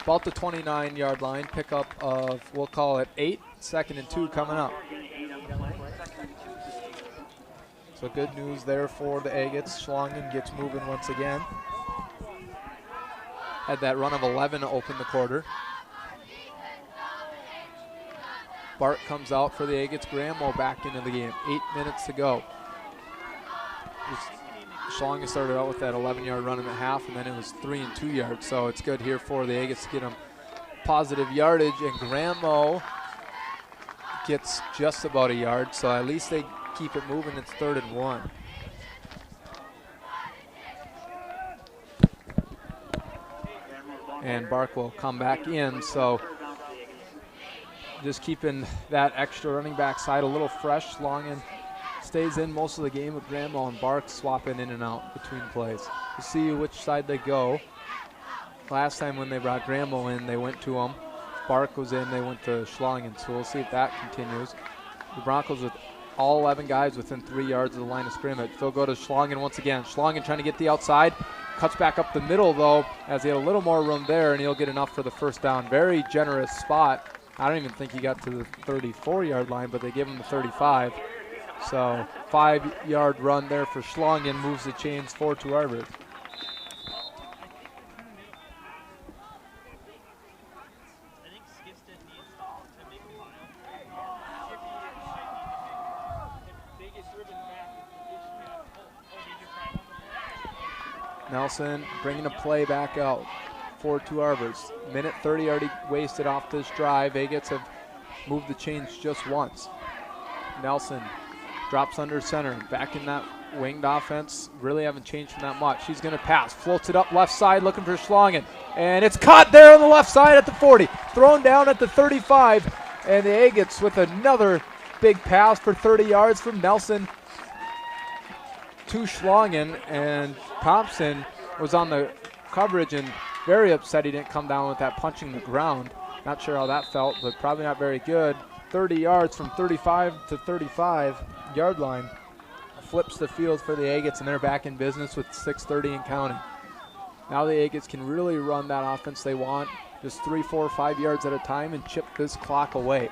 about the 29-yard line. Pickup of, we'll call it 8, 2nd and 2 coming up. So good news there for the Agates. Schlongen gets moving once again. Had that run of 11 to open the quarter. Bart comes out for the Agates. Gramo back into the game. 8 minutes to go. Schlongen started out with that 11-yard run in the half, and then it was 3 and 2 yards. So it's good here for the Agates to get them positive yardage, and Gramo gets just about a yard. So at least they keep it moving. It's 3rd and 1. And Bark will come back in. So just keeping that extra running back side a little fresh. Schlongen stays in most of the game with Gramo and Bark swapping in and out between plays. To see which side they go. Last time when they brought Gramo in, they went to him. Bark was in, they went to Schlongen. So we'll see if that continues. The Broncos with all 11 guys within 3 yards of the line of scrimmage. They'll go to Schlongen once again. Schlongen trying to get the outside. Cuts back up the middle, though, as he had a little more room there, and he'll get enough for the first down. Very generous spot. I don't even think he got to the 34-yard line, but they give him the 35. So 5-yard run there for Schlongen, moves the chains 4 to Arbor. Nelson bringing a play back out for 2 Arbors. Minute 30 already wasted off this drive. Agates have moved the chains just once. Nelson drops under center, back in that winged offense. Really haven't changed from that much. He's going to pass, floats it up left side, looking for Schlongen. And it's caught there on the left side at the 40. Thrown down at the 35. And the Agates with another big pass for 30 yards from Nelson to Schlongen, and Thompson was on the coverage and very upset he didn't come down with that punching the ground. Not sure how that felt, but probably not very good. 30 yards from 35 to 35-yard line. Flips the field for the Agates, and they're back in business with 6:30 and counting. Now the Agates can really run that offense they want, just 3, 4, 5 yards at a time, and chip this clock away.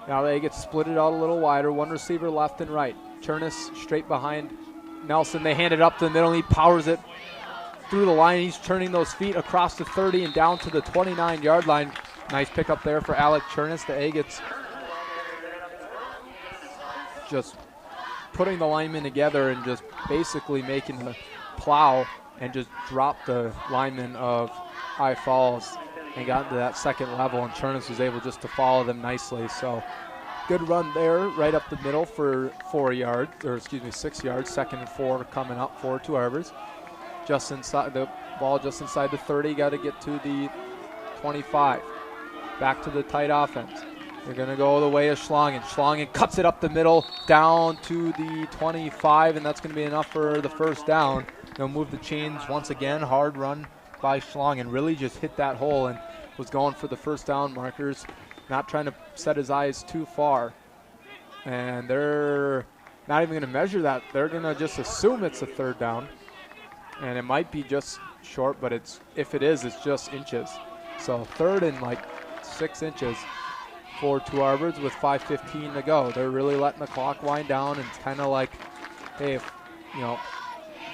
Now the Agates split it out a little wider, 1 receiver left and right. Chernus straight behind Nelson. They hand it up to the middle. He powers it through the line. He's turning those feet across the 30 and down to the 29-yard line. Nice pickup there for Alec Chernus. The Agates just putting the linemen together and just basically making the plow and just dropped the lineman of High Falls and got into that second level, and Chernus was able just to follow them nicely. So good run there, right up the middle for 4 yards, or excuse me, 6 yards. 2nd and 4 coming up for 2 Arbors. Just inside the ball, just inside the 30. Got to get to the 25. Back to the tight offense. They're going to go the way of Schlongen. Schlongen cuts it up the middle, down to the 25, and that's going to be enough for the first down. They'll move the chains once again. Hard run by Schlongen. Really just hit that hole and was going for the first down markers. Not trying to set his eyes too far. And they're not even going to measure that. They're going to just assume it's a 3rd down. And it might be just short, but if it is, it's just inches. So 3rd and like 6 inches for 2 Arbors with 5:15 to go. They're really letting the clock wind down, and it's kind of like, hey, if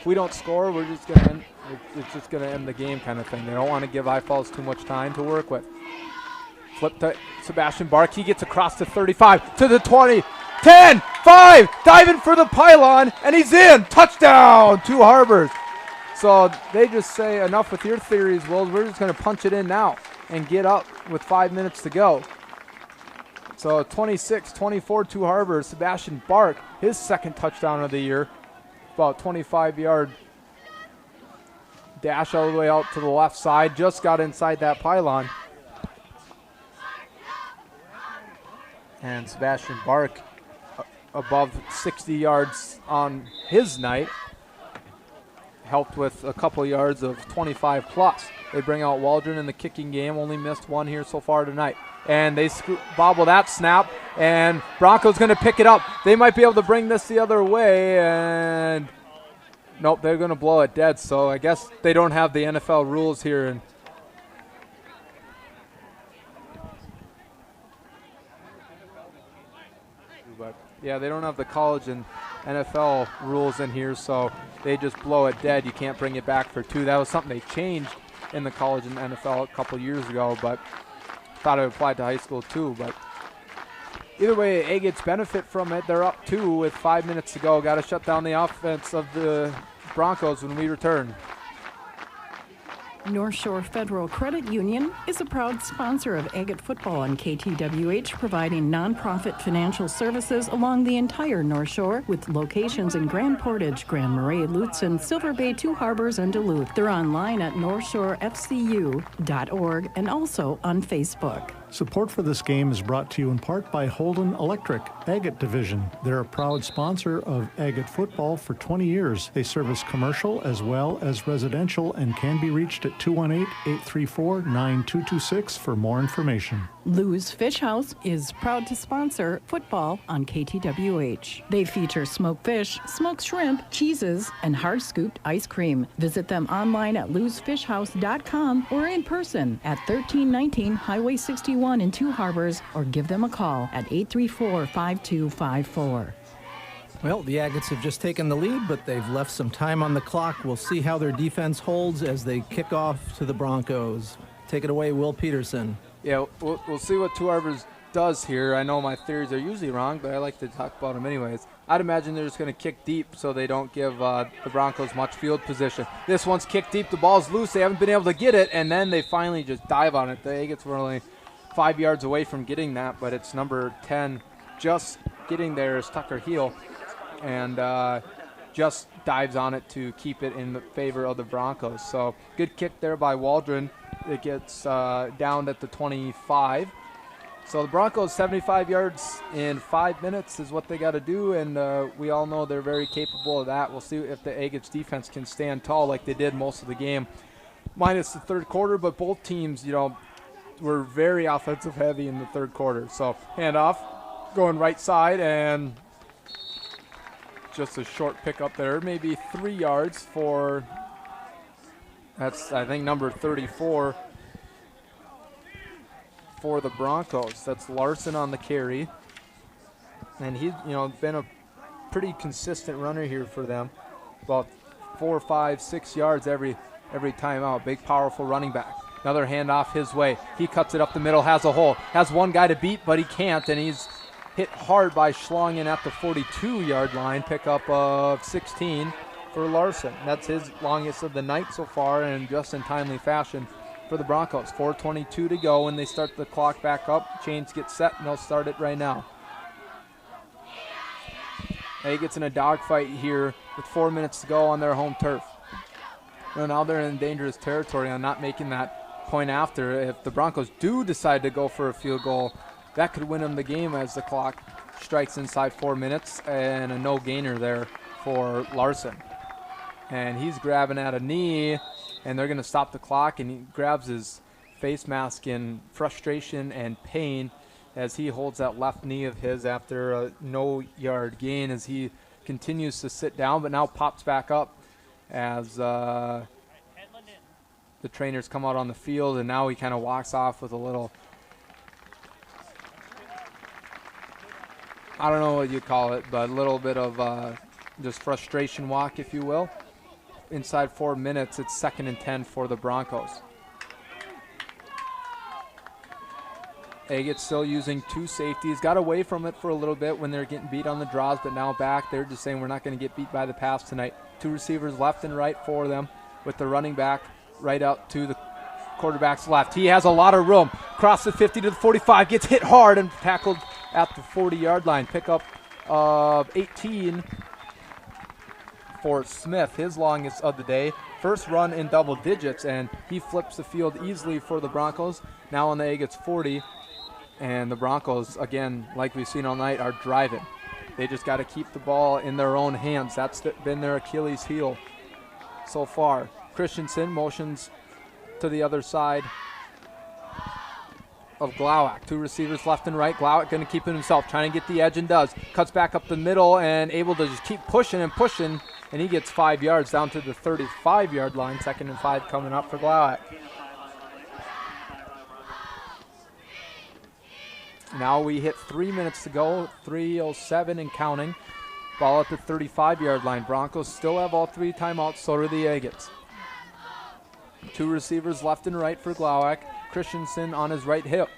we don't score, we're just going to end. It's just going to end the game kind of thing. They don't want to give High Falls too much time to work with. Flip to Sebastian Bark. He gets across the 35 to the 20. 10, 5, diving for the pylon, and he's in. Touchdown, 2 Arbors. So they just say, enough with your theories, Wills. We're just going to punch it in now and get up with 5 minutes to go. So 26-24 to Harbor. Sebastian Bark, his second touchdown of the year. About 25-yard dash all the way out to the left side. Just got inside that pylon. And Sebastian Bark above 60 yards on his night. Helped with a couple yards of 25 plus. They bring out Waldron in the kicking game. Only missed one here so far tonight. And they bobble that snap. And Broncos going to pick it up. They might be able to bring this the other way. And nope, they're going to blow it dead. So I guess they don't have the NFL rules here. And but yeah, they don't have the college and NFL rules in here, so they just blow it dead. You can't bring it back for two. That was something they changed in the college and NFL a couple years ago, but thought it applied to high school too. But either way, Agates benefit from it. They're up 2 with 5 minutes to go. Got to shut down the offense of the Broncos when we return. North Shore Federal Credit Union is a proud sponsor of Agate football on KTWH, providing nonprofit financial services along the entire North Shore with locations in Grand Portage, Grand Marais, Lutsen, Silver Bay, 2 Harbors, and Duluth. They're online at northshorefcu.org and also on Facebook. Support for this game is brought to you in part by Holden Electric, Agate Division. They're a proud sponsor of Agate football for 20 years. They service commercial as well as residential and can be reached at 218-834-9226 for more information. Lou's Fish House is proud to sponsor football on KTWH. They feature smoked fish, smoked shrimp, cheeses, and hard-scooped ice cream. Visit them online at lousfishhouse.com or in person at 1319 Highway 61 in 2 Harbors, or give them a call at 834-5254. Well, the Agates have just taken the lead, but they've left some time on the clock. We'll see how their defense holds as they kick off to the Broncos. Take it away, Will Peterson. Yeah, we'll see what 2 Harbors does here. I know my theories are usually wrong, but I like to talk about them anyways. I'd imagine they're just going to kick deep so they don't give the Broncos much field position. This one's kicked deep. The ball's loose. They haven't been able to get it, and then they finally just dive on it. The Agates were only 5 yards away from getting that, but it's number 10 just getting there is Tucker Heel, and just dives on it to keep it in the favor of the Broncos. So good kick there by Waldron. It gets down at the 25. So the Broncos 75 yards in 5 minutes is what they got to do, and we all know they're very capable of that. We'll see if the Agates defense can stand tall like they did most of the game, minus the third quarter. But both teams, were very offensive heavy in the third quarter. So handoff, going right side, and just a short pickup there, maybe 3 yards for, that's I think number 34 for the Broncos. That's Larson on the carry, and he's been a pretty consistent runner here for them, about 4, 5, 6 yards every time out. Big, powerful running back. Another handoff his way. He cuts it up the middle, has a hole, has one guy to beat, but he can't, and he's hit hard by Schlongen at the 42-yard line. Pickup of 16 for Larson. That's his longest of the night so far, and just in timely fashion for the Broncos. 4:22 to go, and they start the clock back up. Chains get set, and they'll start it right now. Agates in a dogfight here with 4 minutes to go on their home turf. Well, now they're in dangerous territory on not making that point after. If the Broncos do decide to go for a field goal, that could win them the game as the clock strikes inside 4 minutes, and a no-gainer there for Larson. And he's grabbing at a knee, and they're going to stop the clock, and he grabs his face mask in frustration and pain as he holds that left knee of his after a no-yard gain as he continues to sit down, but now pops back up as the trainers come out on the field, and now he kind of walks off with a little, I don't know what you call it, but a little bit of just frustration walk, if you will. Inside 4 minutes, it's 2nd and 10 for the Broncos. Agates still using 2 safeties. Got away from it for a little bit when they're getting beat on the draws, but now back. They're just saying we're not going to get beat by the pass tonight. 2 receivers left and right for them with the running back right out to the quarterback's left. He has a lot of room. Across the 50 to the 45, gets hit hard and tackled at the 40-yard line. Pickup of 18 for Smith, his longest of the day. First run in double digits, and he flips the field easily for the Broncos. Now on the Agates 40, and the Broncos, again, like we've seen all night, are driving. They just got to keep the ball in their own hands. That's been their Achilles heel so far. Christensen motions to the other side of Glowak. Two receivers left and right. Glowak going to keep it himself, trying to get the edge, and does. Cuts back up the middle and able to just keep pushing and pushing, and he gets 5 yards down to the 35-yard line. 2nd and 5 coming up for Glowak. Now we hit 3 minutes to go, 3:07 and counting. Ball at the 35-yard line. Broncos still have all 3 timeouts, so do the Agates. 2 receivers left and right for Glowak. Christensen on his right hip.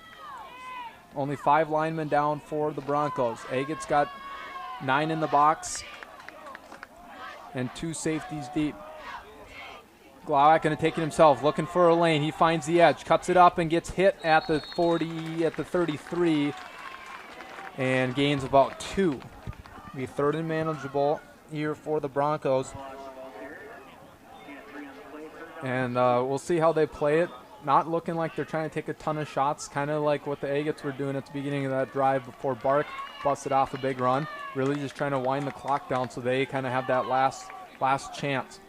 Only 5 linemen down for the Broncos. Agates got 9 in the box and 2 safeties deep. Glowak going to take it himself, looking for a lane. He finds the edge, cuts it up, and gets hit at the 40, at the 33, and gains about 2. Be 3rd and manageable here for the Broncos. And we'll see how they play it. Not looking like they're trying to take a ton of shots, kind of like what the Agates were doing at the beginning of that drive before Bark busted off a big run. Really just trying to wind the clock down so they kind of have that last chance.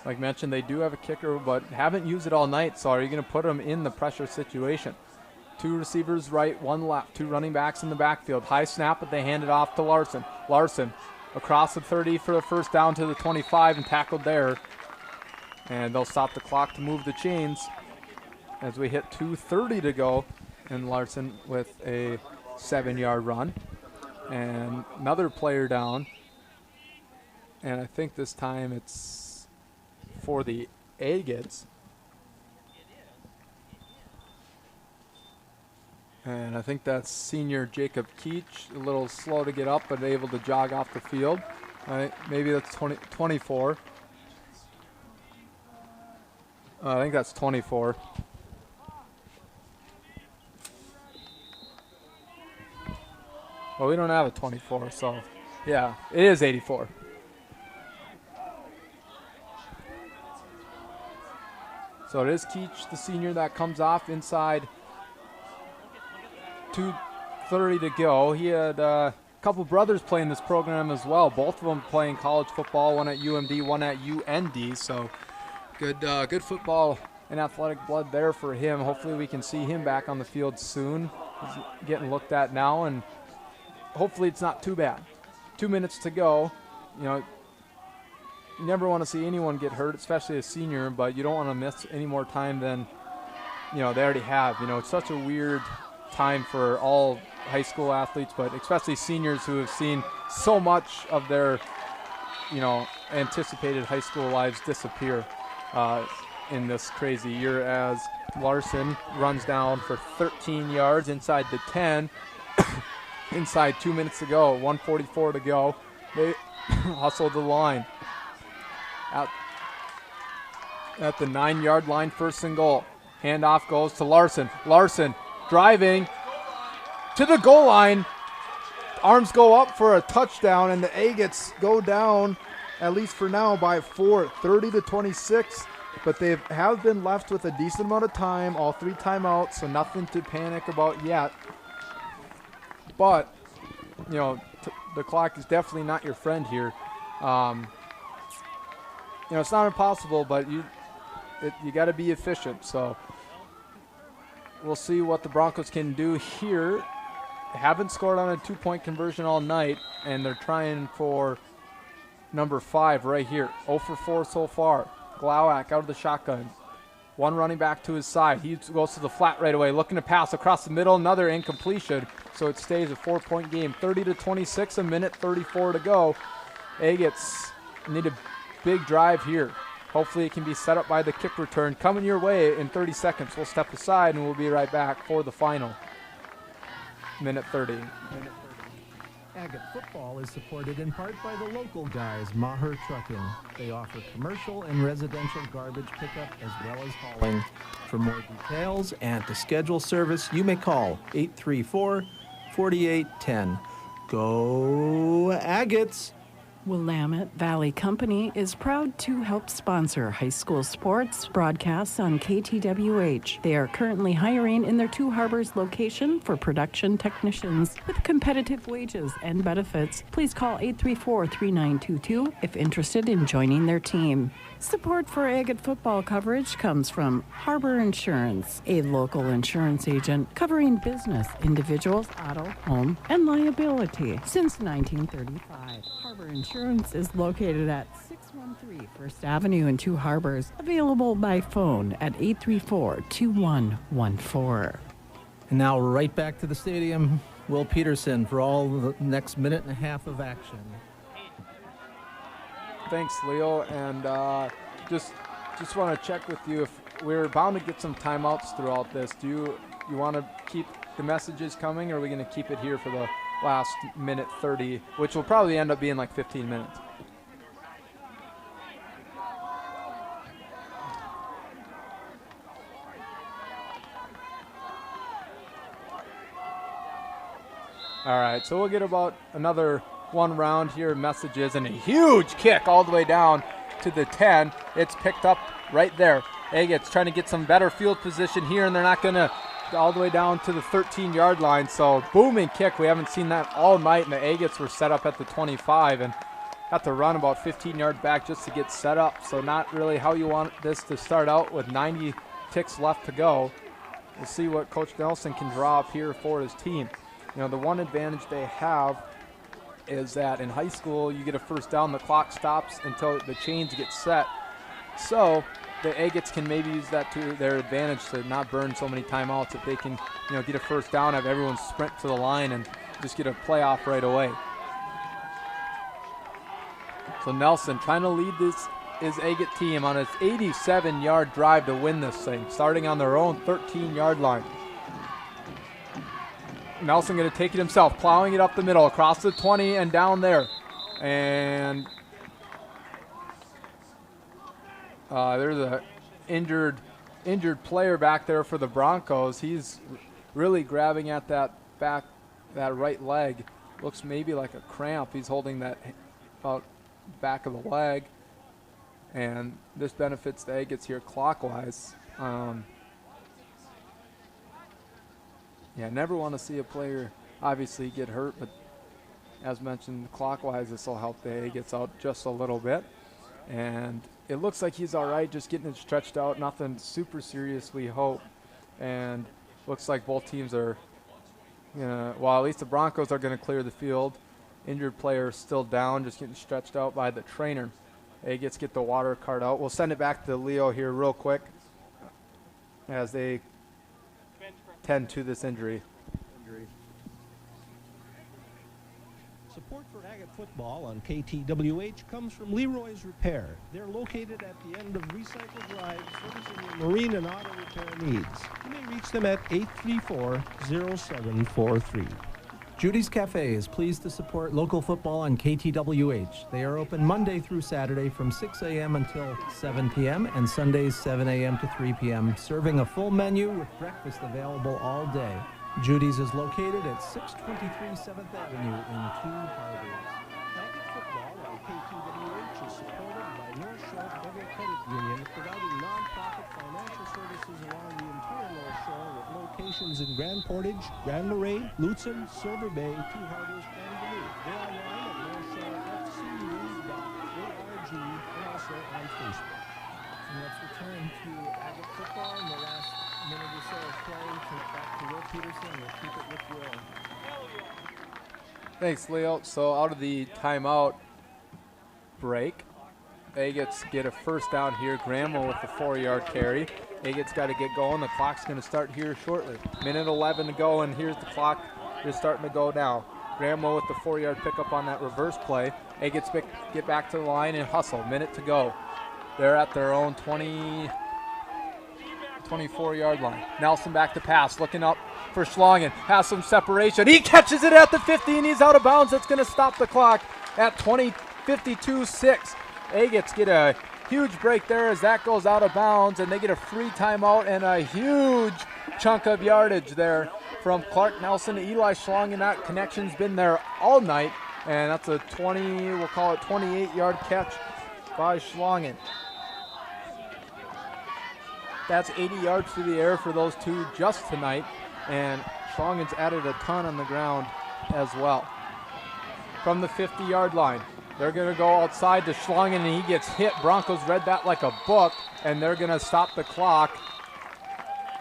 Like mentioned, they do have a kicker, but haven't used it all night, so are you going to put them in the pressure situation? 2 receivers right, 1 left, 2 running backs in the backfield. High snap, but they hand it off to Larson. Larson across the 30 for the first down to the 25 and tackled there. And they'll stop the clock to move the chains as we hit 2:30 to go. And Larson with a 7-yard run. And another player down. And I think this time it's for the Agates. And I think that's senior Jacob Keach, a little slow to get up, but able to jog off the field. Maybe that's 24. I think that's 24. Well, we don't have a 24, so yeah, it is 84. So it is Keach, the senior, that comes off inside. 2:30 to go. He had a couple brothers playing this program as well. Both of them playing college football, one at UMD, one at UND. So good football and athletic blood there for him. Hopefully we can see him back on the field soon. He's getting looked at now, and hopefully it's not too bad. 2 minutes to go. You know, you never want to see anyone get hurt, especially a senior, but you don't want to miss any more time than, you know, they already have. You know, it's such a weird time for all high school athletes, but especially seniors who have seen so much of their, you know, anticipated high school lives disappear in this crazy year, as Larson runs down for 13 yards inside the 10. Inside 2 minutes to go, 1:44 to go. They hustle the line. At the 9-yard line, 1st and goal. Handoff goes to Larson. Larson driving to the goal line. Arms go up for a touchdown, and the Agates go down, at least for now, by 4, 30-26. But they have been left with a decent amount of time, all 3 timeouts, so nothing to panic about yet. But, you know, the clock is definitely not your friend here. You know, it's not impossible, but you got to be efficient. So we'll see what the Broncos can do here. Haven't scored on a 2-point conversion all night, and they're trying for number 5 right here. 0 for 4 so far. Glowak out of the shotgun. 1 running back to his side. He goes to the flat right away, looking to pass across the middle. Another incompletion, so it stays a 4-point game. 30-26, 1:34 to go. Agates need a big drive here. Hopefully it can be set up by the kick return. Coming your way in 30 seconds. We'll step aside, and we'll be right back for the final. 1:30. Agate football is supported in part by the local guys, Maher Trucking. They offer commercial and residential garbage pickup as well as hauling. For more details and to schedule service, you may call 834-4810. Go Agates! Willamette Valley Company is proud to help sponsor high school sports broadcasts on KTWH. They are currently hiring in their Two Harbors location for production technicians with competitive wages and benefits. Please call 834-3922 if interested in joining their team. Support for Agate football coverage comes from Harbor Insurance, a local insurance agent covering business, individuals, auto, home, and liability since 1935. Harbor Insurance is located at 613 First Avenue in Two Harbors, available by phone at 834-2114. And now right back to the stadium, Will Peterson for all the next minute and a half of action. Thanks, Leo, and just want to check with you if we're bound to get some timeouts throughout this. Do you want to keep the messages coming, or are we going to keep it here for the last minute 30, which will probably end up being like 15 minutes? All right, so we'll get about another one round here of messages, and a huge kick all the way down to the 10. It's picked up right there. Agates trying to get some better field position here, and they're not going to all the way down to the 13-yard line. So booming kick. We haven't seen that all night, and the Agates were set up at the 25 and had to run about 15 yards back just to get set up. So not really how you want this to start out with 90 ticks left to go. We'll see what Coach Nelson can draw up here for his team. You know, the one advantage they have is that in high school you get a first down, the clock stops until the chains get set. So the Agates can maybe use that to their advantage to not burn so many timeouts. If they can, you know, get a first down, have everyone sprint to the line and just get a playoff right away. So Nelson trying to lead his Agate team on his 87-yard drive to win this thing, starting on their own 13-yard line. Nelson going to take it himself, plowing it up the middle, across the 20 and down there. And there's a injured player back there for the Broncos. He's really grabbing at that right leg. Looks maybe like a cramp. He's holding that about back of the leg. And this benefits the Agates here clockwise. Yeah, never want to see a player obviously get hurt, but as mentioned, clockwise, this will help the Agates out just a little bit. And it looks like he's all right, just getting it stretched out, nothing super serious, we hope. And looks like both teams are, well, at least the Broncos are going to clear the field. Injured player still down, just getting stretched out by the trainer. Agates get the water cart out. We'll send it back to Leo here real quick as they tend to this injury. Support for Agate football on KTWH comes from Leroy's Repair. They're located at the end of Recycle Drive, servicing your marine and auto repair needs. You may reach them at 834-0743. Judy's Cafe is pleased to support local football on KTWH. They are open Monday through Saturday from 6 a.m. until 7 p.m. and Sundays 7 a.m. to 3 p.m., serving a full menu with breakfast available all day. Judy's is located at 623 7th Avenue in Two Harbors. Agate football on KTWH is supported by North Shore Federal Credit Union, providing non-profit financial services along the entire North Shore with locations in Grand Portage, Grand Marais, Lutzen, Silver Bay, Two Harbors, and Duluth. They're online at northshorefcu.org and also on Facebook. And let's return to Agate football in the last minute or so of play. Back to Will Peterson. We'll keep it with Will. Thanks, Leo. So out of the timeout break, Agates get a first down here. Grandma with the 4-yard carry. Agates got to get going. The clock's going to start here shortly. Minute 11 to go, and here's the clock. It's starting to go now. Grandma with the 4-yard pickup on that reverse play. Agates get back to the line and hustle. Minute to go. They're at their own 24-yard line. Nelson back to pass, looking up for Schlongen. Has some separation. He catches it at the 50 and he's out of bounds. That's going to stop the clock at 52-6. Agates get a huge break there as that goes out of bounds, and they get a free timeout and a huge chunk of yardage there from Clark Nelson to Eli Schlongen. That connection's been there all night, and that's a 28-yard catch by Schlongen. That's 80 yards through the air for those two just tonight, and Schlongen's added a ton on the ground as well. From the 50-yard line, they're going to go outside to Schlongen, and he gets hit. Broncos read that like a book, and they're going to stop the clock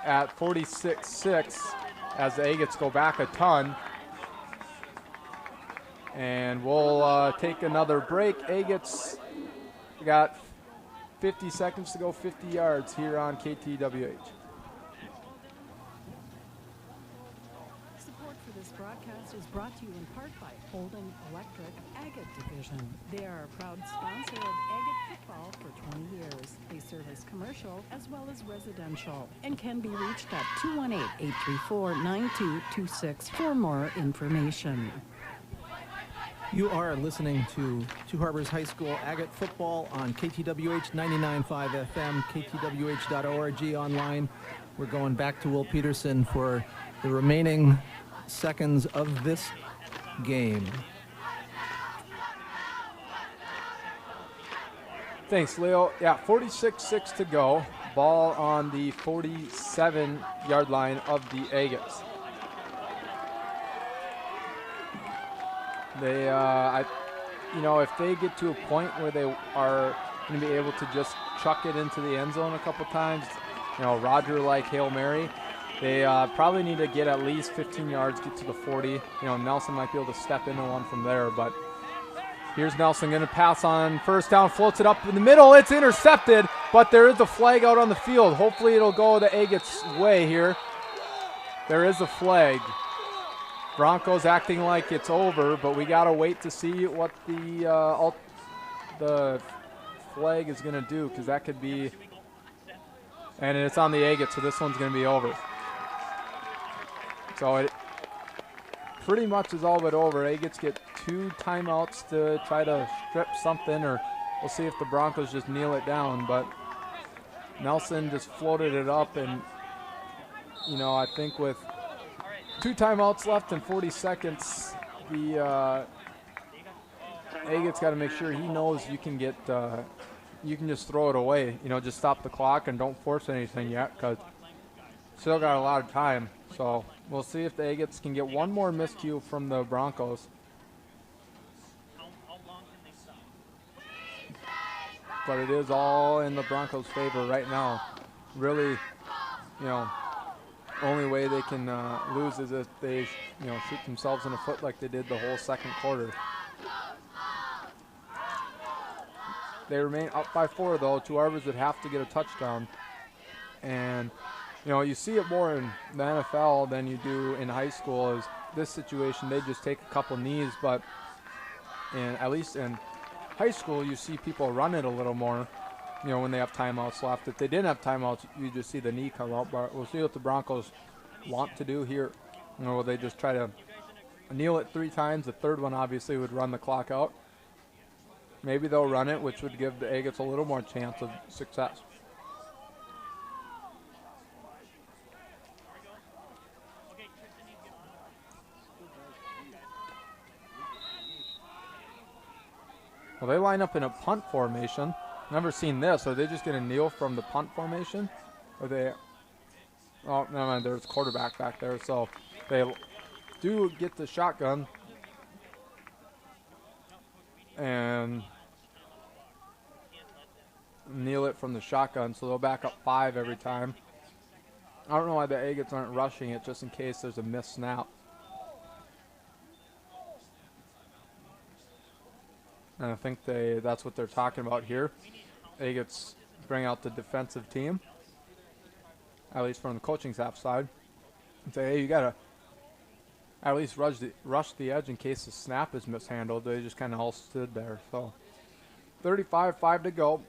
at 46-6 as the Agates go back a ton. And we'll take another break. Agates got 50 seconds to go, 50 yards here on KTWH. Support for this broadcast is brought to you in part by Holden Electric Agate Division. They are a proud sponsor of Agate football for 20 years. They service commercial as well as residential and can be reached at 218-834-9226 for more information. You are listening to Two Harbors High School Agate football on KTWH 99.5 FM, ktwh.org online. We're going back to Will Peterson for the remaining seconds of this game. Thanks, Leo. Yeah, 46-6 to go. Ball on the 47-yard line of the Agates. They, if they get to a point where they are going to be able to just chuck it into the end zone a couple times, Roger-like Hail Mary, they probably need to get at least 15 yards, get to the 40. Nelson might be able to step into one from there, but here's Nelson going to pass on first down, floats it up in the middle. It's intercepted, but there is a flag out on the field. Hopefully it'll go the Agates' way here. There is a flag. Broncos acting like it's over, but we got to wait to see what the flag is going to do, because that could be, and it's on the Agates, so this one's going to be over. So it pretty much is all but over. Agates get 2 timeouts to try to strip something, or we'll see if the Broncos just kneel it down, but Nelson just floated it up, and I think with 2 timeouts left and 40 seconds, the Agates got to make sure he knows you can get, you can just throw it away. Just stop the clock and don't force anything yet, because still got a lot of time. So we'll see if the Agates can get one more miscue from the Broncos. But it is all in the Broncos' favor right now. Really, only way they can lose is if they, shoot themselves in the foot like they did the whole second quarter. They remain up by 4, though. Two Harbors would have to get a touchdown. And, you see it more in the NFL than you do in high school. Is this situation, they just take a couple knees, but at least in high school, you see people run it a little more, when they have timeouts left. If they didn't have timeouts, you just see the knee come out. But we'll see what the Broncos want to do here. Will they just try to kneel it 3 times? The third one obviously would run the clock out. Maybe they'll run it, which would give the Agates a little more chance of success. Well, they line up in a punt formation. Never seen this. Are they just going to kneel from the punt formation? Or they... Oh, never mind. There's quarterback back there. So they do get the shotgun. And kneel it from the shotgun. So they'll back up 5 every time. I don't know why the Agates aren't rushing it, just in case there's a missed snap. And I think that's what they're talking about here. Agates bring out the defensive team, at least from the coaching staff side, and say, hey, you got to at least rush the edge in case the snap is mishandled. They just kind of all stood there. So 35-5 to go.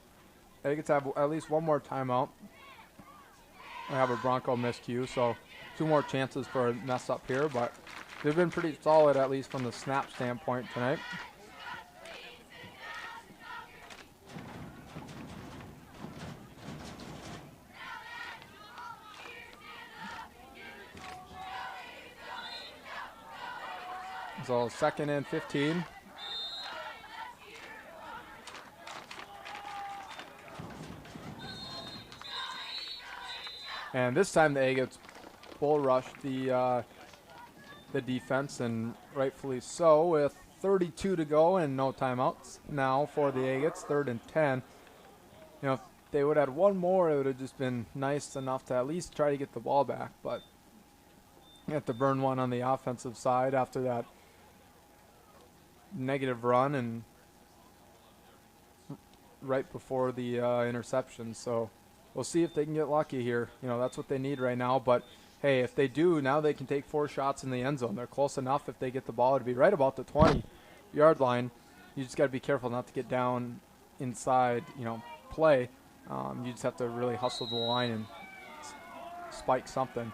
Agates have at least one more timeout. I have a Bronco miscue, so 2 more chances for a mess up here, but they've been pretty solid, at least from the snap standpoint tonight. So 2nd and 15. And this time the Agates bull rushed the defense, and rightfully so, with 32 to go and no timeouts now for the Agates, 3rd and 10. You know, if they would have had one more, it would have just been nice enough to at least try to get the ball back, but you have to burn one on the offensive side after that negative run and right before the interception. So we'll see if they can get lucky here. You know, that's what they need right now. But hey, if they do, now they can take 4 shots in the end zone. They're close enough if they get the ball to be right about the 20-yard line. You just got to be careful not to get down inside, you know, play. You just have to really hustle the line and spike something.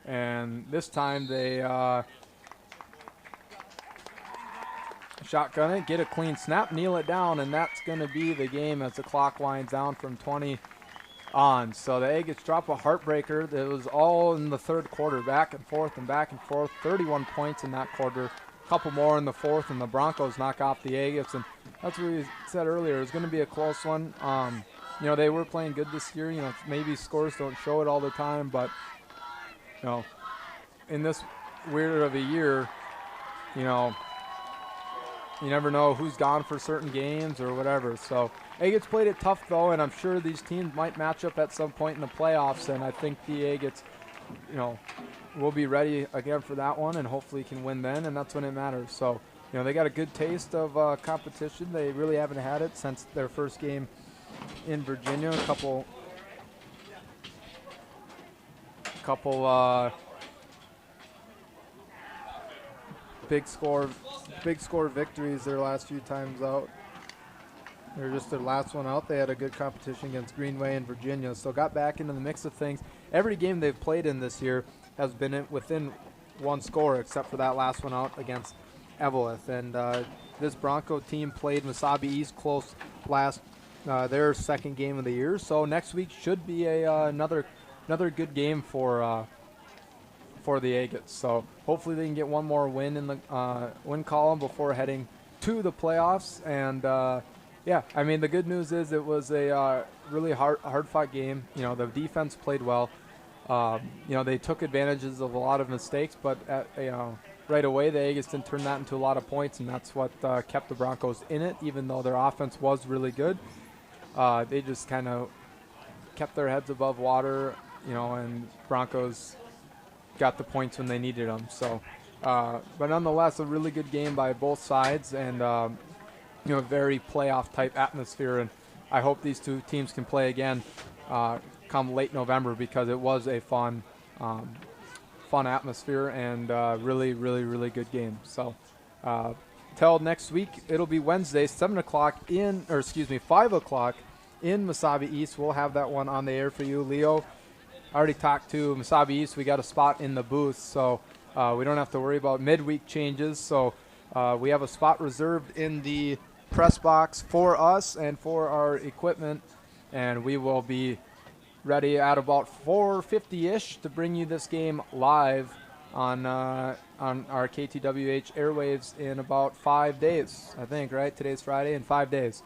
And this time they shotgun it, get a clean snap, kneel it down, and that's going to be the game as the clock winds down from 20 on. So the Agates drop a heartbreaker. It was all in the 3rd quarter, back and forth and back and forth. 31 points in that quarter, a couple more in the 4th, and the Broncos knock off the Agates. And that's what we said earlier. It's going to be a close one. You know, they were playing good this year. You know, maybe scores don't show it all the time, but, you know, in this weird of a year, you know, you never know who's gone for certain games or whatever. So Agates played it tough, though, and I'm sure these teams might match up at some point in the playoffs, and I think the Agates, you know, will be ready again for that one and hopefully can win then, and that's when it matters. So, you know, they got a good taste of competition. They really haven't had it since their first game in Virginia. A couple big score victories their last few times out. They're just their last one out. They had a good competition against Greenway and Virginia, so got back into the mix of things. Every game they've played in this year has been within 1 score, except for that last one out against Eveleth. And this Bronco team played Mesabi East close last their 2nd game of the year. So next week should be another good game for the Agates. So hopefully they can get one more win in the win column before heading to the playoffs. And yeah, I mean, the good news is it was a really hard-fought game. You know, the defense played well. You know, they took advantages of a lot of mistakes, but you know, right away the Agates didn't turn that into a lot of points, and that's what kept the Broncos in it, even though their offense was really good. They just kind of kept their heads above water, you know, and Broncos got the points when they needed them. So, but nonetheless, a really good game by both sides, and you know, very playoff-type atmosphere. And I hope these two teams can play again come late November, because it was a fun atmosphere and really good game. So, till next week, it'll be Wednesday, 5 o'clock in Mesabi East. We'll have that one on the air for you, Leo. I already talked to Mesabi East. We got a spot in the booth, so we don't have to worry about midweek changes. So we have a spot reserved in the press box for us and for our equipment, and we will be ready at about 4:50-ish to bring you this game live on our KTWH airwaves in about 5 days, I think, right? Today's Friday, in 5 days.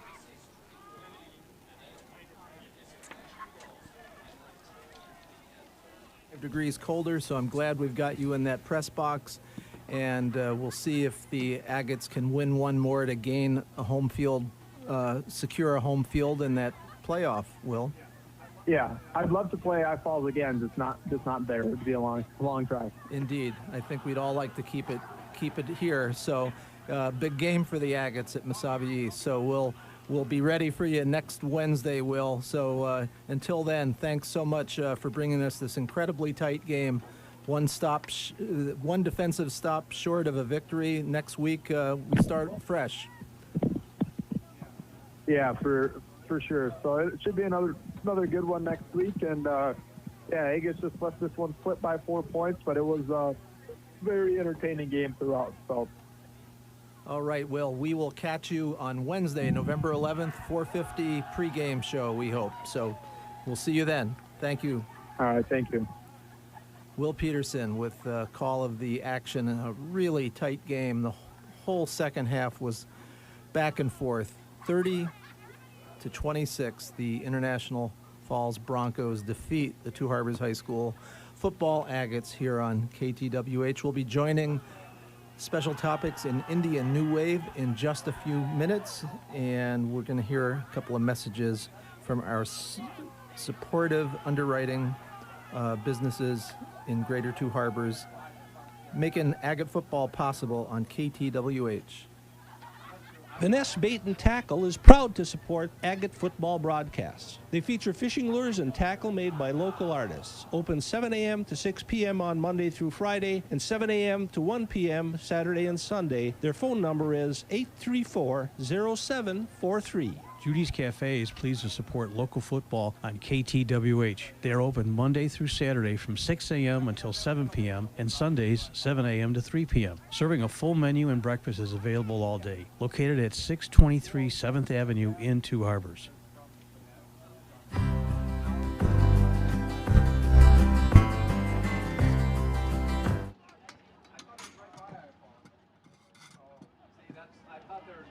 Degrees colder, so I'm glad we've got you in that press box, and we'll see if the Agates can win one more to gain a home field, secure a home field in that playoff. Will? Yeah, I'd love to play I Falls again, just not there. It'd be a long drive. Indeed, I think we'd all like to keep it here. So, big game for the Agates at Mesabi East. So we'll be ready for you next Wednesday, Will. So until then, thanks so much for bringing us this incredibly tight game. One defensive stop short of a victory. Next week, we start fresh. Yeah, for sure. So it should be another good one next week, and yeah, Agates just let this one slip by 4 points, but it was a very entertaining game throughout. So. All right, Will, we will catch you on Wednesday, November 11th, 4:50 pregame show, we hope. So we'll see you then. Thank you. All right, thank you. Will Peterson with the call of the action. A really tight game. The whole second half was back and forth. 30-26, the International Falls Broncos defeat the Two Harbors High School football Agates here on KTWH. We'll be joining Special Topics in Indian New Wave in just a few minutes, and we're going to hear a couple of messages from our supportive underwriting businesses in Greater Two Harbors, making Agate football possible on KTWH. Vanessa Bait and Tackle is proud to support Agate football broadcasts. They feature fishing lures and tackle made by local artists. Open 7 a.m. to 6 p.m. on Monday through Friday and 7 a.m. to 1 p.m. Saturday and Sunday. Their phone number is 834-0743. Judy's Cafe is pleased to support local football on KTWH. They are open Monday through Saturday from 6 a.m. until 7 p.m. and Sundays 7 a.m. to 3 p.m. Serving a full menu and breakfast is available all day. Located at 623 7th Avenue in Two Harbors. I thought there